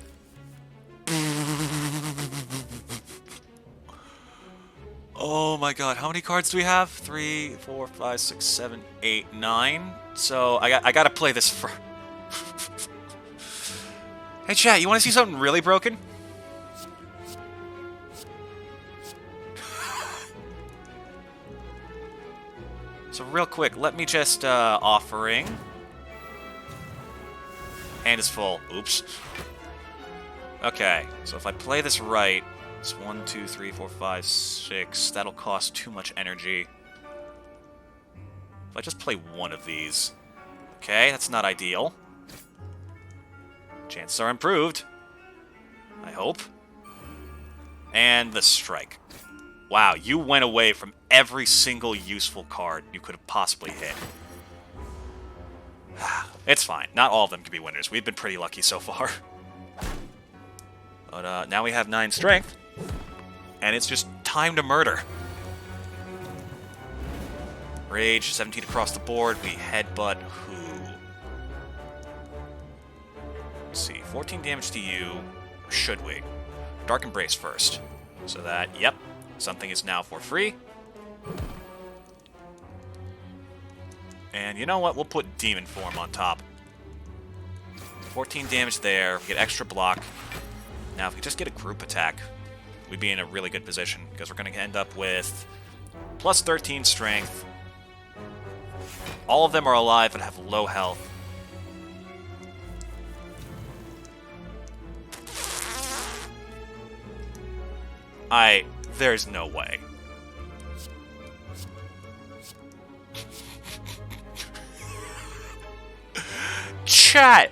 Oh my god, how many cards do we have? 3, 4, 5, 6, 7, 8, 9. So I gotta play this for. Hey chat, you want to see something really broken? So real quick, let me just offering. Hand is full. Oops. Okay, so if I play this right, it's 1, 2, 3, 4, 5, 6. That'll cost too much energy. If I just play one of these. Okay, that's not ideal. Chances are improved. I hope. And the strike. Wow, you went away from every single useful card you could have possibly hit. It's fine. Not all of them can be winners. We've been pretty lucky so far. But now we have 9 strength. And it's just time to murder. Rage, 17 across the board. We headbutt who? Let's see, 14 damage to you. Or should we? Dark Embrace first. So that, yep, something is now for free. And you know what? We'll put Demon Form on top. 14 damage there. We get extra block. Now, if we just get a group attack, we'd be in a really good position, because we're going to end up with plus 13 strength. All of them are alive but have low health. There's no way. Chat!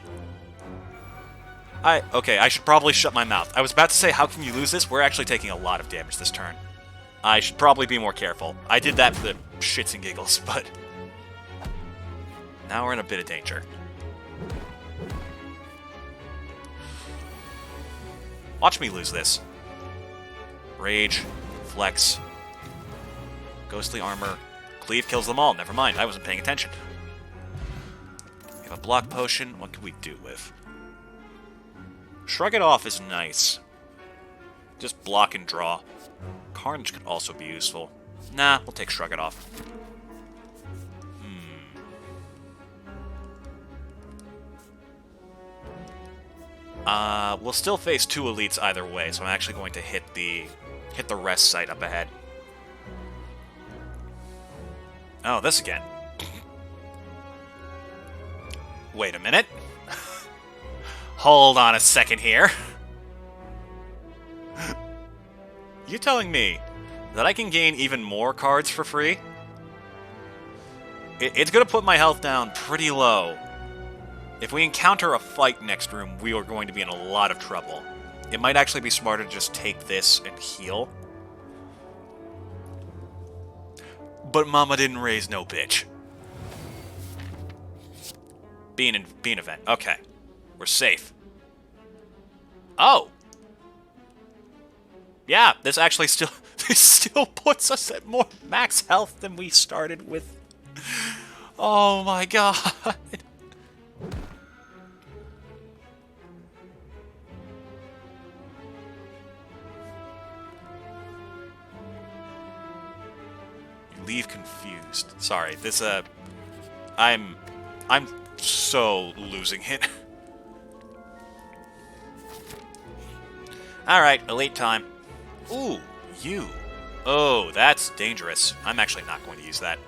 Okay, I should probably shut my mouth. I was about to say, how can you lose this? We're actually taking a lot of damage this turn. I should probably be more careful. I did that for the shits and giggles, but now we're in a bit of danger. Watch me lose this. Rage, Flex, Ghostly Armor, Cleave kills them all. Never mind, I wasn't paying attention. We have a block potion. What can we do with? Shrug it off is nice. Just block and draw. Carnage could also be useful. Nah, we'll take Shrug it off. We'll still face 2 elites either way, so I'm actually going to hit the rest site up ahead. Oh, this again. Wait a minute. Hold on a second here. You telling me that I can gain even more cards for free? It's going to put my health down pretty low. If we encounter a fight next room, we are going to be in a lot of trouble. It might actually be smarter to just take this and heal. But Mama didn't raise no bitch. Bean event. Okay. We're safe. Oh! Yeah, this actually still puts us at more max health than we started with. Oh my god. sorry. This, I'm so losing it. Alright, elite time. Ooh, you. Oh, that's dangerous. I'm actually not going to use that.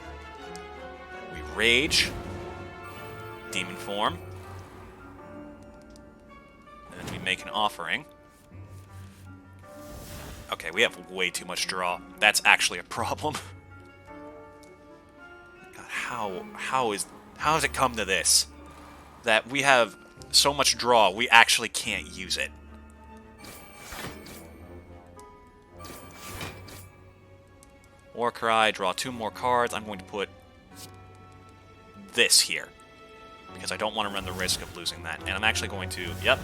We rage. Demon form. And then we make an offering. Okay, we have way too much draw. That's actually a problem. God, how has it come to this? That we have so much draw, we actually can't use it. War Cry, draw 2 more cards. I'm going to put this here, because I don't want to run the risk of losing that. And I'm actually going to, yep,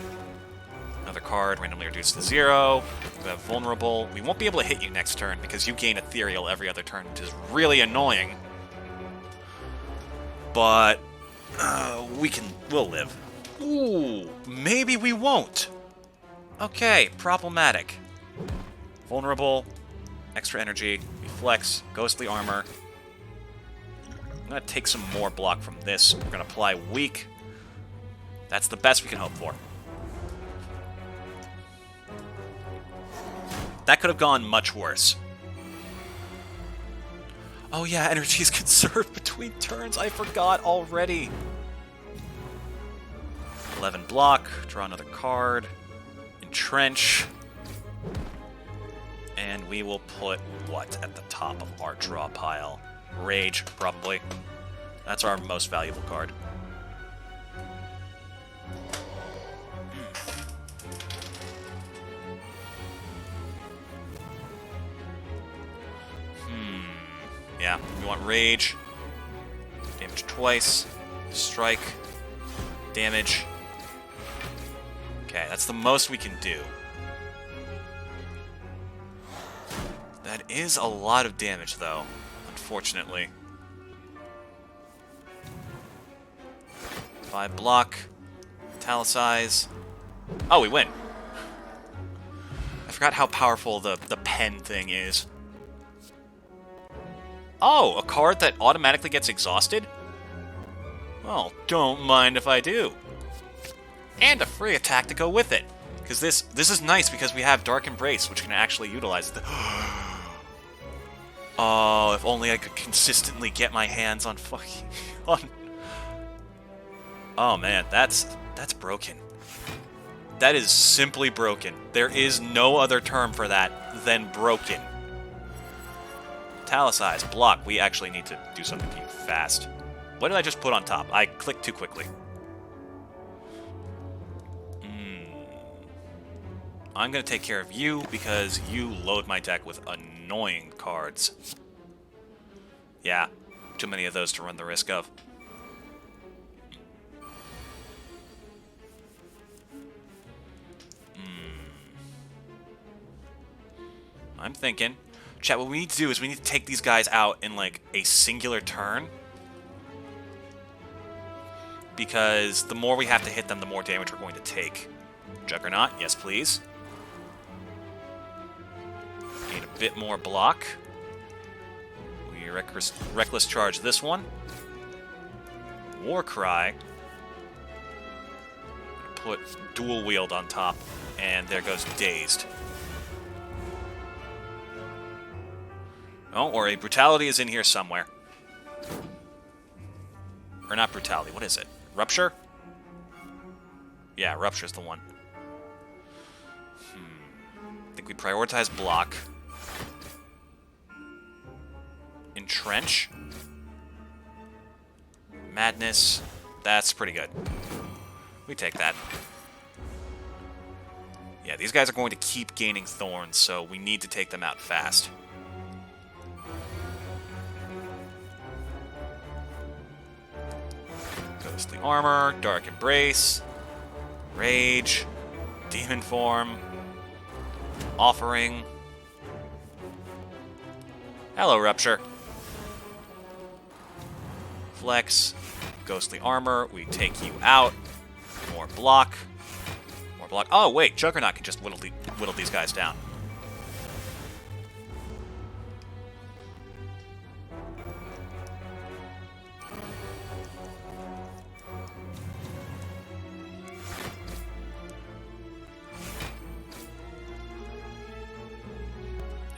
another card, randomly reduced to 0. We have Vulnerable. We won't be able to hit you next turn, because you gain Ethereal every other turn, which is really annoying. But, we'll live. Ooh, maybe we won't. Okay, problematic. Vulnerable, extra energy, reflex, ghostly armor. I'm gonna take some more block from this. We're gonna apply weak. That's the best we can hope for. That could have gone much worse. Oh yeah, energy is conserved between turns. I forgot already. 11 block. Draw another card. Entrench. And we will put what at the top of our draw pile? Rage, probably. That's our most valuable card. Yeah, we want Rage. Damage twice. Strike. Damage. Okay, that's the most we can do. That is a lot of damage, though, unfortunately. 5 block. Italicize. Oh, we win. I forgot how powerful the pen thing is. Oh, a card that automatically gets exhausted? Well, don't mind if I do. And a free attack to go with it. Because this is nice because we have Dark Embrace, which can actually utilize the... Oh, if only I could consistently get my hands on fucking... Oh man, that's broken. That is simply broken. There is no other term for that than broken. Italicize, block. We actually need to do something to you fast. What did I just put on top? I clicked too quickly. I'm going to take care of you because you load my deck with annoying cards. Yeah, too many of those to run the risk of. I'm thinking... Chat, what we need to do is we need to take these guys out in, like, a singular turn. Because the more we have to hit them, the more damage we're going to take. Juggernaut, yes please. Need a bit more block. We reckless charge this one. War Cry. Put dual wield on top. And there goes Dazed. Oh, or a Brutality is in here somewhere. Or not Brutality, what is it? Rupture? Yeah, Rupture's the one. I think we prioritize block. Entrench. Madness. That's pretty good. We take that. Yeah, these guys are going to keep gaining thorns, so we need to take them out fast. Ghostly Armor, Dark Embrace, Rage, Demon Form, Offering. Hello, Rupture. Flex, Ghostly Armor, we take you out. More block. More block. Oh, wait, Juggernaut can just whittle these guys down.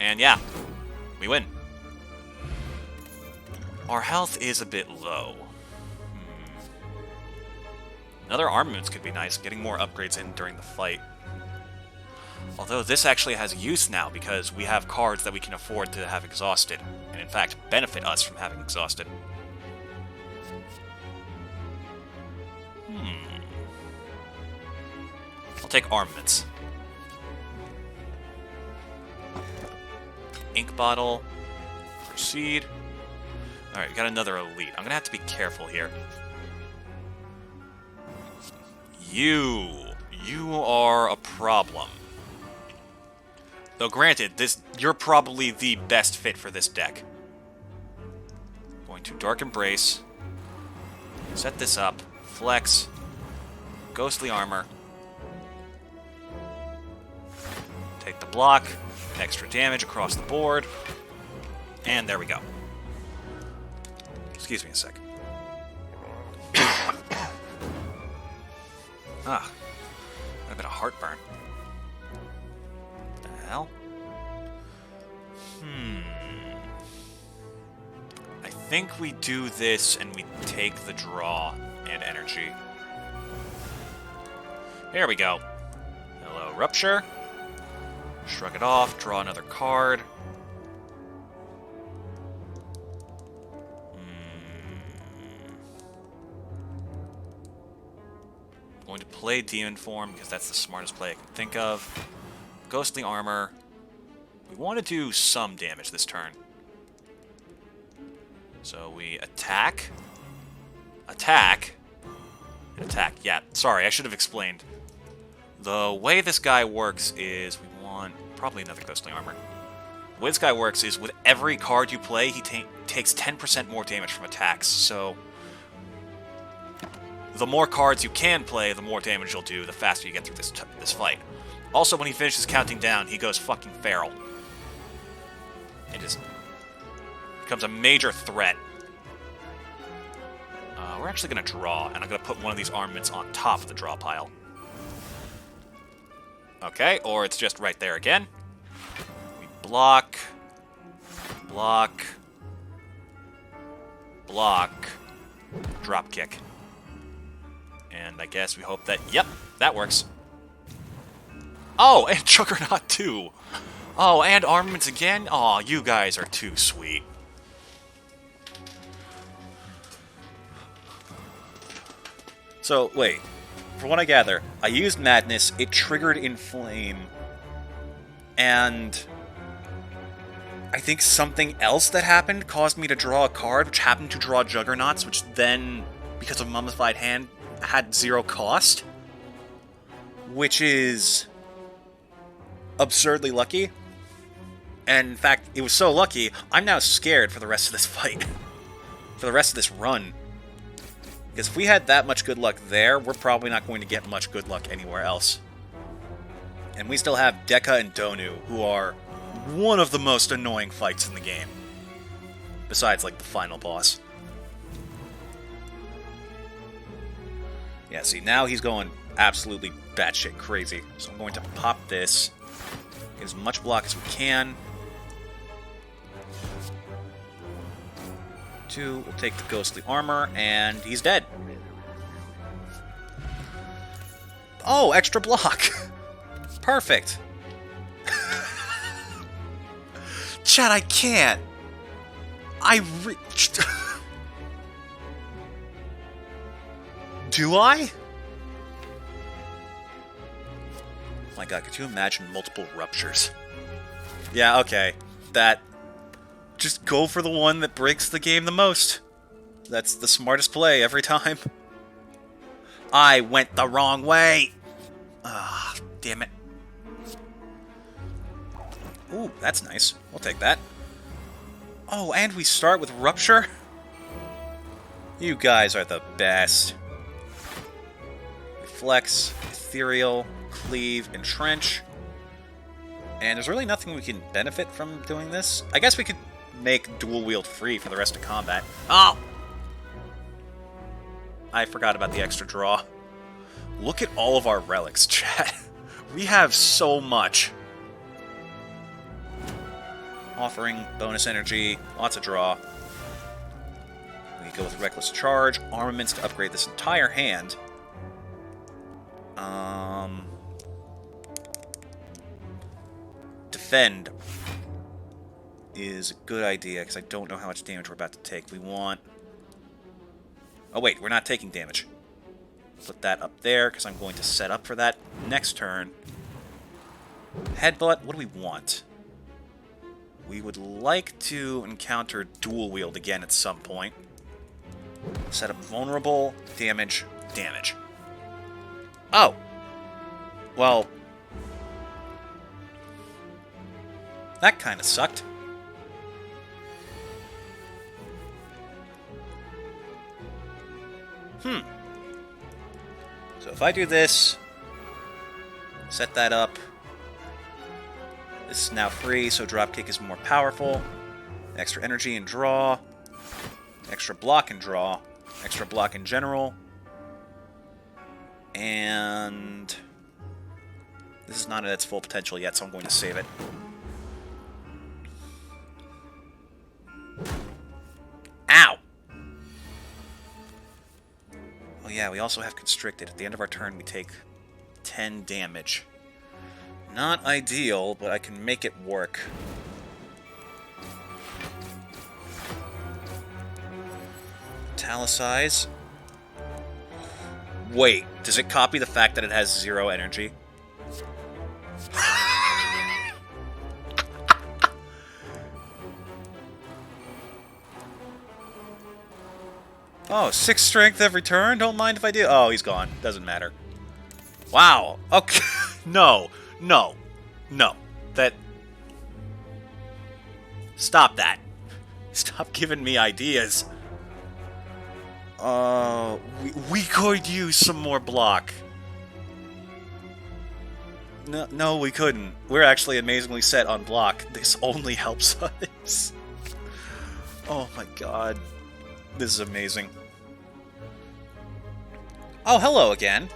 And yeah, we win. Our health is a bit low. Another armaments could be nice, getting more upgrades in during the fight. Although this actually has use now because we have cards that we can afford to have exhausted, and in fact benefit us from having exhausted. I'll take armaments. Ink bottle. Proceed. Alright, we got another elite. I'm gonna have to be careful here. You are a problem. Though granted, you're probably the best fit for this deck. Going to Dark Embrace. Set this up. Flex. Ghostly Armor. Take the block. Extra damage across the board. And there we go. Excuse me a sec. A bit of heartburn. What the hell? I think we do this and we take the draw and energy. There we go. Hello, Rupture. Shrug it off, draw another card. Going to play Demon Form because that's the smartest play I can think of. Ghostly Armor. We want to do some damage this turn. So we attack. Attack. And attack. Yeah, sorry, I should have explained. The way this guy works is we want probably another Ghostly Armor. The way this guy works is with every card you play, he takes 10% more damage from attacks, so the more cards you can play, the more damage you'll do, the faster you get through this fight. Also, when he finishes counting down, he goes fucking feral. It just becomes a major threat. We're actually going to draw, and I'm going to put one of these armaments on top of the draw pile. Okay, or it's just right there again. We block, block, block, drop kick. And I guess we hope that, yep, that works. Oh, and Juggernaut too. Oh, and armaments again? Aw, you guys are too sweet. So, wait. From what I gather, I used Madness, it triggered Inflame, and I think something else that happened caused me to draw a card, which happened to draw Juggernauts, which then, because of Mummified Hand, had 0 cost, which is absurdly lucky. And in fact, it was so lucky, I'm now scared for the rest of this fight. For the rest of this run. Because if we had that much good luck there, we're probably not going to get much good luck anywhere else. And we still have Dekka and Donu, who are one of the most annoying fights in the game. Besides, like, the final boss. Yeah, see, now he's going absolutely batshit crazy. So I'm going to pop this. Get as much block as we can. 2, we'll take the Ghostly Armor, and he's dead. Oh, extra block! Perfect! Chad, I can't! Do I? My god, could you imagine multiple ruptures? Yeah, okay. Just go for the one that breaks the game the most. That's the smartest play every time. I went the wrong way! Ah, damn it. Ooh, that's nice. We'll take that. Oh, and we start with Rupture? You guys are the best. Reflex, Ethereal, Cleave, Entrench. And there's really nothing we can benefit from doing this. I guess we could make dual wield free for the rest of combat. Oh! I forgot about the extra draw. Look at all of our relics, chat. We have so much. offering bonus energy, lots of draw. We go with Reckless Charge, armaments to upgrade this entire hand. Defend is a good idea, because I don't know how much damage we're about to take. We want... Oh wait, we're not taking damage. Put that up there, because I'm going to set up for that next turn. Headbutt, what do we want? We would like to encounter dual wield again at some point. Set up vulnerable, damage, damage. Oh! Well... that kind of sucked. So if I do this, set that up, this is now free, so dropkick is more powerful. Extra energy and draw, extra block and draw, extra block in general, and this is not at its full potential yet, so I'm going to save it. Ow! Oh yeah, we also have Constricted. At the end of our turn, we take 10 damage. Not ideal, but I can make it work. Italicize. Wait, does it copy the fact that it has 0 energy? Oh, 6 strength every turn? Don't mind if I do. Oh, he's gone. Doesn't matter. Wow. Okay. No. No. No. That... Stop that. Stop giving me ideas. We could use some more block. No, we couldn't. We're actually amazingly set on block. This only helps us. Oh my god. This is amazing. Oh, hello again.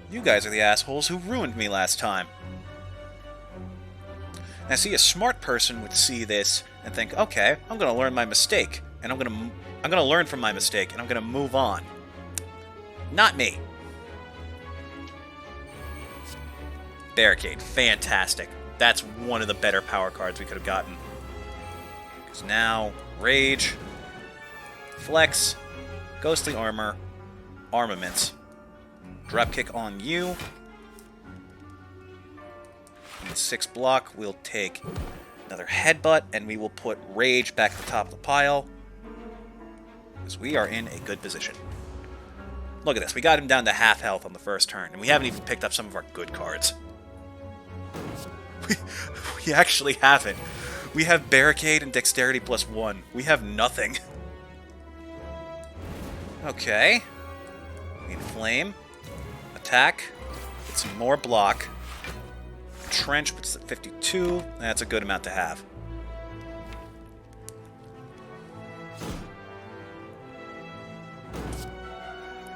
You guys are the assholes who ruined me last time. Now, see, a smart person would see this and think, okay, I'm gonna learn my mistake, and I'm gonna learn from my mistake, and I'm gonna move on. Not me. Barricade, fantastic. That's one of the better power cards we could have gotten. Because now, Rage, Flex, Ghostly Armor, Armaments. Dropkick on you. And 6 block, we'll take another Headbutt, and we will put Rage back at the top of the pile. Because we are in a good position. Look at this, we got him down to half health on the first turn, and we haven't even picked up some of our good cards. We actually haven't. We have Barricade and Dexterity +1. We have nothing. Okay. We need Flame. Attack. Get some more block. Trench puts us at 52. That's a good amount to have.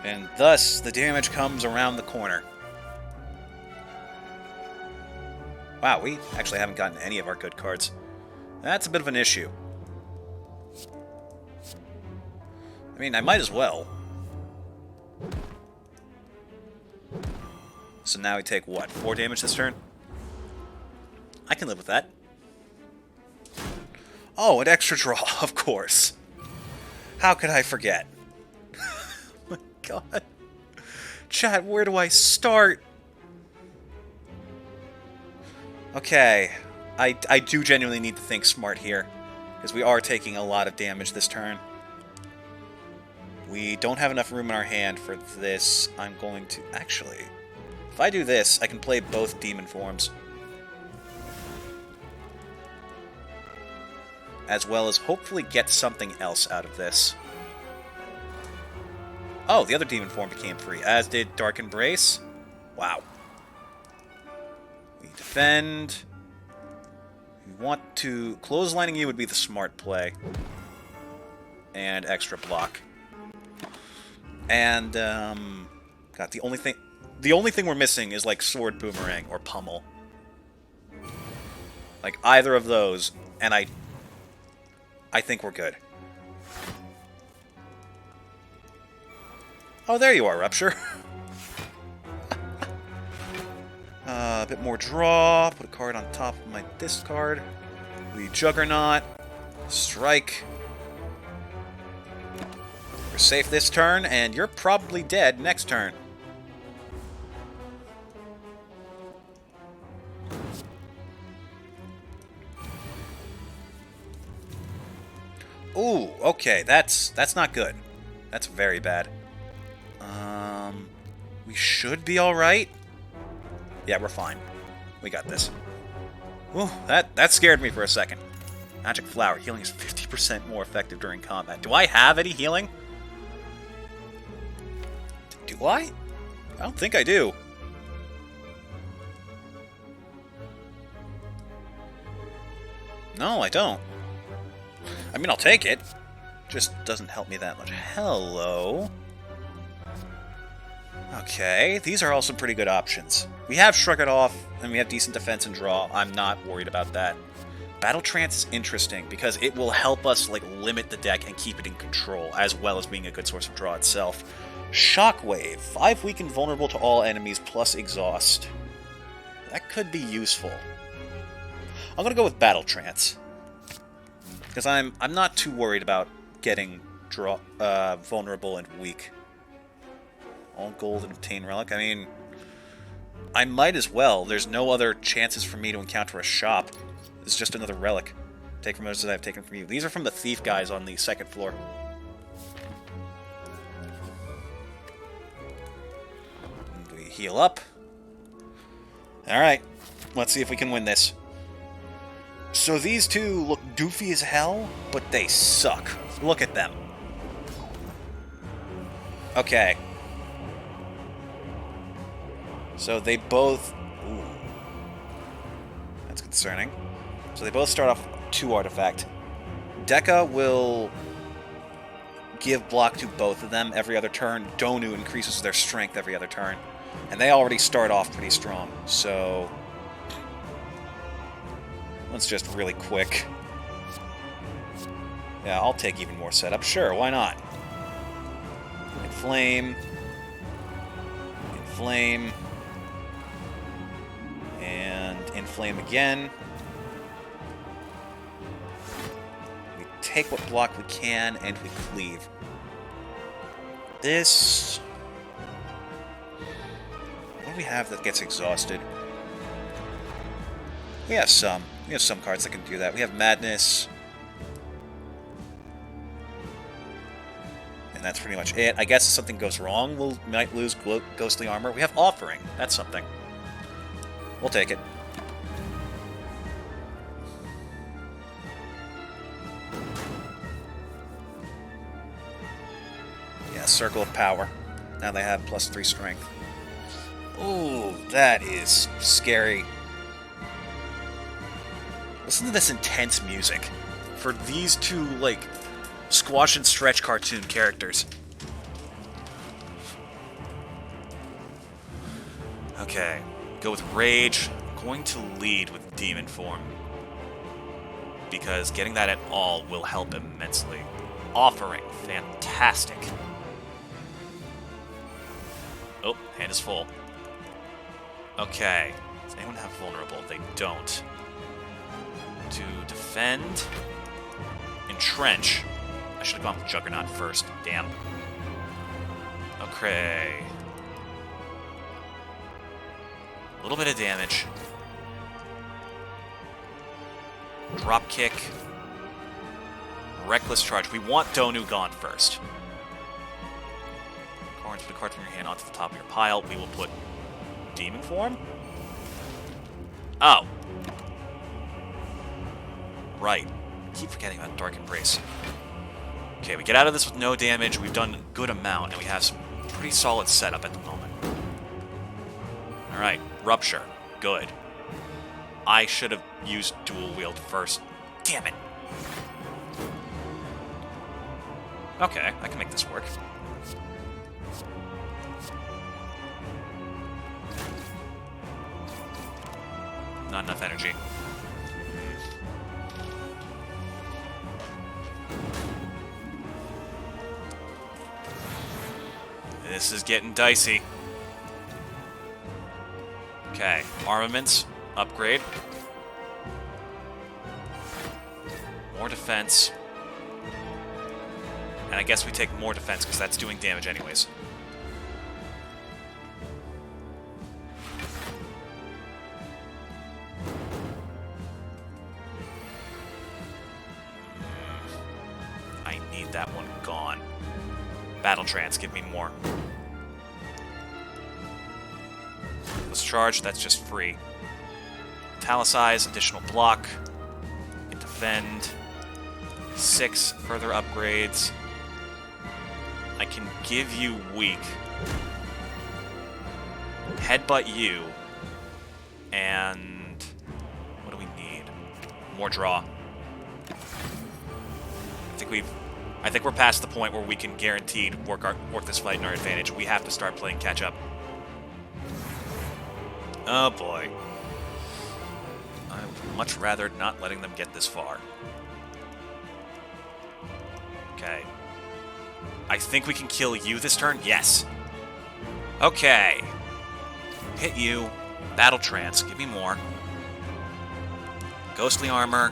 And thus, the damage comes around the corner. Wow, we actually haven't gotten any of our good cards. That's a bit of an issue. I mean, I might as well. So now we take, what, 4 damage this turn? I can live with that. Oh, an extra draw, of course. How could I forget? Oh my god. Chat, where do I start? Okay. I do genuinely need to think smart here. Because we are taking a lot of damage this turn. We don't have enough room in our hand for this. I'm going to... Actually, if I do this, I can play both demon forms. As well as hopefully get something else out of this. Oh, the other demon form became free, as did Dark Embrace. Wow. We defend. We want to... Clotheslining you would be the smart play. And extra block. And, God, the only thing we're missing is, like, Sword Boomerang or Pummel. Like, either of those, and I think we're good. Oh, there you are, Rupture. A bit more draw. Put a card on top of my discard. We Juggernaut. Strike. We're safe this turn, and you're probably dead next turn. Ooh, okay, that's not good. That's very bad. We should be alright. Yeah, we're fine. We got this. Ooh, that scared me for a second. Magic Flower. Healing is 50% more effective during combat. Do I have any healing? Do I? I don't think I do. No, I don't. I mean, I'll take it. Just doesn't help me that much. Hello. Okay, these are all some pretty good options. We have Shrug It Off, and we have decent defense and draw. I'm not worried about that. Battle Trance is interesting, because it will help us like limit the deck and keep it in control, as well as being a good source of draw itself. Shockwave. 5 weak and vulnerable to all enemies, plus exhaust. That could be useful. I'm gonna go with Battle Trance. Because I'm not too worried about getting vulnerable and weak. All gold and obtain relic. I mean, I might as well. There's no other chances for me to encounter a shop. It's just another relic. Take from those that I've taken from you. These are from the thief guys on the second floor. And we heal up. Alright. Let's see if we can win this. So these two look doofy as hell, but they suck. Look at them. Okay. So they both... Ooh. That's concerning. So they both start off 2 artifact. Deka will give block to both of them every other turn. Donu increases their strength every other turn. And they already start off pretty strong, so... Let's just really quick. Yeah, I'll take even more setup. Sure, why not? Inflame. Inflame. And inflame again. We take what block we can, and we cleave. This... What do we have that gets exhausted? We have some. We have some cards that can do that. We have Madness. And that's pretty much it. I guess if something goes wrong, we might lose Ghostly Armor. We have Offering. That's something. We'll take it. Yeah, Circle of Power. Now they have +3 strength. Ooh, that is scary. Listen to this intense music for these two, like, squash and stretch cartoon characters. Okay, go with Rage. I'm going to lead with Demon Form, because getting that at all will help immensely. Offering, fantastic. Oh, hand is full. Okay, does anyone have Vulnerable? They don't. To defend, Entrench. I should have gone with Juggernaut first. Damn. Okay. A little bit of damage. Drop kick. Reckless charge. We want Donu gone first. Put a card from your hand onto the top of your pile. We will put Demon Form. Oh. Right. Keep forgetting about Dark Embrace. Okay, we get out of this with no damage. We've done a good amount, and we have some pretty solid setup at the moment. Alright, Rupture. Good. I should have used Dual Wield first. Damn it. Okay, I can make this work. Not enough energy. This is getting dicey. Okay, armaments, upgrade. More defense. And I guess we take more defense because that's doing damage anyways. I need that one gone. Battle trance, give me more. Let's charge, that's just free. Italicize, additional block. Defend. 6 further upgrades. I can give you weak. Headbutt you. And what do we need? More draw. I think we're past the point where we can guaranteed work this fight in our advantage. We have to start playing catch up. Oh boy. I would much rather not letting them get this far. Okay. I think we can kill you this turn? Yes. Okay. Hit you. Battle trance. Give me more. Ghostly armor.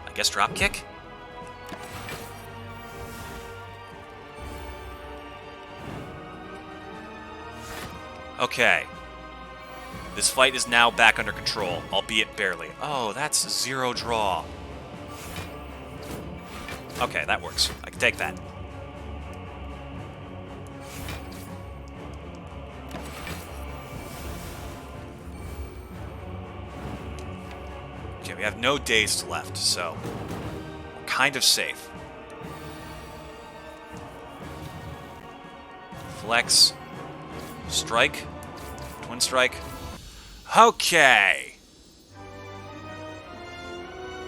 I guess drop kick? Okay. This fight is now back under control, albeit barely. Oh, that's 0 draw. Okay, that works. I can take that. Okay, we have no days left, so we're kind of safe. Flex. Strike. Twin strike. Okay.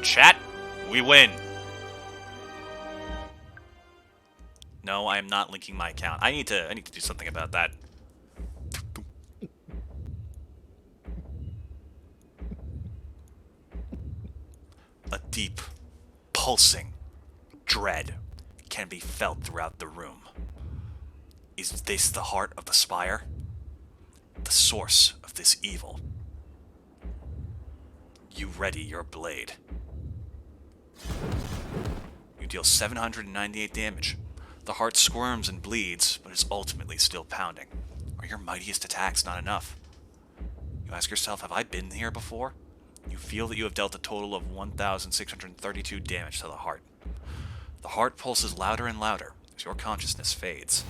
Chat, we win. No, I am not linking my account. I need to do something about that. A deep, pulsing dread can be felt throughout the room. Is this the heart of the Spire? The source of this evil? You ready your blade. You deal 798 damage. The heart squirms and bleeds, but is ultimately still pounding. Are your mightiest attacks not enough? You ask yourself, have I been here before? You feel that you have dealt a total of 1,632 damage to the heart. The heart pulses louder and louder as your consciousness fades.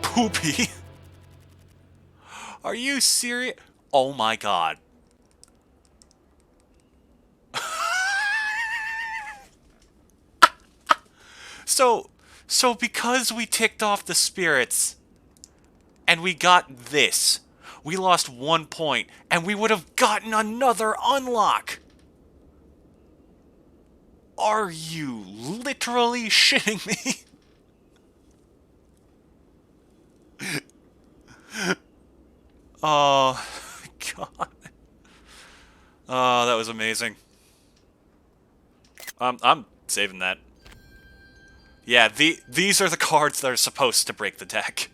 Poopy? Are you serious? Oh my god. So because we ticked off the spirits and we got this, we lost 1 point and we would have gotten another unlock. Are you literally shitting me? Oh, God. Oh, that was amazing. I'm saving that. Yeah, these are the cards that are supposed to break the deck.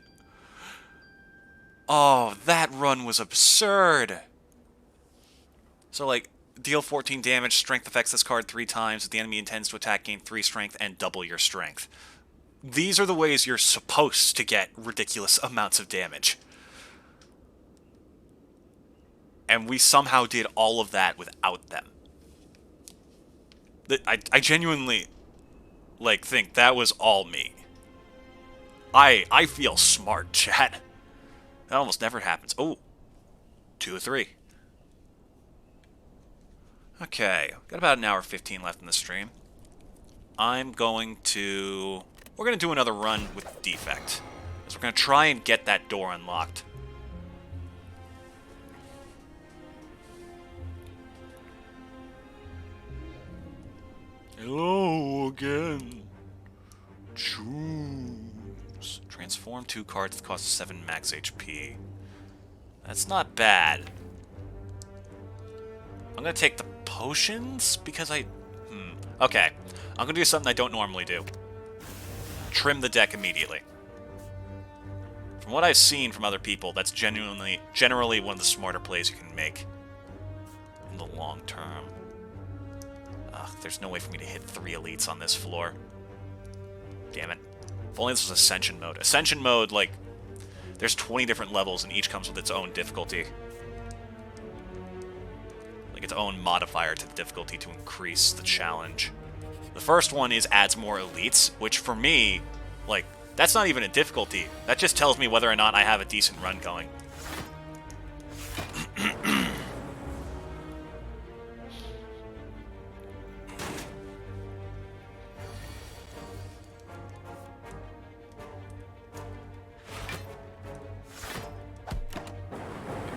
Oh, that run was absurd. So, like, deal 14 damage, strength affects this card 3 times. If the enemy intends to attack, gain 3 strength, and double your strength. These are the ways you're supposed to get ridiculous amounts of damage. And we somehow did all of that without them. I genuinely, like, think that was all me. I feel smart, chat. That almost never happens. Oh, 2 of 3. Okay, got about an hour 15 left in the stream. We're going to do another run with Defect. So we're going to try and get that door unlocked. Hello again. Choose. Transform 2 cards that cost 7 max HP. That's not bad. I'm gonna take the potions because okay. I'm going to do something I don't normally do. Trim the deck immediately. From what I've seen from other people, that's generally one of the smarter plays you can make in the long term. Ugh, there's no way for me to hit 3 elites on this floor. Damn it. If only this was Ascension mode. Ascension mode, like, there's 20 different levels and each comes with its own difficulty. Like its own modifier to the difficulty to increase the challenge. The first one is adds more elites, which for me, like, that's not even a difficulty. That just tells me whether or not I have a decent run going. There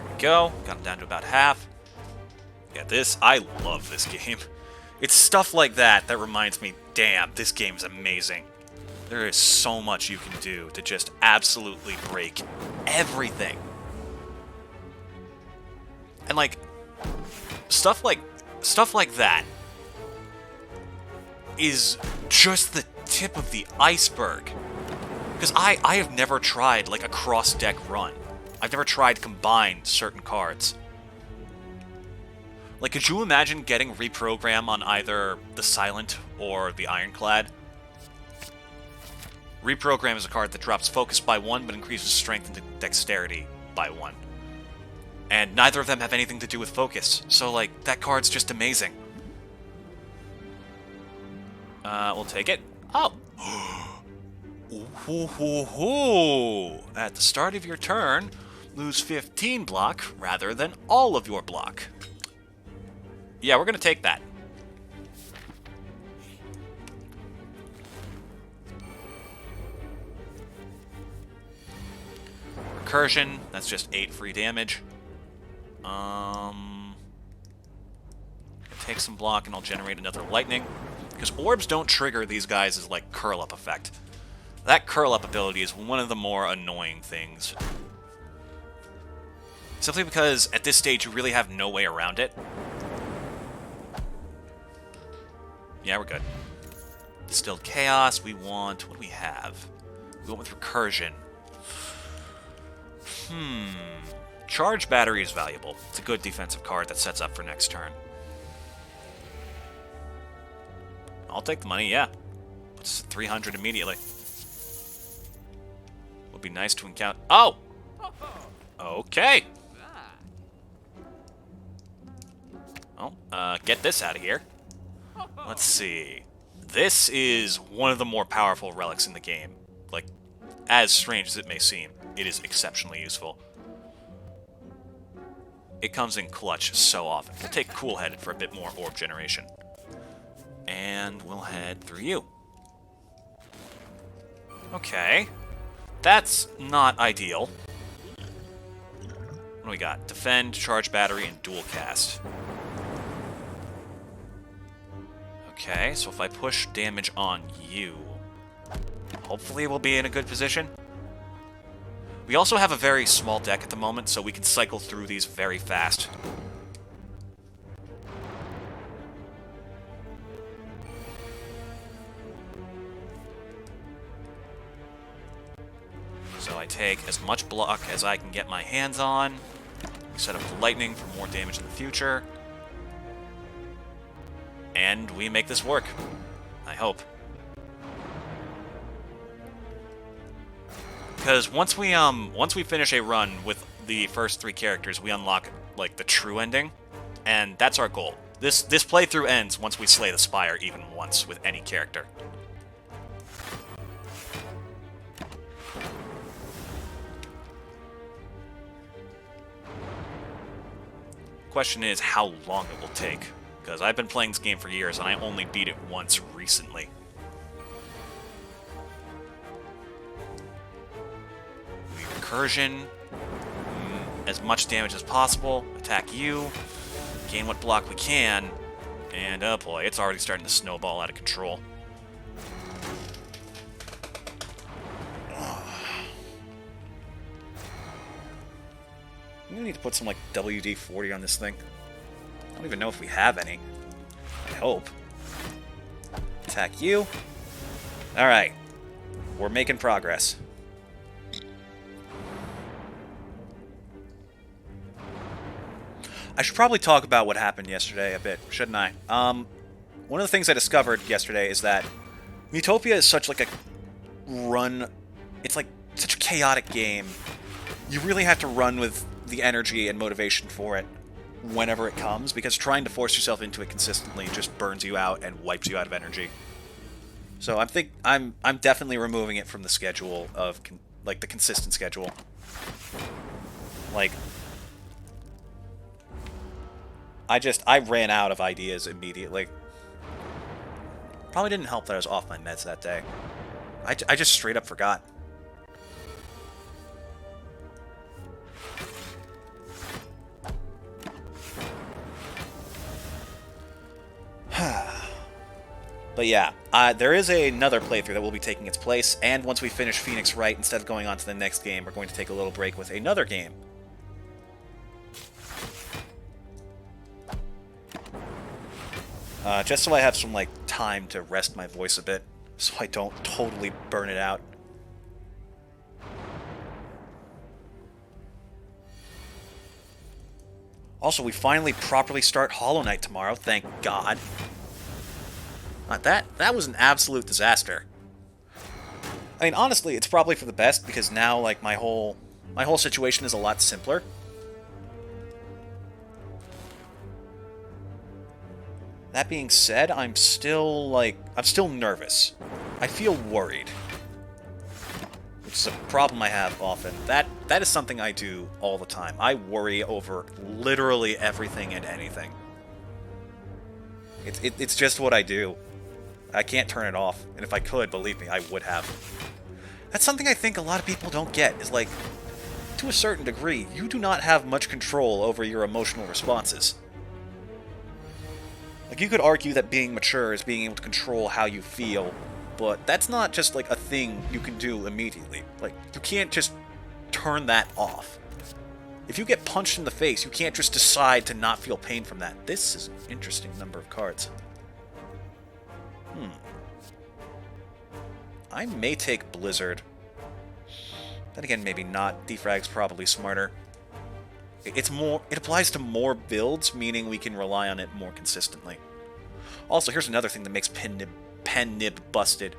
we go. Got him down to about half. Yeah, I love this game. It's stuff like that that reminds me, damn, this game's amazing. There is so much you can do to just absolutely break everything. And like stuff like that is just the tip of the iceberg. Because I have never tried like a cross-deck run. I've never tried to combine certain cards. Like, could you imagine getting reprogram on either the Silent or the Ironclad? Reprogram is a card that drops focus by 1, but increases strength and dexterity by 1. And neither of them have anything to do with focus, so, like, that card's just amazing. We'll take it. Oh! Ooh. At the start of your turn, lose 15 block rather than all of your block. Yeah, we're gonna take that. Recursion, that's just 8 free damage. Take some block and I'll generate another lightning. Because orbs don't trigger these guys as like curl-up effect. That curl-up ability is one of the more annoying things. Simply because at this stage you really have no way around it. Yeah, we're good. Distilled Chaos, we want... What do we have? We went with Recursion. Charge Battery is valuable. It's a good defensive card that sets up for next turn. I'll take the money, yeah. Puts us at 300 immediately. Would be nice to encounter... Oh! Okay. Oh, get this out of here. Let's see. This is one of the more powerful relics in the game. Like, as strange as it may seem, it is exceptionally useful. It comes in clutch so often. We'll take Cool-Headed for a bit more orb generation. And we'll head through you. Okay. That's not ideal. What do we got? Defend, Charge Battery, and Dual Cast. Okay, so if I push damage on you, hopefully we'll be in a good position. We also have a very small deck at the moment, so we can cycle through these very fast. So I take as much block as I can get my hands on. Set up the lightning for more damage in the future. And we make this work. I hope. Because once we finish a run with the first 3 characters, we unlock like the true ending, and that's our goal. This playthrough ends once we slay the Spire even once with any character. Question is how long it will take. Because I've been playing this game for years, and I only beat it once recently. Recursion. As much damage as possible. Attack you. Gain what block we can. And, oh boy, it's already starting to snowball out of control. We need to put some, like, WD-40 on this thing. I don't even know if we have any. I hope. attack you. Alright. We're making progress. I should probably talk about what happened yesterday a bit, shouldn't I? One of the things I discovered yesterday is that Utopia is such like a run... It's like such a chaotic game. You really have to run with the energy and motivation for it whenever it comes, because trying to force yourself into it consistently just burns you out and wipes you out of energy. So I'm definitely removing it from the schedule of like the consistent schedule. Like I ran out of ideas immediately. Probably didn't help that I was off my meds that day. I just straight up forgot. But yeah, there is another playthrough that will be taking its place, and once we finish Phoenix Wright, instead of going on to the next game, we're going to take a little break with another game. Just so I have some, like, time to rest my voice a bit, so I don't totally burn it out. Also, we finally properly start Hollow Knight tomorrow, thank God. That was an absolute disaster. I mean, honestly, it's probably for the best, because now, like, my whole situation is a lot simpler. That being said, I'm still nervous. I feel worried. Which is a problem I have often. That is something I do all the time. I worry over literally everything and anything. It's just what I do. I can't turn it off, and if I could, believe me, I would have. That's something I think a lot of people don't get, is like, to a certain degree, you do not have much control over your emotional responses. Like, you could argue that being mature is being able to control how you feel, but that's not just, like, a thing you can do immediately. Like, you can't just turn that off. If you get punched in the face, you can't just decide to not feel pain from that. This is an interesting number of cards. I may take Blizzard. Then again, maybe not. Defrag's probably smarter. It applies to more builds, meaning we can rely on it more consistently. Also, here's another thing that makes Pen Nib busted.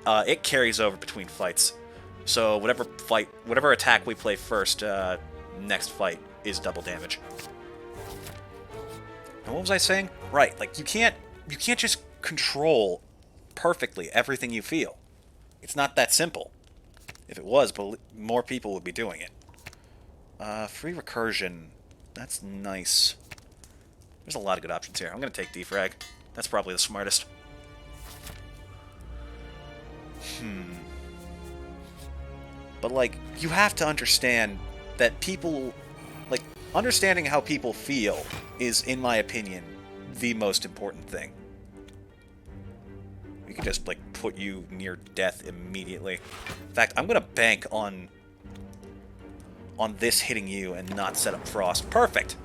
It carries over between fights. So whatever attack we play first, next fight is double damage. And what was I saying? Right, like you can't just control perfectly everything you feel. It's not that simple. If it was, more people would be doing it. Free recursion. That's nice. There's a lot of good options here. I'm going to take defrag. That's probably the smartest. But, like, you have to understand that people... Like, understanding how people feel is, in my opinion, the most important thing. We could just, like, put you near death immediately. In fact, I'm going to bank on this hitting you and not set up Frost. Perfect!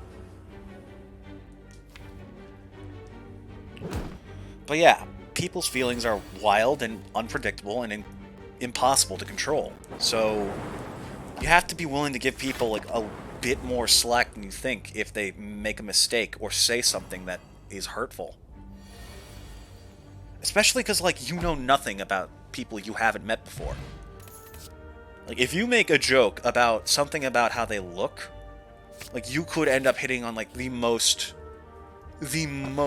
But yeah, people's feelings are wild and unpredictable and impossible to control. So you have to be willing to give people like a bit more slack than you think if they make a mistake or say something that is hurtful. Especially because, like, you know nothing about people you haven't met before. Like, if you make a joke about something about how they look, like, you could end up hitting on, like, the most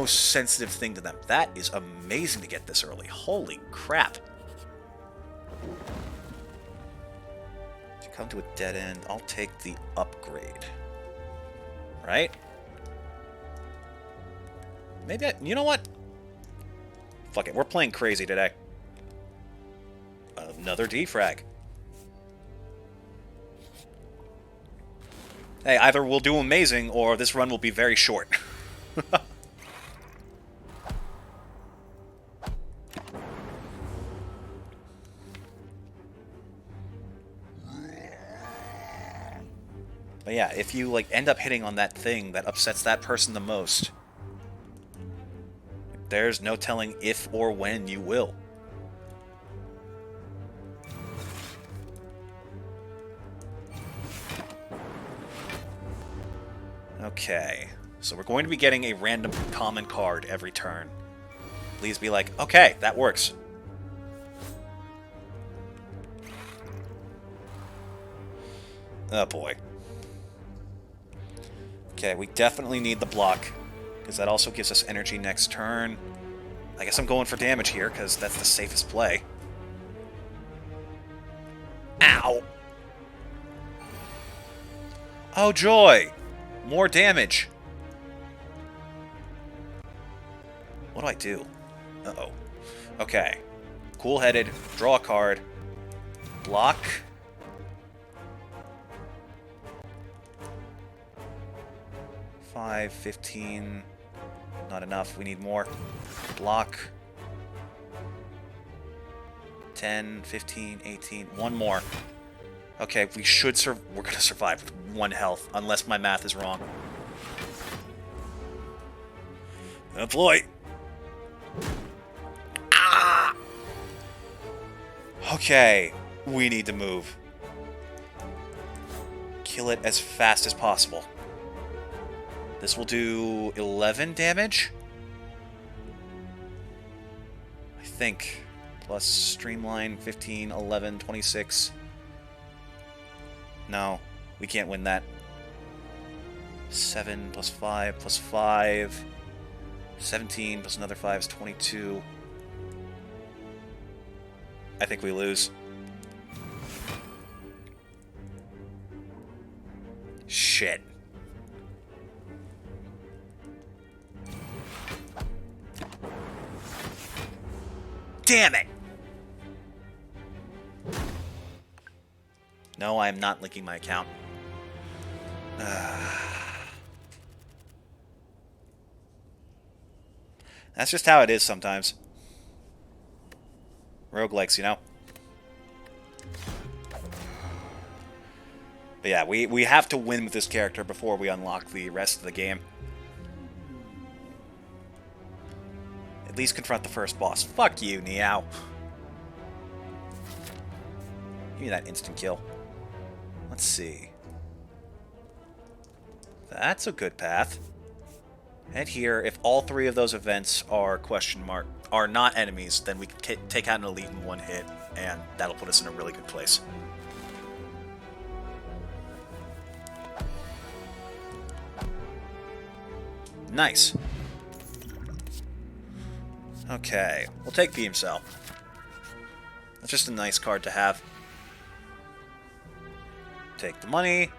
sensitive thing to them. That is amazing to get this early. Holy crap. To come to a dead end, I'll take the upgrade. Right? Maybe you know what? Fuck it, we're playing crazy today. Another defrag. Hey, either we'll do amazing, or this run will be very short. But yeah, if you like end up hitting on that thing that upsets that person the most, there's no telling if or when you will. Okay, so we're going to be getting a random common card every turn. Please be like, okay, that works. Oh boy. Okay, we definitely need the block, because that also gives us energy next turn. I guess I'm going for damage here, because that's the safest play. Ow! Oh joy! More damage! What do I do? Uh-oh. Okay. Cool-headed, draw a card, block. Five, 15, not enough, we need more. Block. 10, 15, 18, one more. Okay, we're gonna survive with 1 health, unless my math is wrong. Oh boy! Ah! Okay, we need to move. Kill it as fast as possible. This will do 11 damage? I think. Plus streamline, 15, 11, 26. No, we can't win that. 7 plus 5 plus 5. 17 plus another 5 is 22. I think we lose. Shit. Damn it! No, I am not linking my account. That's just how it is sometimes. Roguelikes, you know? But yeah, we have to win with this character before we unlock the rest of the game. At least confront the first boss. Fuck you, Niao. Give me that instant kill. Let's see. That's a good path. Head here. If all 3 of those events are are not enemies, then we can take out an elite in 1 hit, and that'll put us in a really good place. Nice. Okay, we'll take Beam Cell. That's just a nice card to have. Take the money.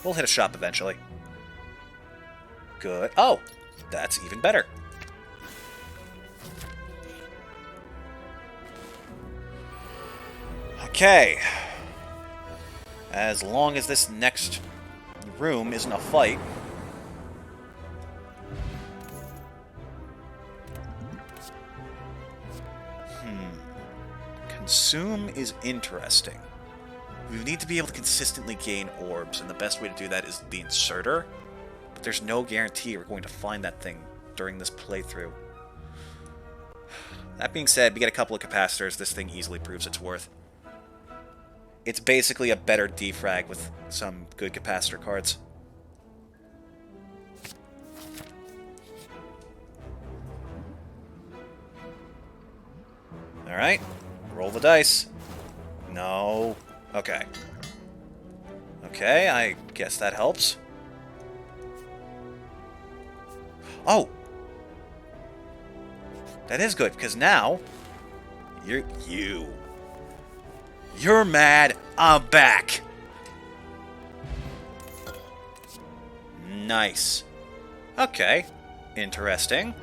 We'll hit a shop eventually. Good. Oh, that's even better. Okay. As long as this next room isn't a fight. Consume is interesting. We need to be able to consistently gain orbs, and the best way to do that is the inserter. But there's no guarantee we're going to find that thing during this playthrough. That being said, we get a couple of capacitors, this thing easily proves its worth. It's basically a better defrag with some good capacitor cards. Alright, roll the dice. No. Okay. Okay, I guess that helps. Oh! That is good, because now... You're mad, I'm back! Nice. Okay. Interesting.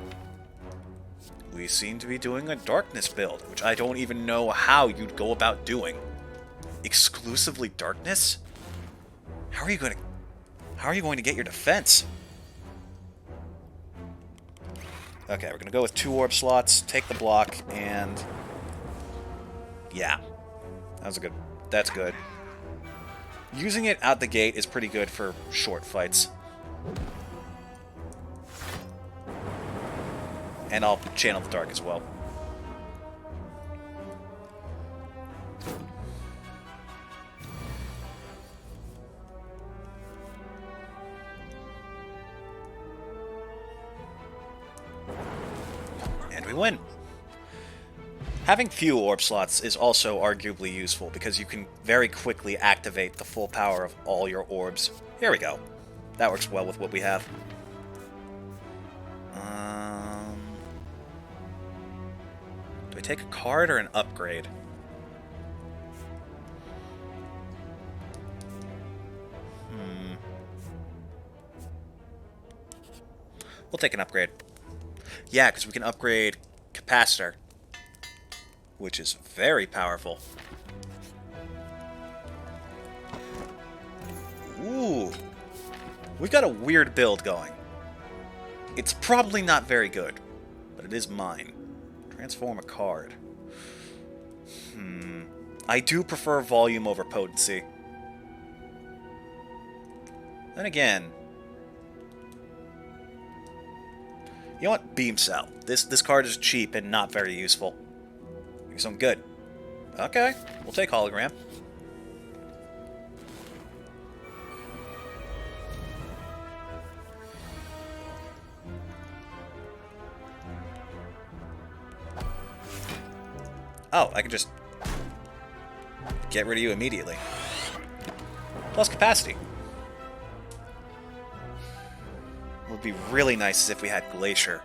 We seem to be doing a darkness build, which I don't even know how you'd go about doing. Exclusively darkness? How are you going to get your defense? Okay, we're going to go with 2 orb slots, take the block, and... yeah. That's good. Using it out the gate is pretty good for short fights. And I'll channel the dark as well. And we win. Having few orb slots is also arguably useful because you can very quickly activate the full power of all your orbs. Here we go. That works well with what we have. Do I take a card or an upgrade? We'll take an upgrade. Yeah, because we can upgrade Capacitor, which is very powerful. Ooh. We've got a weird build going. It's probably not very good, but it is mine. Transform a card. I do prefer volume over potency. Then again... You know what? Beam Cell. This card is cheap and not very useful. Maybe something good. Okay, we'll take Hologram. Oh, I can just get rid of you immediately. Plus capacity. It would be really nice if we had Glacier.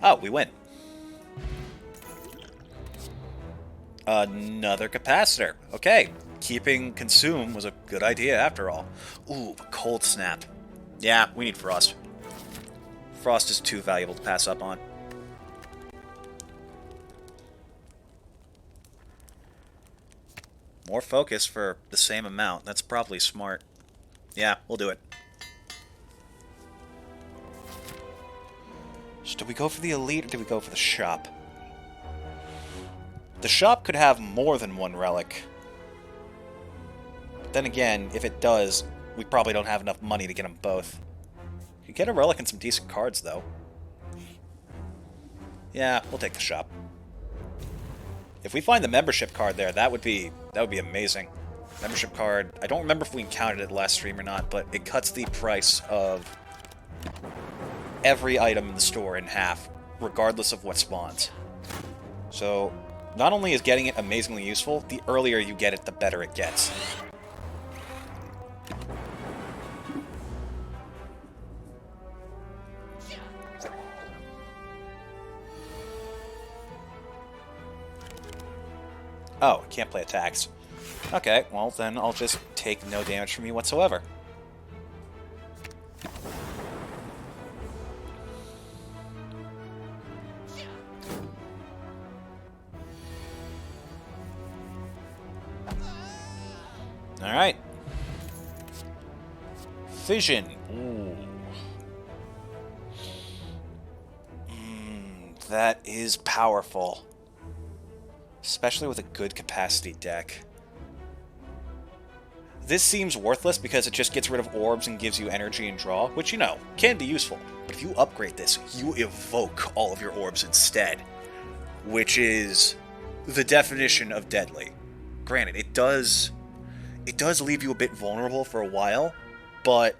Oh, we win. Another capacitor. Okay, keeping Consume was a good idea after all. Ooh, a Cold Snap. Yeah, we need Frost. Frost is too valuable to pass up on. More focus for the same amount. That's probably smart. Yeah, we'll do it. So do we go for the Elite or do we go for the Shop? The Shop could have more than one relic. But then again, if it does, we probably don't have enough money to get them both. You could get a relic and some decent cards, though. Yeah, we'll take the Shop. If we find the membership card there, that would be amazing. Membership card, I don't remember if we encountered it last stream or not, but it cuts the price of every item in the store in half, regardless of what spawns. So, not only is getting it amazingly useful, the earlier you get it, the better it gets. Oh, I can't play attacks. Okay, well then I'll just take no damage from you whatsoever. Alright. Fission. Ooh. That is powerful. Especially with a good capacity deck. This seems worthless because it just gets rid of orbs and gives you energy and draw, which, you know, can be useful. But if you upgrade this, you evoke all of your orbs instead, which is the definition of deadly. Granted, it does leave you a bit vulnerable for a while, but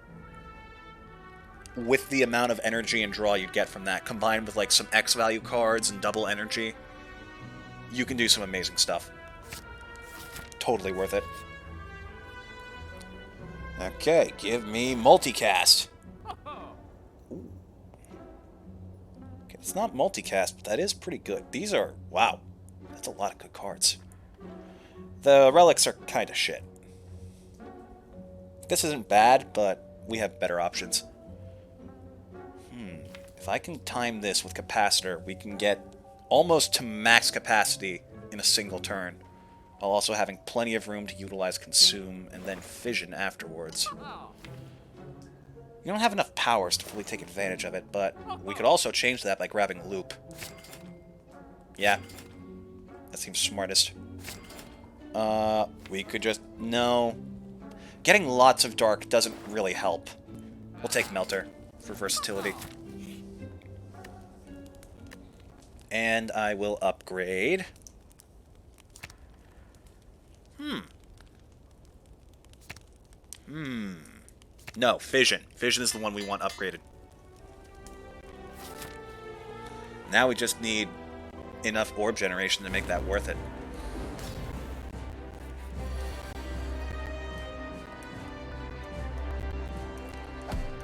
with the amount of energy and draw you get from that, combined with like some X value cards and double energy, you can do some amazing stuff. Totally worth it. Okay, give me multicast. Ooh. Okay, it's not multicast, but that is pretty good. These are... wow. That's a lot of good cards. The relics are kind of shit. This isn't bad, but we have better options. If I can time this with Capacitor, we can get almost to max capacity in a single turn, while also having plenty of room to utilize Consume and then Fission afterwards. We don't have enough powers to fully take advantage of it, but we could also change that by grabbing Loop. Yeah. That seems smartest. We could just... No. Getting lots of Dark doesn't really help. We'll take Melter for versatility. And I will upgrade... No, Fission. Fission is the one we want upgraded. Now we just need enough orb generation to make that worth it.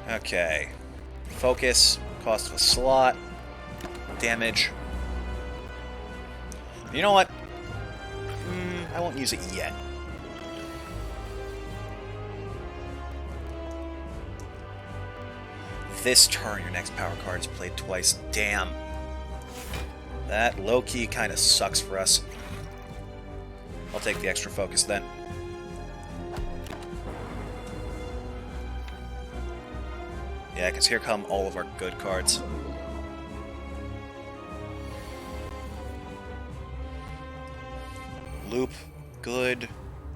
Okay. Focus, cost of a slot, damage. You know what? I won't use it yet. This turn, your next power card is played twice. Damn. That low-key kind of sucks for us. I'll take the extra focus then. Yeah, because here come all of our good cards. Loop, good.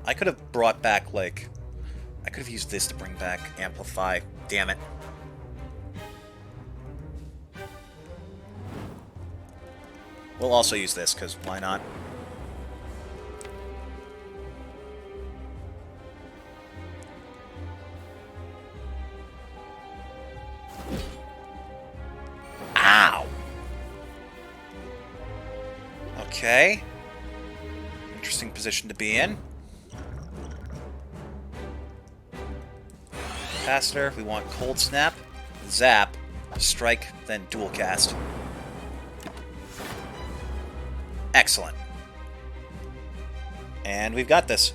I could have brought back, like... I could have used this to bring back Amplify. Damn it. We'll also use this, because why not? Ow! Okay. Interesting position to be in. Capacitor, we want Cold Snap, Zap, Strike, then Dual Cast. Excellent. And we've got this.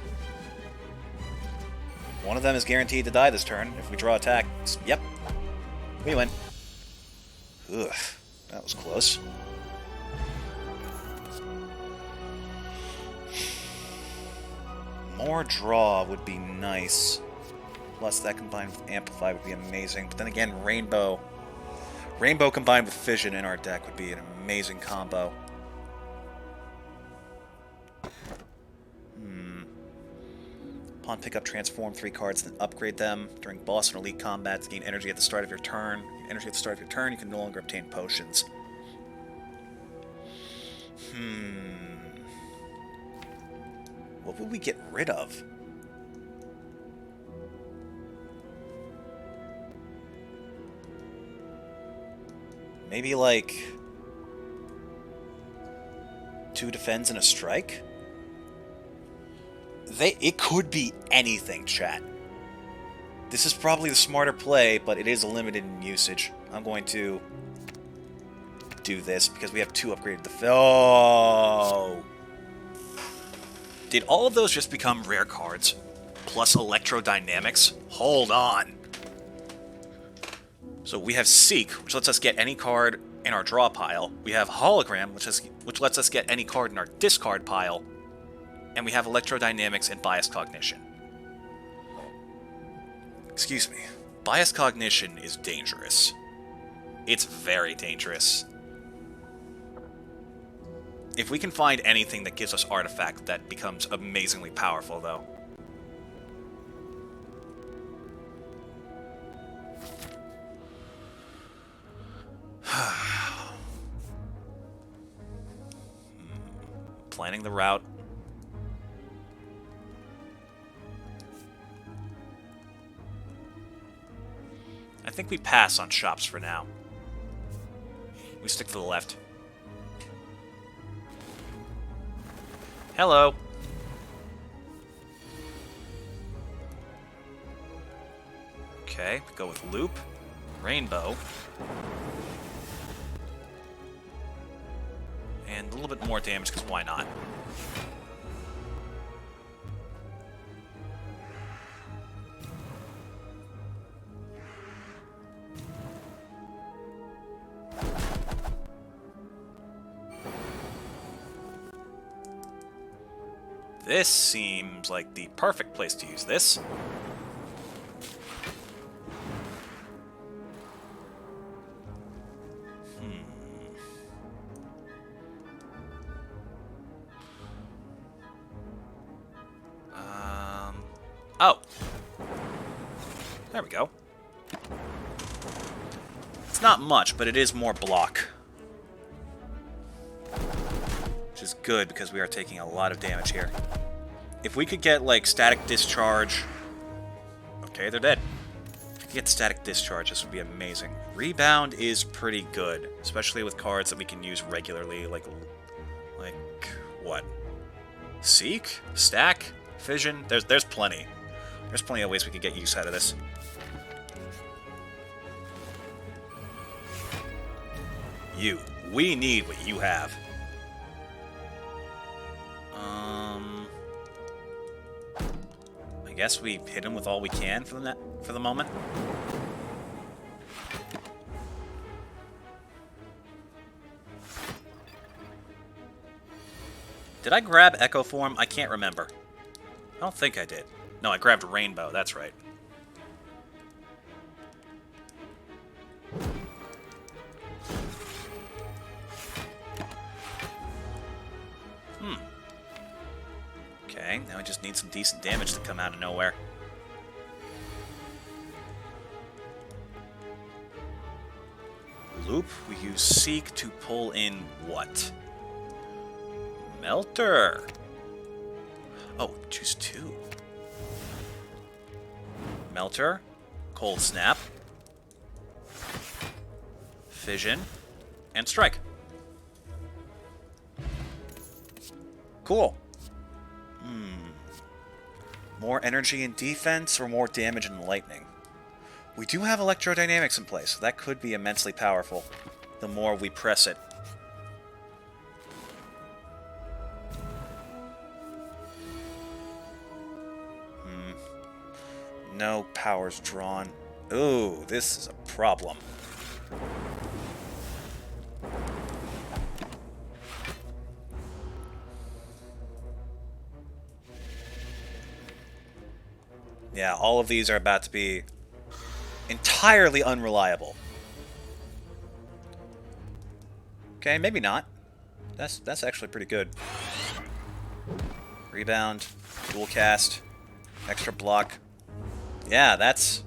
One of them is guaranteed to die this turn if we draw attacks. Yep. We win. Ugh. That was close. More draw would be nice. Plus that combined with Amplify would be amazing. But then again, Rainbow. Rainbow combined with Fission in our deck would be an amazing combo. Upon pickup, transform 3 cards, then upgrade them. During boss and elite combats, gain energy at the start of your turn. Energy at the start of your turn, you can no longer obtain potions. What would we get rid of? Maybe like 2 defends and a strike? It could be anything, chat. This is probably the smarter play, but it is limited in usage. I'm going to do this because we have 2 upgraded Oh! Did all of those just become rare cards? Plus Electrodynamics? Hold on. So we have Seek, which lets us get any card in our draw pile. We have Hologram, which lets us get any card in our discard pile. And we have Electrodynamics and Bias Cognition. Excuse me. Bias Cognition is dangerous. It's very dangerous. If we can find anything that gives us Artifact, that becomes amazingly powerful, though. Planning the route. I think we pass on shops for now. We stick to the left. Hello. Okay, go with Loop, Rainbow, and a little bit more damage, because why not? This seems like the perfect place to use this. Oh. There we go. It's not much, but it is more block. Which is good, because we are taking a lot of damage here. If we could get, like, static discharge... Okay, they're dead. If we could get static discharge, this would be amazing. Rebound is pretty good, especially with cards that we can use regularly, like what? Seek? Stack? Fission? There's plenty. There's plenty of ways we could get use out of this. We need what you have. I guess we hit him with all we can for the moment. Did I grab Echo Form? I can't remember. I don't think I did. No, I grabbed Rainbow, that's right. Okay, now I just need some decent damage to come out of nowhere. Loop, we use Seek to pull in what? Melter! Oh, choose two. Melter, Cold Snap, Fission, and Strike. Cool. More energy and defense, or more damage and lightning? We do have electrodynamics in place, so that could be immensely powerful the more we press it. No powers drawn. Ooh, this is a problem. Yeah, all of these are about to be entirely unreliable. Okay, maybe not. That's actually pretty good. Rebound, dual cast, extra block. Yeah, that's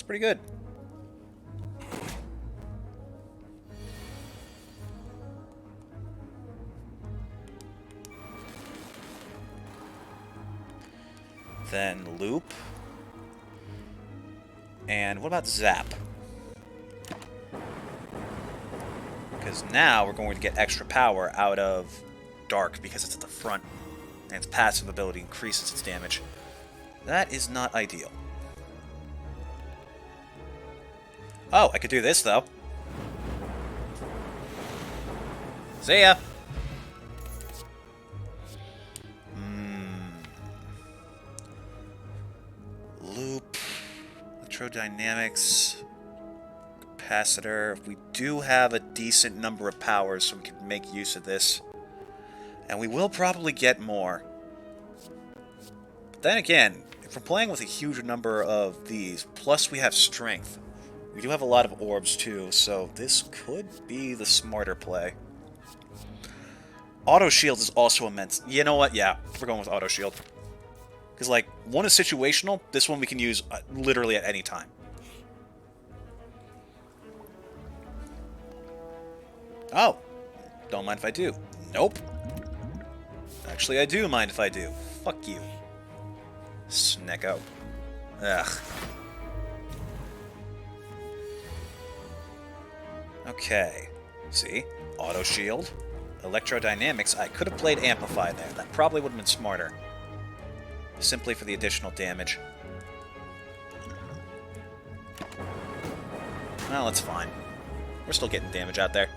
pretty good. Then loop. And what about zap? Because now we're going to get extra power out of Dark because it's at the front, and its passive ability increases its damage. That is not ideal. Oh, I could do this, though. See ya! Loop. Electrodynamics. Capacitor. We do have a decent number of powers, so we can make use of this. And we will probably get more. But then again, if we're playing with a huge number of these, plus we have strength, we do have a lot of orbs too, so this could be the smarter play. Auto shield is also immense. You know what? Yeah, we're going with auto shield. Because, like, one is situational, this one we can use literally at any time. Oh, don't mind if I do. Nope. Actually, I do mind if I do. Fuck you. Snecko. Ugh. Okay. See? Auto shield. Electrodynamics. I could have played Amplify there. That probably would have been smarter. Simply for the additional damage. Well, it's fine. We're still getting damage out there.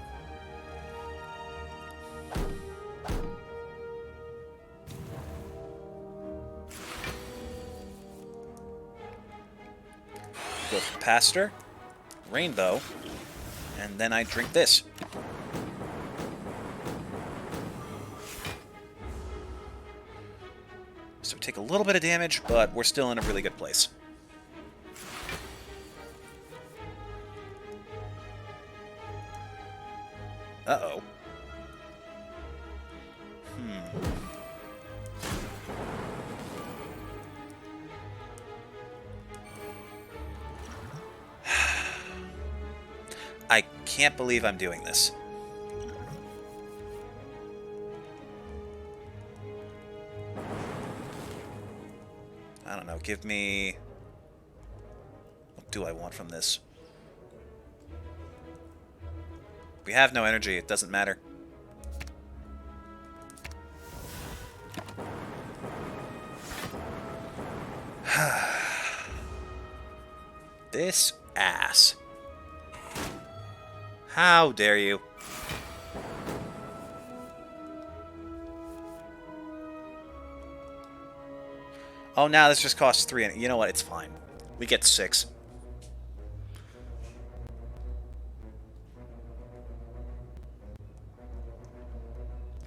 Go for Capacitor, Rainbow, and then I drink this. So we take a little bit of damage, but we're still in a really good place. Uh-oh. can't believe I'm doing this. I don't know, give me... What do I want from this? We have no energy, it doesn't matter. This ass. How dare you? Oh, now this just costs 3. And you know what? It's fine. We get 6.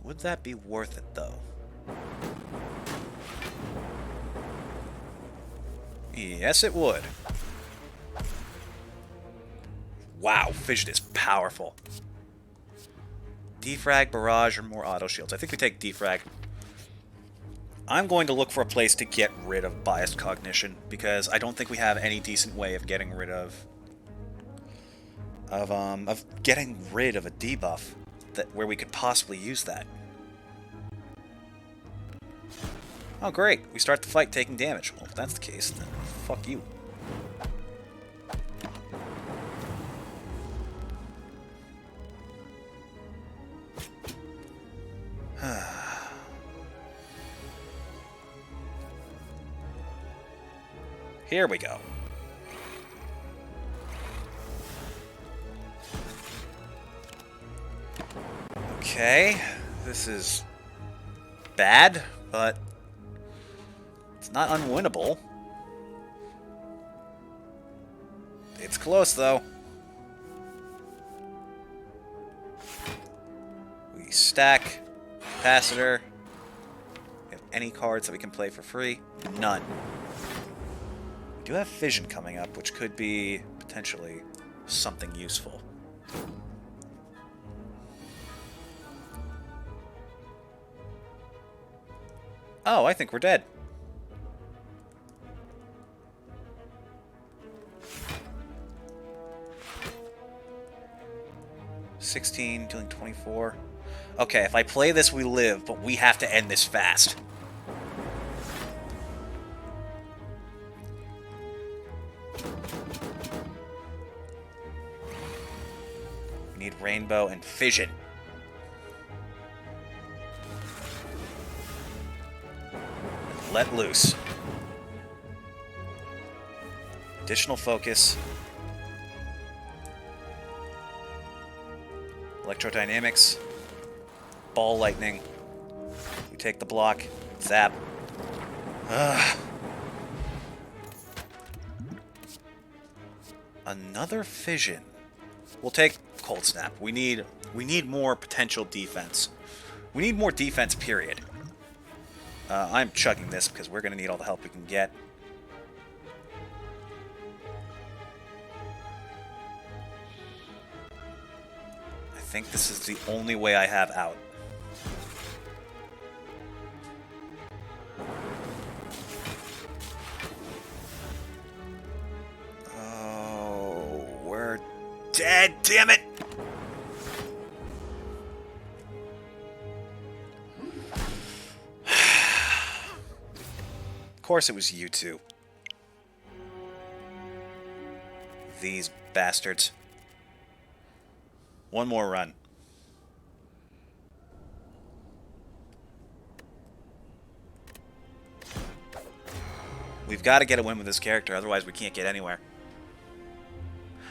Would that be worth it, though? Yes, it would. Wow, Fission is powerful. Defrag, barrage, or more auto shields. I think we take defrag. I'm going to look for a place to get rid of biased cognition, because I don't think we have any decent way of getting rid of getting rid of a debuff where we could possibly use that. Oh great, we start the fight taking damage. Well, if that's the case, then fuck you. Here we go. Okay, this is bad, but it's not unwinnable. It's close, though. We stack capacitor. We have any cards that we can play for free? None. We do have fission coming up, which could be potentially something useful. Oh, I think we're dead. $16, dealing 24. Okay, if I play this, we live, but we have to end this fast. We need rainbow and fission. Let loose. Additional focus. Electrodynamics. Ball lightning. We take the block. Zap. Ugh. Another fission. We'll take cold snap. We need more potential defense. We need more defense, period. I'm chugging this because we're going to need all the help we can get. I think this is the only way I have out. Oh, we're dead, damn it! Of course it was you two. These bastards. One more run. We've got to get a win with this character, otherwise we can't get anywhere.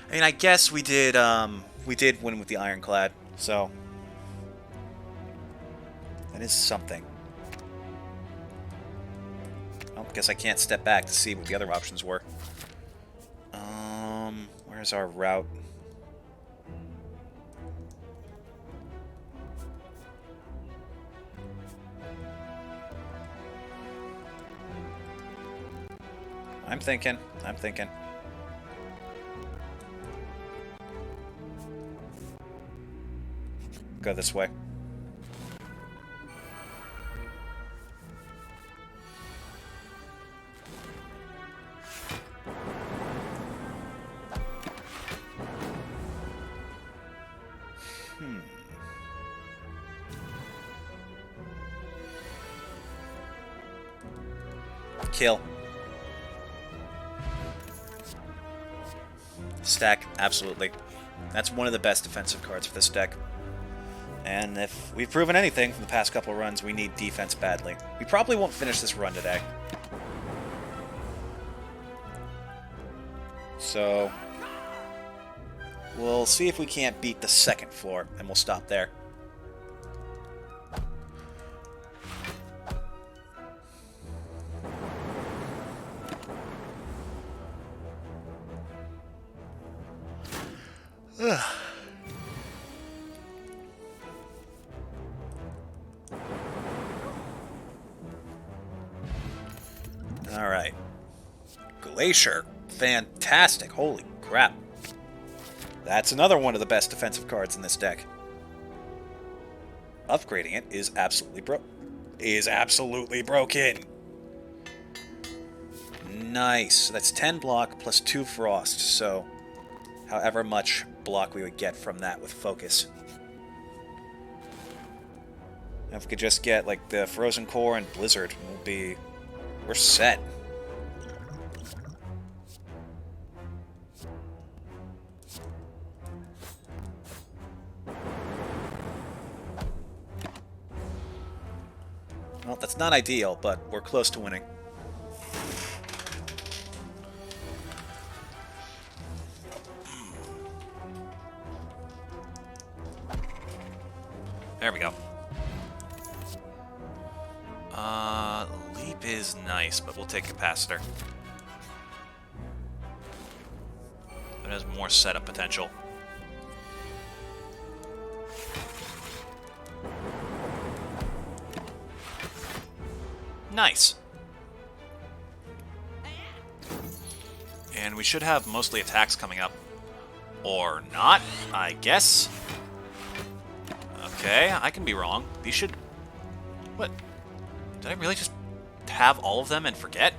I mean, I guess we did win with the ironclad, so that is something. Well, guess I can't step back to see what the other options were. Where's our route? I'm thinking. Go this way. Kill. Stack, absolutely. That's one of the best defensive cards for this deck. And if we've proven anything from the past couple of runs, we need defense badly. We probably won't finish this run today. So we'll see if we can't beat the second floor, and we'll stop there. Ugh. All right. Glacier. Fantastic. Holy crap. That's another one of the best defensive cards in this deck. Upgrading it is absolutely broken. Nice. That's 10 block plus 2 frost, so however much block we would get from that with focus. If we could just get like the Frozen Core and Blizzard, we're set. Well, that's not ideal, but we're close to winning. There we go. Leap is nice, but we'll take Capacitor. It has more setup potential. Nice. And we should have mostly attacks coming up. Or not, I guess. Okay, I can be wrong. These should... What? Did I really just have all of them and forget?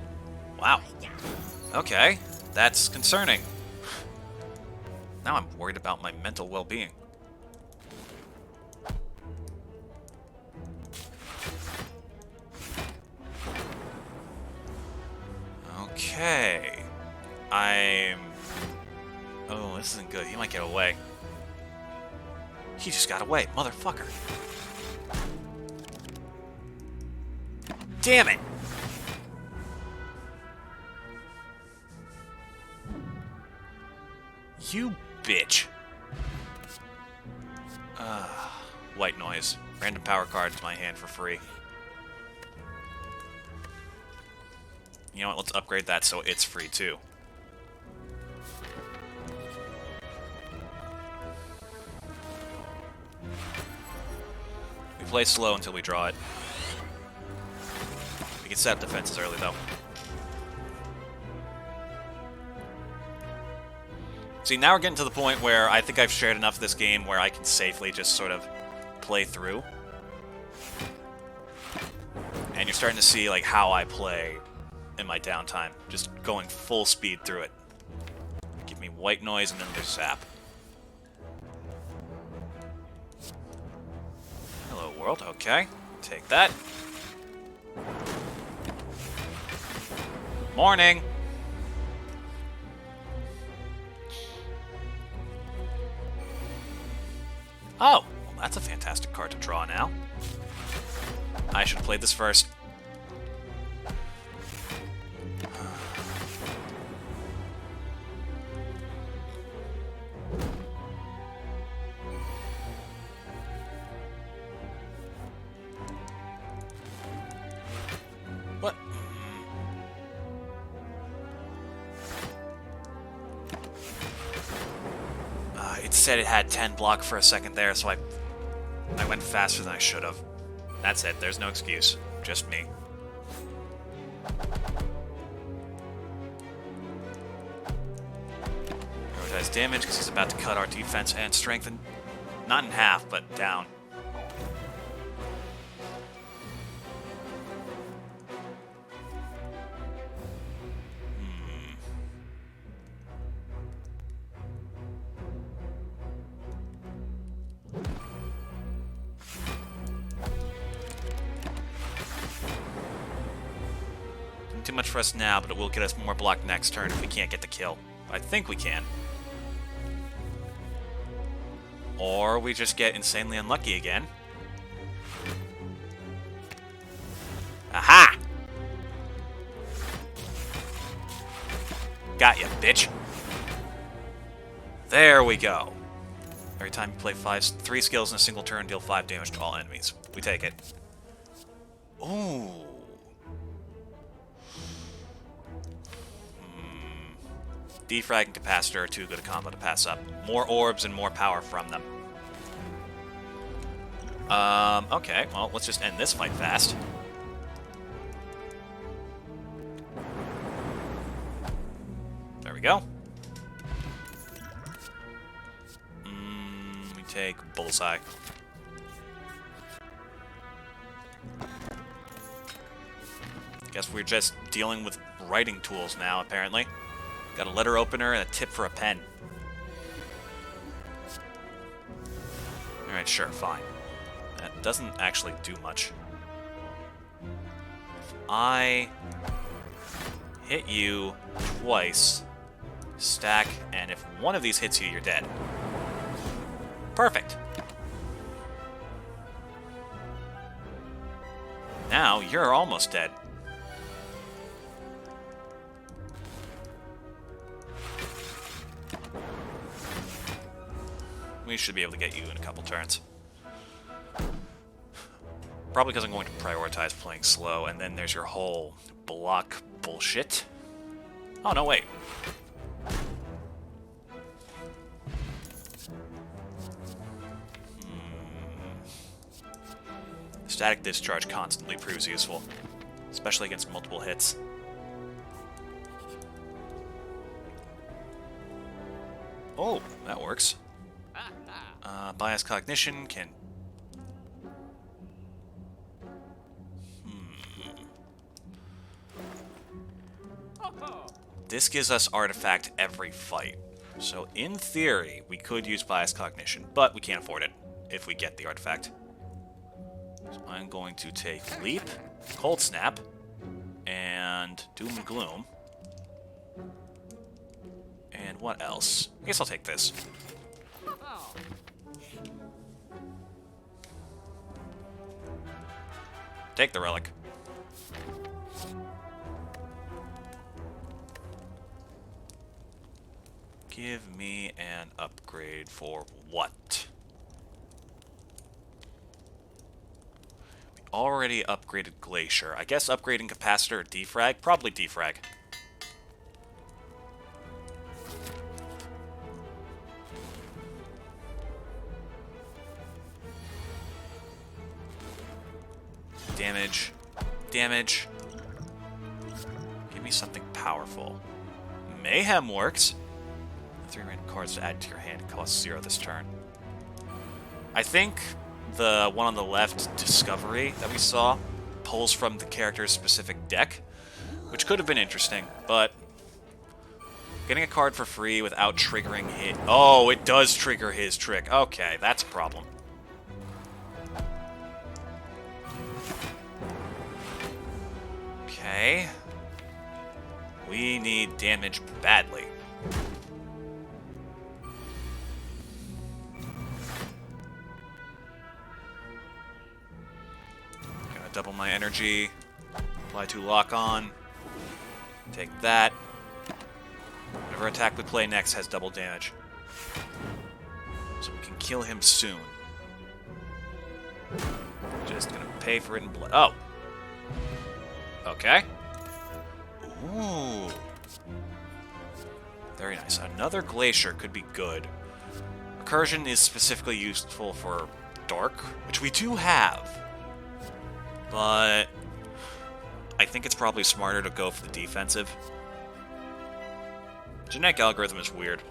Wow. Okay, that's concerning. Now I'm worried about my mental well-being. Okay. Oh, this isn't good. He might get away. He just got away, motherfucker. Damn it! You bitch. White noise. Random power card to my hand for free. You know what? Let's upgrade that so it's free too. We play slow until we draw it. We can set up defenses early though. See, now we're getting to the point where I think I've shared enough of this game where I can safely just sort of play through. And you're starting to see like how I play in my downtime. Just going full speed through it. Give me white noise and then there's zap. Hello world, okay. Take that. Morning! Oh, well, that's a fantastic card to draw now. I should have played this first. What? It said it had 10 block for a second there, so I went faster than I should have. That's it. There's no excuse. Just me. Prioritize damage because he's about to cut our defense and strengthen. Not in half, but down. too much for us now, but it will get us more block next turn if we can't get the kill. I think we can. Or we just get insanely unlucky again. Aha! Got ya, bitch. There we go. Every time you play 3 skills in a single turn, deal 5 damage to all enemies. We take it. Ooh. Defrag and Capacitor are too good a combo to pass up. More orbs and more power from them. Okay, well, let's just end this fight fast. There we go. We take Bullseye. Guess we're just dealing with writing tools now, apparently. Got a letter opener and a tip for a pen. Alright, sure, fine. That doesn't actually do much. If I hit you twice, stack, and if one of these hits you, you're dead. Perfect. Now, you're almost dead. We should be able to get you in a couple turns. Probably because I'm going to prioritize playing slow, and then there's your whole block bullshit. Oh, no, wait. Static discharge constantly proves useful, especially against multiple hits. Oh, that works. Bias cognition can... This gives us artifact every fight. So in theory, we could use bias cognition, but we can't afford it if we get the artifact. So I'm going to take Leap, Cold Snap, and Doom and Gloom. And what else? I guess I'll take this. Take the relic. Give me an upgrade for what? We already upgraded Glacier. I guess upgrading Capacitor or Defrag? Probably Defrag. Damage. Damage. Give me something powerful. Mayhem works. 3 random cards to add to your hand costs 0 this turn. I think the one on the left, Discovery, that we saw, pulls from the character's specific deck, which could have been interesting, but getting a card for free without triggering his... Oh, it does trigger his trick. Okay, that's a problem. Okay. We need damage badly. Gonna double my energy. Apply 2 lock on. Take that. Whatever attack we play next has double damage. So we can kill him soon. Just gonna pay for it in blood. Oh! Okay. Ooh. Very nice. Another Glacier could be good. Recursion is specifically useful for Dark, which we do have. But I think it's probably smarter to go for the defensive. Genetic algorithm is weird.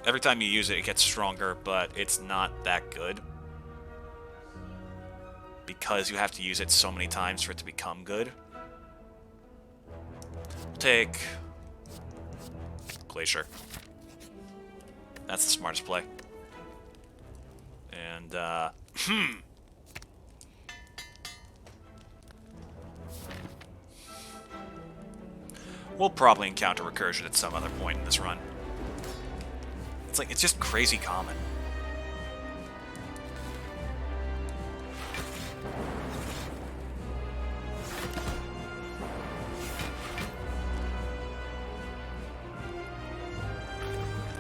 Every time you use it, it gets stronger, but it's not that good. Because you have to use it so many times for it to become good. Take Glacier. That's the smartest play. And, We'll probably encounter recursion at some other point in this run. It's just crazy common.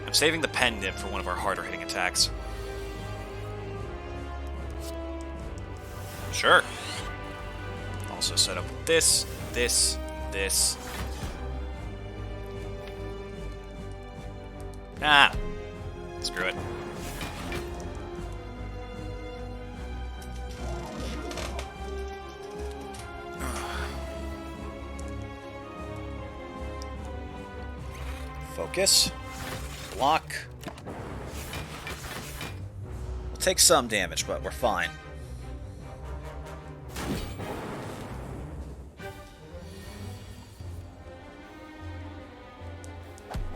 I'm saving the pen nib for one of our harder hitting attacks. Sure. Also set up this, this, this. Ah, screw it. Focus. Block. We'll take some damage, but we're fine.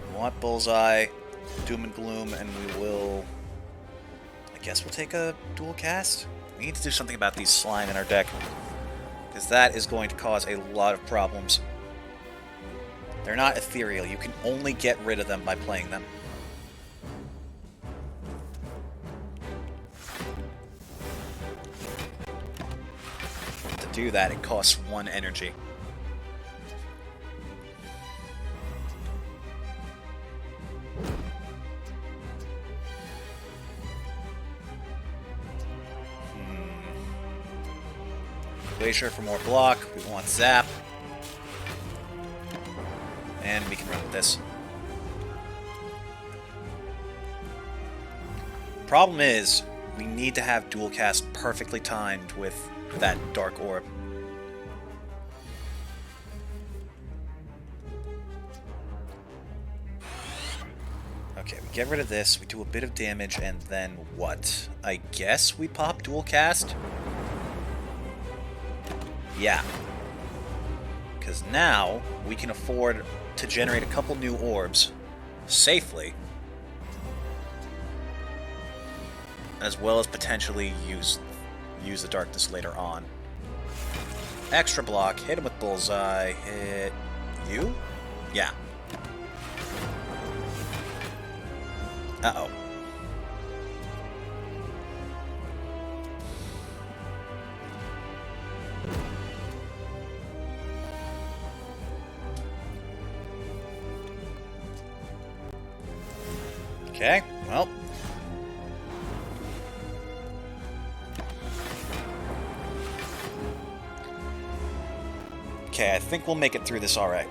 We want Bullseye, Doom and Gloom, and we will... I guess we'll take a dual cast? We need to do something about these slime in our deck, because that is going to cause a lot of problems. They're not ethereal. You can only get rid of them by playing them. To do that, it costs 1 energy. Glacier for more block. We want Zap. And we can run with this. Problem is, we need to have dual cast perfectly timed with that Dark Orb. Okay, we get rid of this, we do a bit of damage, and then what? I guess we pop dual cast? Yeah. Because now, we can afford to generate a couple new orbs safely, as well as potentially use the darkness later on. Extra block, hit him with Bullseye, hit you? Yeah. Uh-oh. Okay, well. Okay, I think we'll make it through this alright.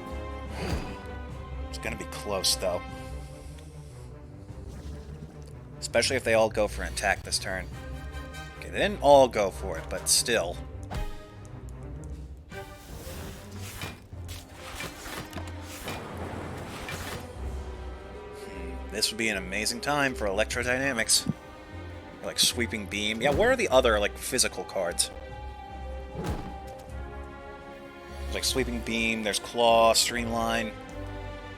It's gonna be close, though. Especially if they all go for an attack this turn. Okay, they didn't all go for it, but still. This would be an amazing time for electrodynamics. Or like Sweeping Beam. Yeah, where are the other, like, physical cards? There's like Sweeping Beam, there's Claw, Streamline.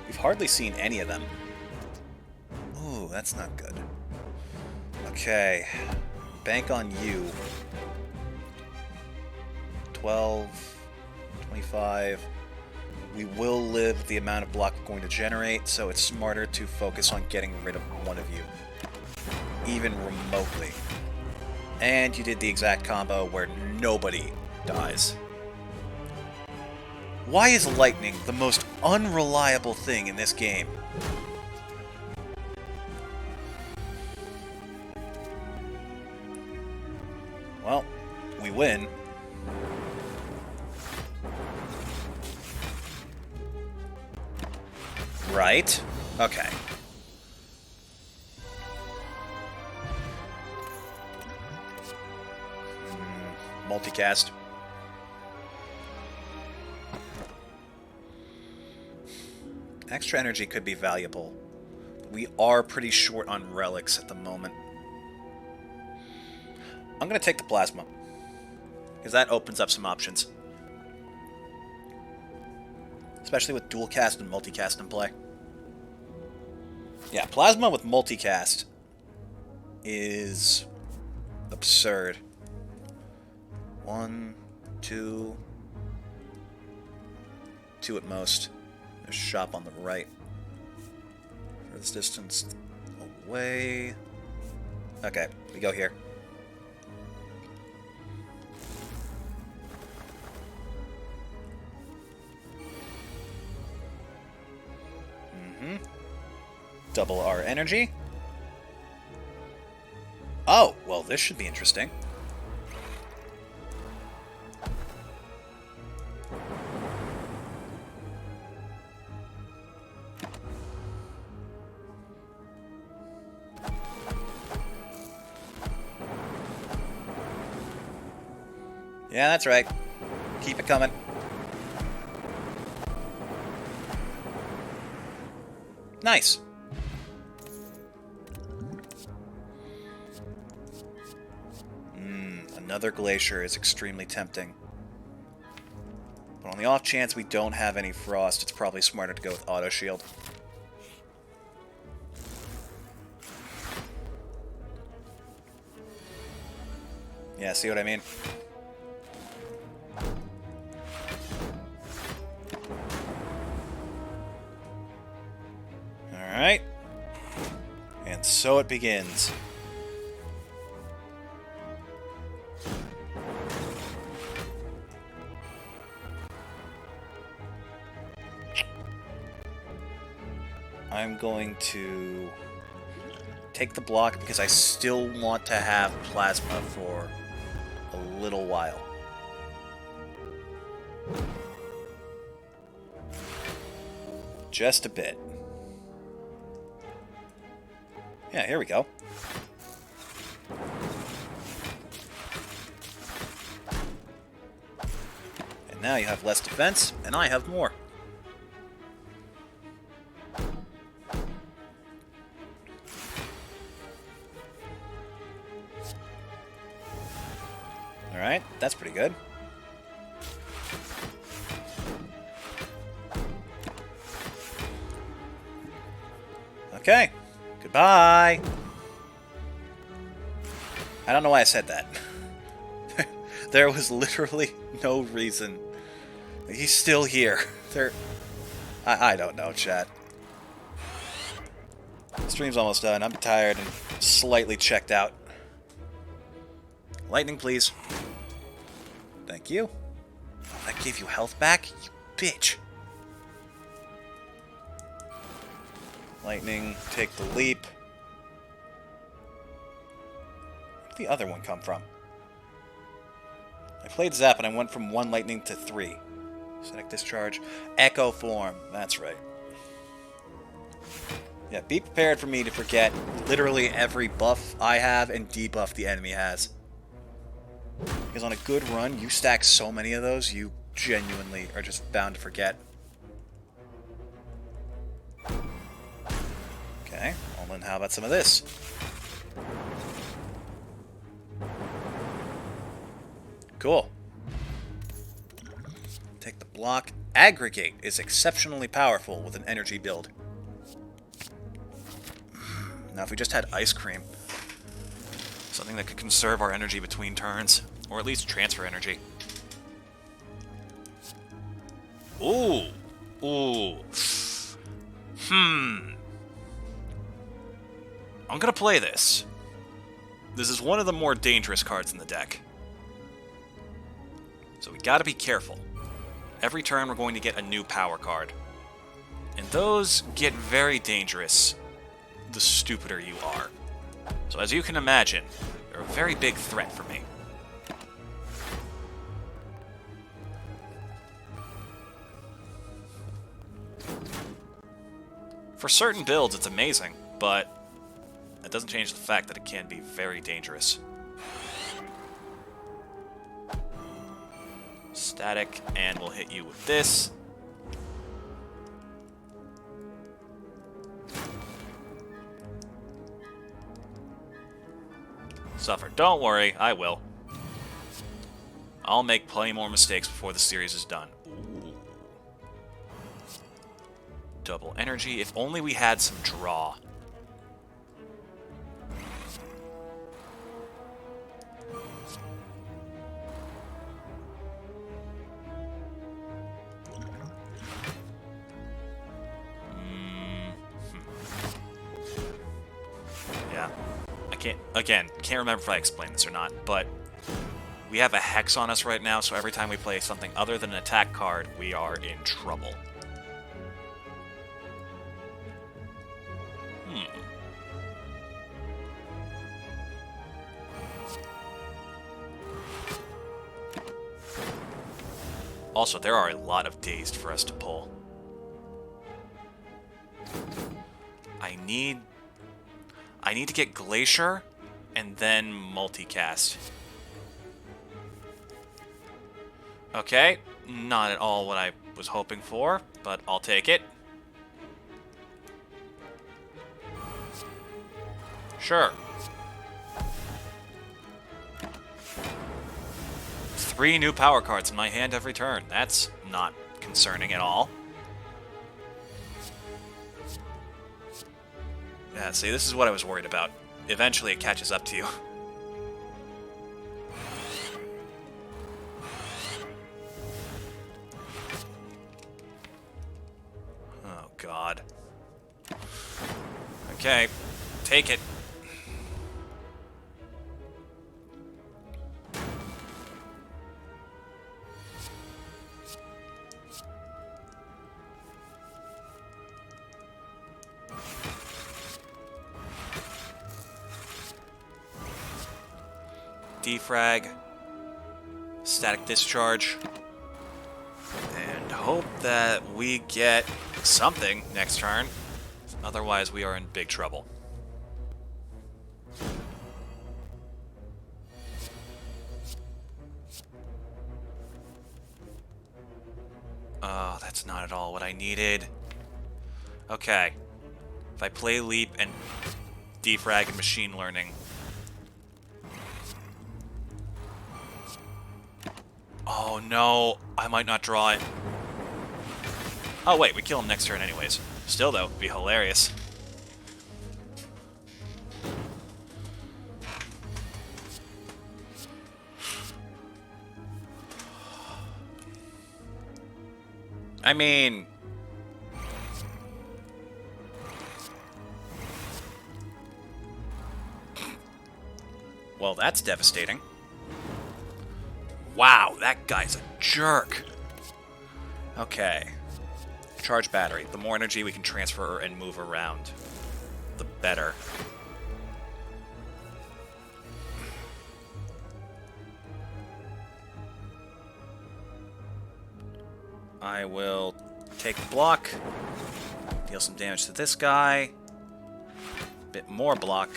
We've hardly seen any of them. Ooh, that's not good. Okay. Bank on you. 12, 25. We will live with the amount of block we're going to generate, so it's smarter to focus on getting rid of one of you. Even remotely. And you did the exact combo where nobody dies. Why is lightning the most unreliable thing in this game? Well, we win. Right. Okay. Multicast. Extra energy could be valuable. We are pretty short on relics at the moment. I'm going to take the plasma, because that opens up some options. Especially with dual cast and multicast in play. Yeah, plasma with multicast is absurd. 1, 2, 2 at most. There's a shop on the right. For this distance away. Okay, we go here. Double our energy. Oh, well, this should be interesting. Yeah, that's right. Keep it coming. Nice. Another glacier is extremely tempting. But on the off chance we don't have any frost, it's probably smarter to go with auto shield. Yeah, see what I mean? Alright. And so it begins. I'm going to take the block because I still want to have plasma for a little while. Just a bit. Yeah, here we go. And now you have less defense, and I have more. Alright, that's pretty good. Okay, goodbye. I don't know why I said that. There was literally no reason. He's still here. I don't know, chat. Stream's almost done. I'm tired and slightly checked out. Lightning, please. Thank you. Oh, that gave you health back? You bitch. Lightning, take the leap. Where did the other one come from? I played Zap and I went from 1 lightning to 3. Static discharge. Echo form. That's right. Yeah, be prepared for me to forget literally every buff I have and debuff the enemy has. Because on a good run, you stack so many of those, you genuinely are just bound to forget. Okay, well then how about some of this? Cool. Take the block. Aggregate is exceptionally powerful with an energy build. Now if we just had ice cream. Something that could conserve our energy between turns, or at least transfer energy. Ooh. Ooh. I'm gonna play this. This is one of the more dangerous cards in the deck. So we gotta be careful. Every turn we're going to get a new power card. And those get very dangerous the stupider you are. So as you can imagine, they're a very big threat for me. For certain builds, it's amazing, but that doesn't change the fact that it can be very dangerous. Static, and we'll hit you with this. Suffer. Don't worry, I will. I'll make plenty more mistakes before the series is done. Ooh. Double energy. If only we had some draw. Can't remember if I explained this or not, but we have a hex on us right now, so every time we play something other than an attack card, we are in trouble. Also, there are a lot of dazed for us to pull. I need to get Glacier and then multicast. Okay, not at all what I was hoping for, but I'll take it. Sure. 3 new power cards in my hand every turn. That's not concerning at all. Yeah, see, this is what I was worried about. Eventually it catches up to you. Oh, God. Okay, take it. Defrag, static discharge, and hope that we get something next turn. Otherwise, we are in big trouble. Oh, that's not at all what I needed. Okay. If I play Leap and Defrag and Machine Learning... Oh no, I might not draw it. Oh wait, we kill him next turn anyways. Still though, it'd be hilarious. I mean... Well, that's devastating. Wow, that guy's a jerk. Okay. Charge battery. The more energy we can transfer and move around, the better. I will take the block, deal some damage to this guy, a bit more block,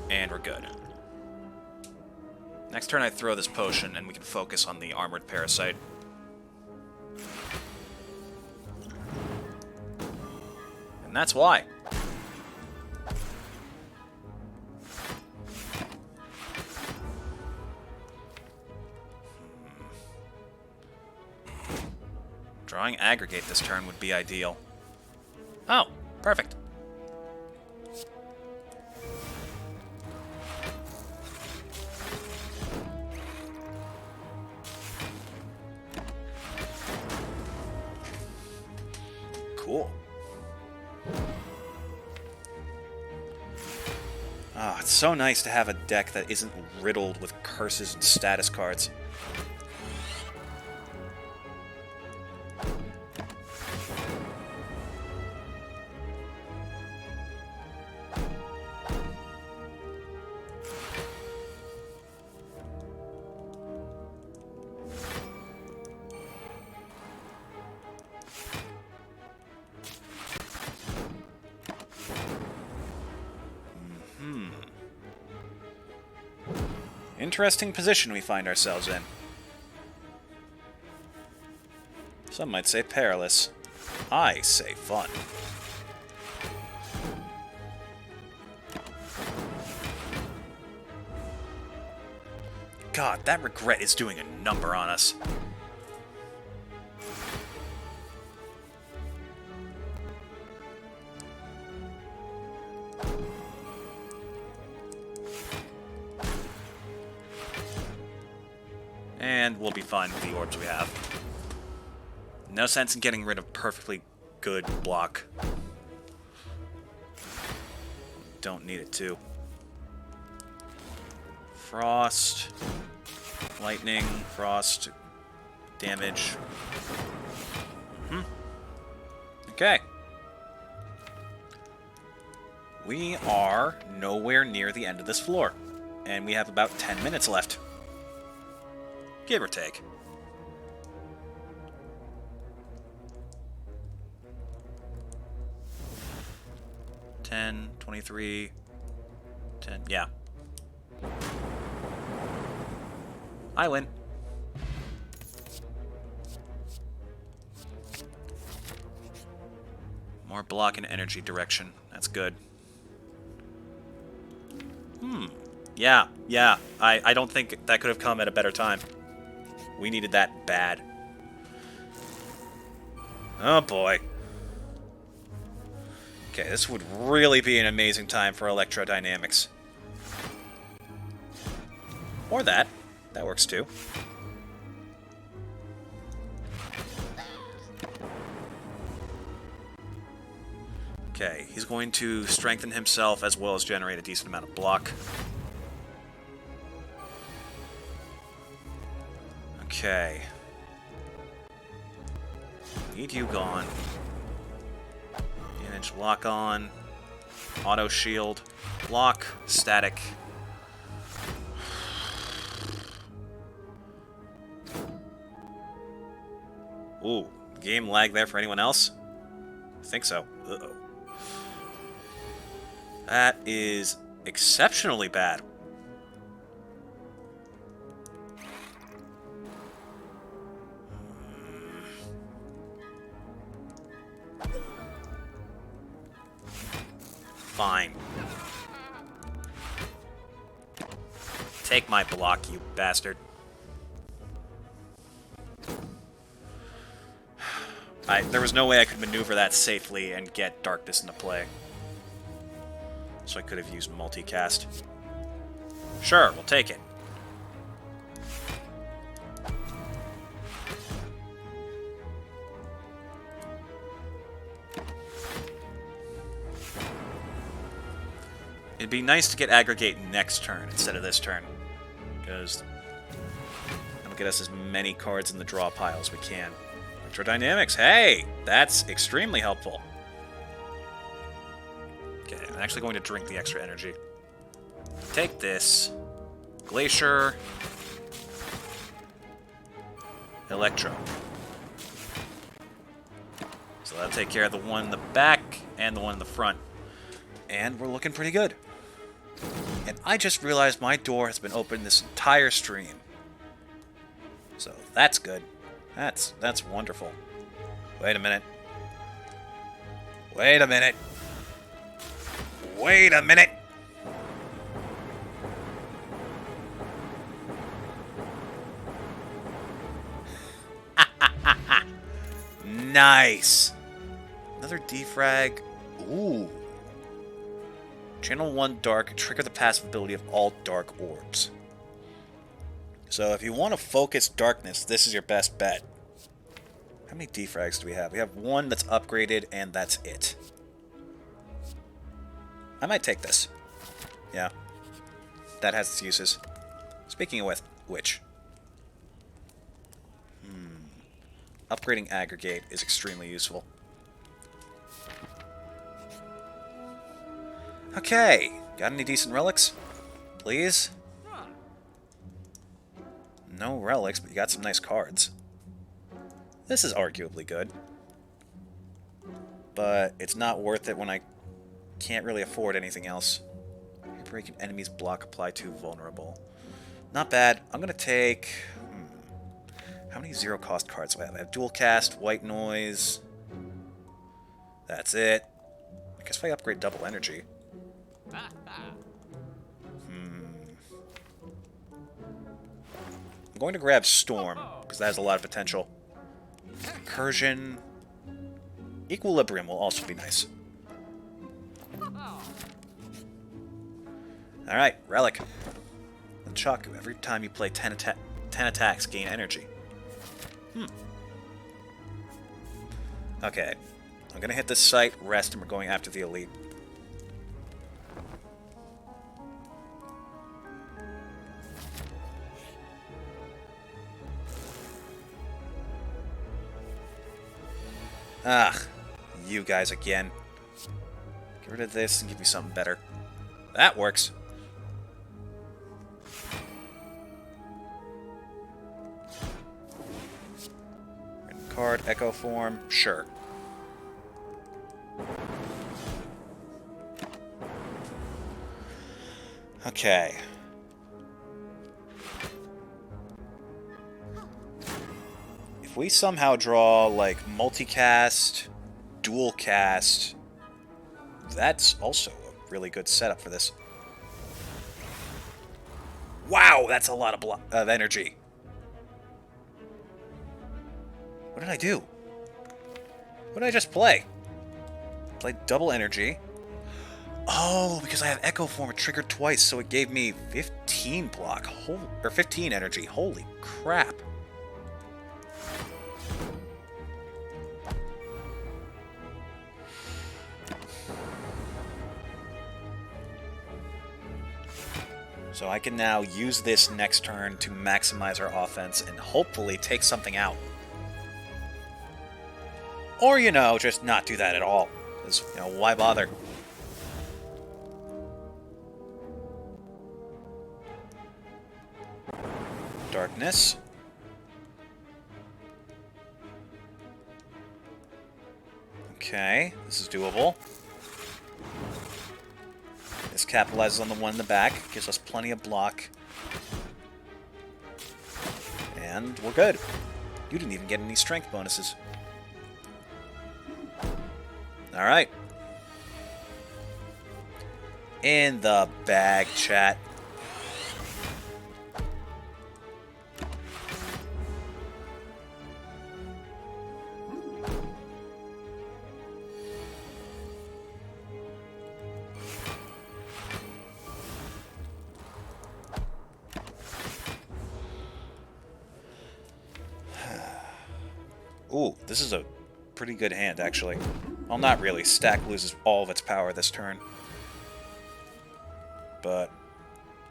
and we're good. Next turn I throw this potion, and we can focus on the armored parasite. And that's why. Drawing aggregate this turn would be ideal. Oh, perfect. Cool. Ah, it's so nice to have a deck that isn't riddled with curses and status cards. Interesting position we find ourselves in. Some might say perilous. I say fun. God, that regret is doing a number on us. And we'll be fine with the orbs we have. No sense in getting rid of perfectly good block. Don't need it to. Frost. Lightning. Frost. Damage. Okay. We are nowhere near the end of this floor. And we have about 10 minutes left. Give or take. $10, $23, $10, yeah. I win. More block and energy direction. That's good. Yeah. I don't think that could have come at a better time. We needed that bad. Oh boy. Okay, this would really be an amazing time for electrodynamics. Or that. That works too. Okay, he's going to strengthen himself as well as generate a decent amount of block. Okay. Need you gone. Damage lock on. Auto shield. Block. Static. Ooh, game lag there for anyone else? I think so. Uh-oh. That is exceptionally bad. Fine. Take my block, you bastard. There was no way I could maneuver that safely and get darkness into play. So I could have used multicast. Sure, we'll take it. It'd be nice to get aggregate next turn instead of this turn, because that'll get us as many cards in the draw pile as we can. Electrodynamics, hey! That's extremely helpful. Okay, I'm actually going to drink the extra energy. Take this. Glacier. Electro. So that'll take care of the one in the back and the one in the front. And we're looking pretty good. And I just realized my door has been open this entire stream. So that's good. That's wonderful. Wait a minute. Wait a minute. Wait a minute. Nice. Another defrag. Ooh. Channel 1 Dark, trigger the passive ability of all dark orbs. So if you want to focus darkness, this is your best bet. How many defrags do we have? We have one that's upgraded, and that's it. I might take this. Yeah. That has its uses. Speaking of which. Upgrading aggregate is extremely useful. Okay. Got any decent relics? Please? No relics, but you got some nice cards. This is arguably good. But it's not worth it when I can't really afford anything else. You're breaking enemies block apply to vulnerable. Not bad. I'm going to take... How many zero cost cards do I have? I have dual cast, white noise. That's it. I guess if I upgrade double energy. I'm going to grab Storm, because that has a lot of potential. Incursion. Equilibrium will also be nice. Alright, Relic. Chaku, every time you play 10 attacks, gain energy. Okay. I'm going to hit this site, rest, and we're going after the elite. Ugh, you guys again. Get rid of this and give me something better. That works. Random card, echo form, sure. Okay. If we somehow draw, like, multicast, dual cast, that's also a really good setup for this. Wow, that's a lot of energy. What did I do? What did I just play? Played double energy. Oh, because I have Echo Form, it triggered twice, so it gave me 15 block. Or 15 energy. Holy crap. So I can now use this next turn to maximize our offense and hopefully take something out. Or, you know, just not do that at all. Because, you know, why bother? Darkness. Okay, this is doable. This capitalizes on the one in the back, gives us plenty of block. And we're good. You didn't even get any strength bonuses. Alright. In the bag, chat. Ooh, this is a pretty good hand, actually. Well, not really. Stack loses all of its power this turn. But...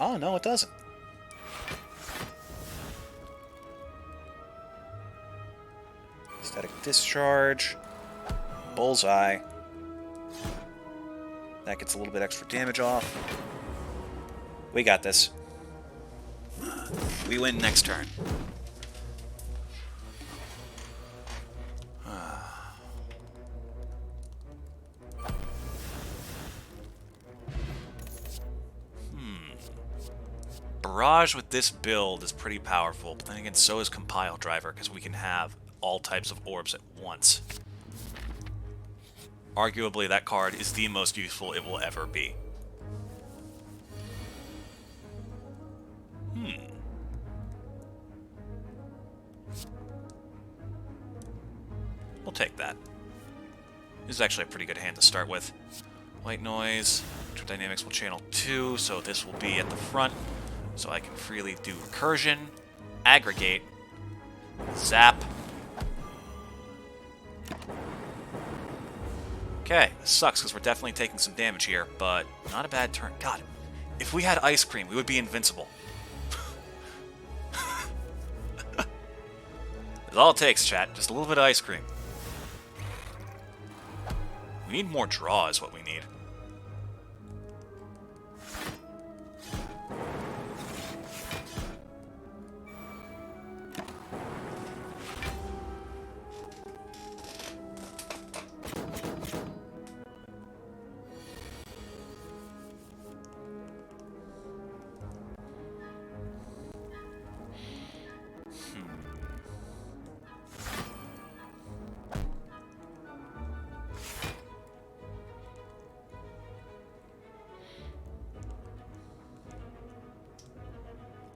oh, no, it doesn't. Static Discharge. Bullseye. That gets a little bit extra damage off. We got this. We win next turn. Barrage with this build is pretty powerful, but then again, so is Compile Driver, because we can have all types of orbs at once. Arguably, that card is the most useful it will ever be. We'll take that. This is actually a pretty good hand to start with. White Noise, Dynamics will channel 2, so this will be at the front. So I can freely do Recursion, Aggregate, Zap. Okay, this sucks because we're definitely taking some damage here, but not a bad turn. God, if we had Ice Cream, we would be invincible. That's all it takes, chat. Just a little bit of Ice Cream. We need more draw is what we need.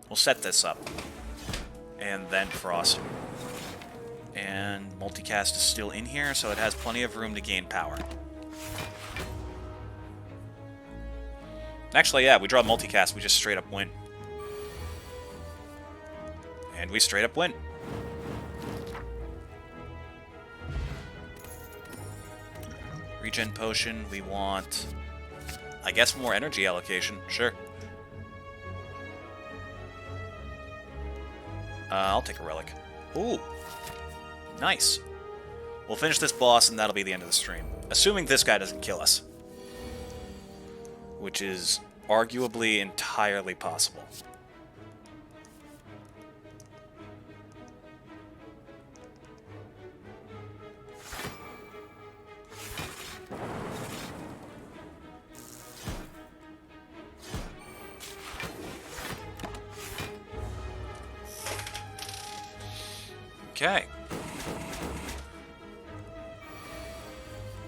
We'll set this up. And then Frost. And Multicast is still in here, so it has plenty of room to gain power. Actually, yeah, we draw Multicast, we just straight up win. And we straight up win. Regen Potion, we want... I guess more energy allocation, sure. I'll take a relic. Ooh, nice. We'll finish this boss, and that'll be the end of the stream. Assuming this guy doesn't kill us. Which is arguably entirely possible. Okay.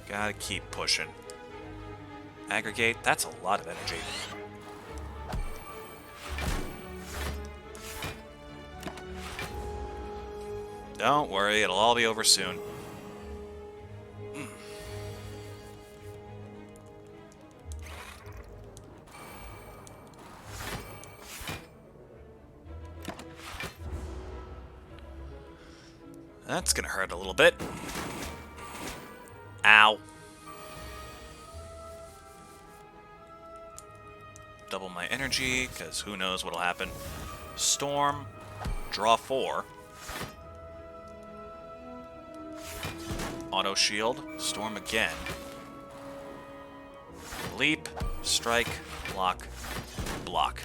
Gotta keep pushing. Aggregate, that's a lot of energy. Don't worry, it'll all be over soon. That's gonna hurt a little bit. Ow. Double my energy, because who knows what'll happen. Storm. Draw 4. Auto shield. Storm again. Leap. Strike. Block. Block.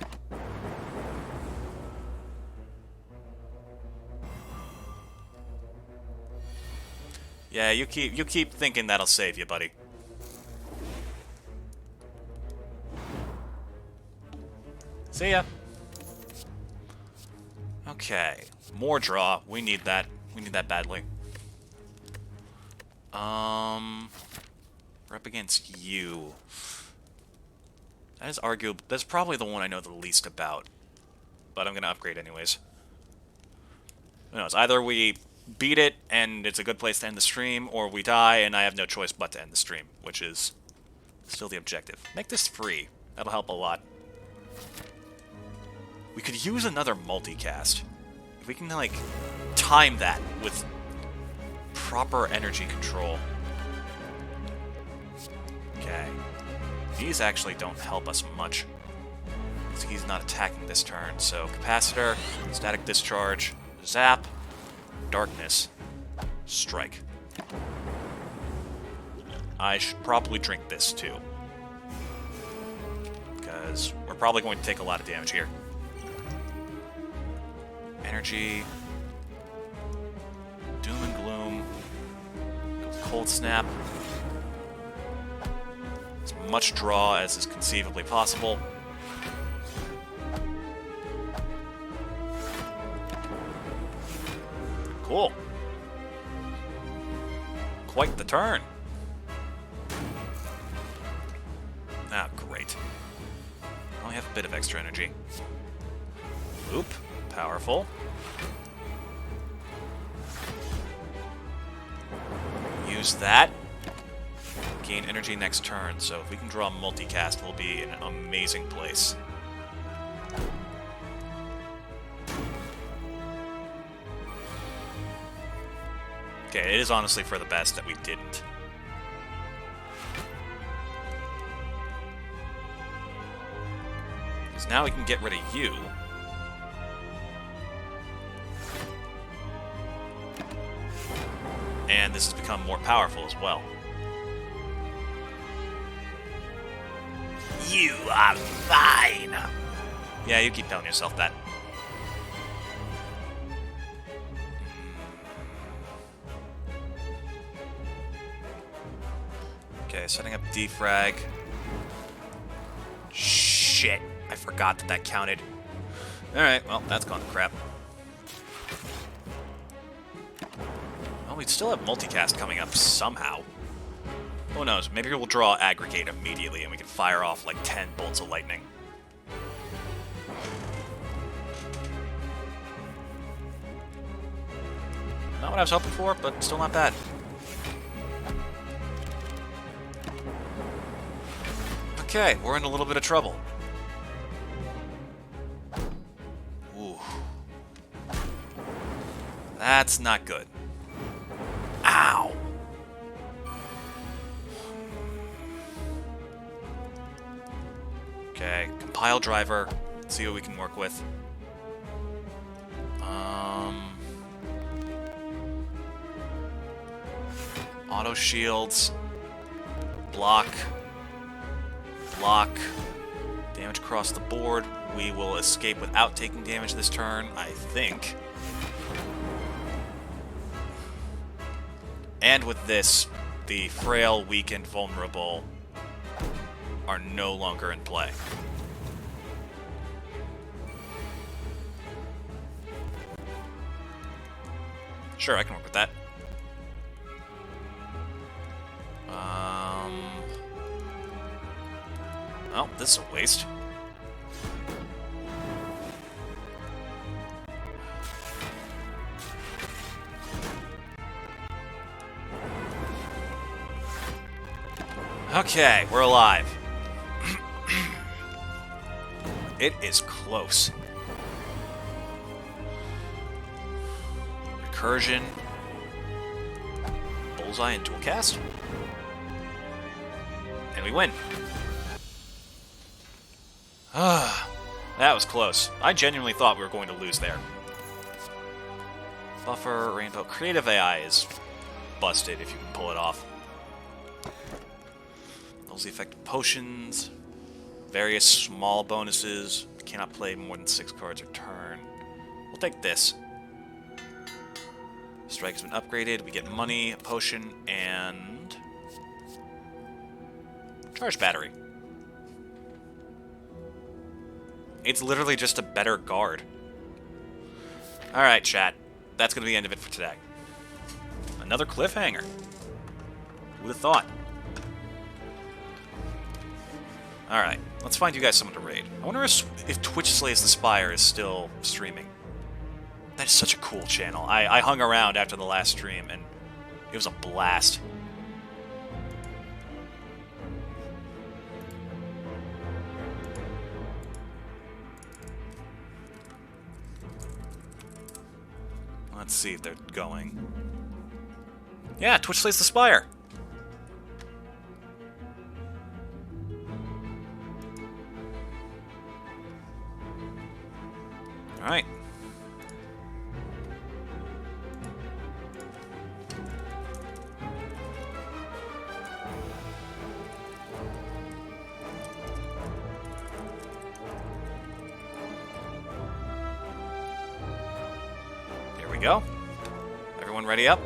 Yeah, you keep thinking that'll save you, buddy. See ya. Okay, more draw. We need that. We need that badly. We're up against you. That is arguable. That's probably the one I know the least about. But I'm gonna upgrade anyways. Who knows? Either we beat it and it's a good place to end the stream, or we die and I have no choice but to end the stream, which is still the objective. Make this free. That'll help a lot. We could use another multicast. If we can, like, time that with proper energy control. Okay. These actually don't help us much. He's not attacking this turn, so capacitor, static discharge, zap, darkness, strike. I should probably drink this too, because we're probably going to take a lot of damage here. Energy, doom and gloom, cold snap, as much draw as is conceivably possible. Cool. Quite the turn. Ah, great. I only have a bit of extra energy. Oop. Powerful. Use that. Gain energy next turn, so if we can draw multicast, we'll be in an amazing place. Okay, it is honestly for the best that we didn't. Because now we can get rid of you. And this has become more powerful as well. You are fine! Yeah, you keep telling yourself that. Okay, setting up defrag. Shit, I forgot that that counted. Alright, well, that's gone to crap. Well, we still have multicast coming up somehow. Who knows, maybe we'll draw aggregate immediately and we can fire off like 10 bolts of lightning. Not what I was hoping for, but still not bad. Okay, we're in a little bit of trouble. Ooh. That's not good. Ow! Okay, compile driver. Let's see what we can work with. Auto shields. Block. Block. Damage across the board. We will escape without taking damage this turn, I think. And with this, the frail, weak, and vulnerable are no longer in play. Sure, I can work with that. Oh, this is a waste. Okay, we're alive. It is close. Recursion. Bullseye and dual cast. And we win. That was close. I genuinely thought we were going to lose there. Buffer, Rainbow. Creative AI is busted if you can pull it off. Those the effect of potions. Various small bonuses. Cannot play more than 6 cards a turn. We'll take this. Strike has been upgraded. We get money, a potion, and charge battery. It's literally just a better guard. Alright, chat. That's going to be the end of it for today. Another cliffhanger. Who would have thought? Alright, let's find you guys someone to raid. I wonder if Twitch Slays the Spire is still streaming. That is such a cool channel. I hung around after the last stream, and it was a blast. Let's see if they're going. Yeah, Twitch Slays the Spire. Alright. Here we go. Everyone ready up?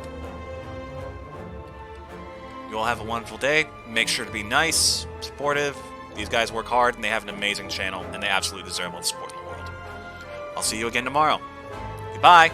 You all have a wonderful day. Make sure to be nice, supportive. These guys work hard, and they have an amazing channel, and they absolutely deserve all the support in the world. I'll see you again tomorrow. Goodbye.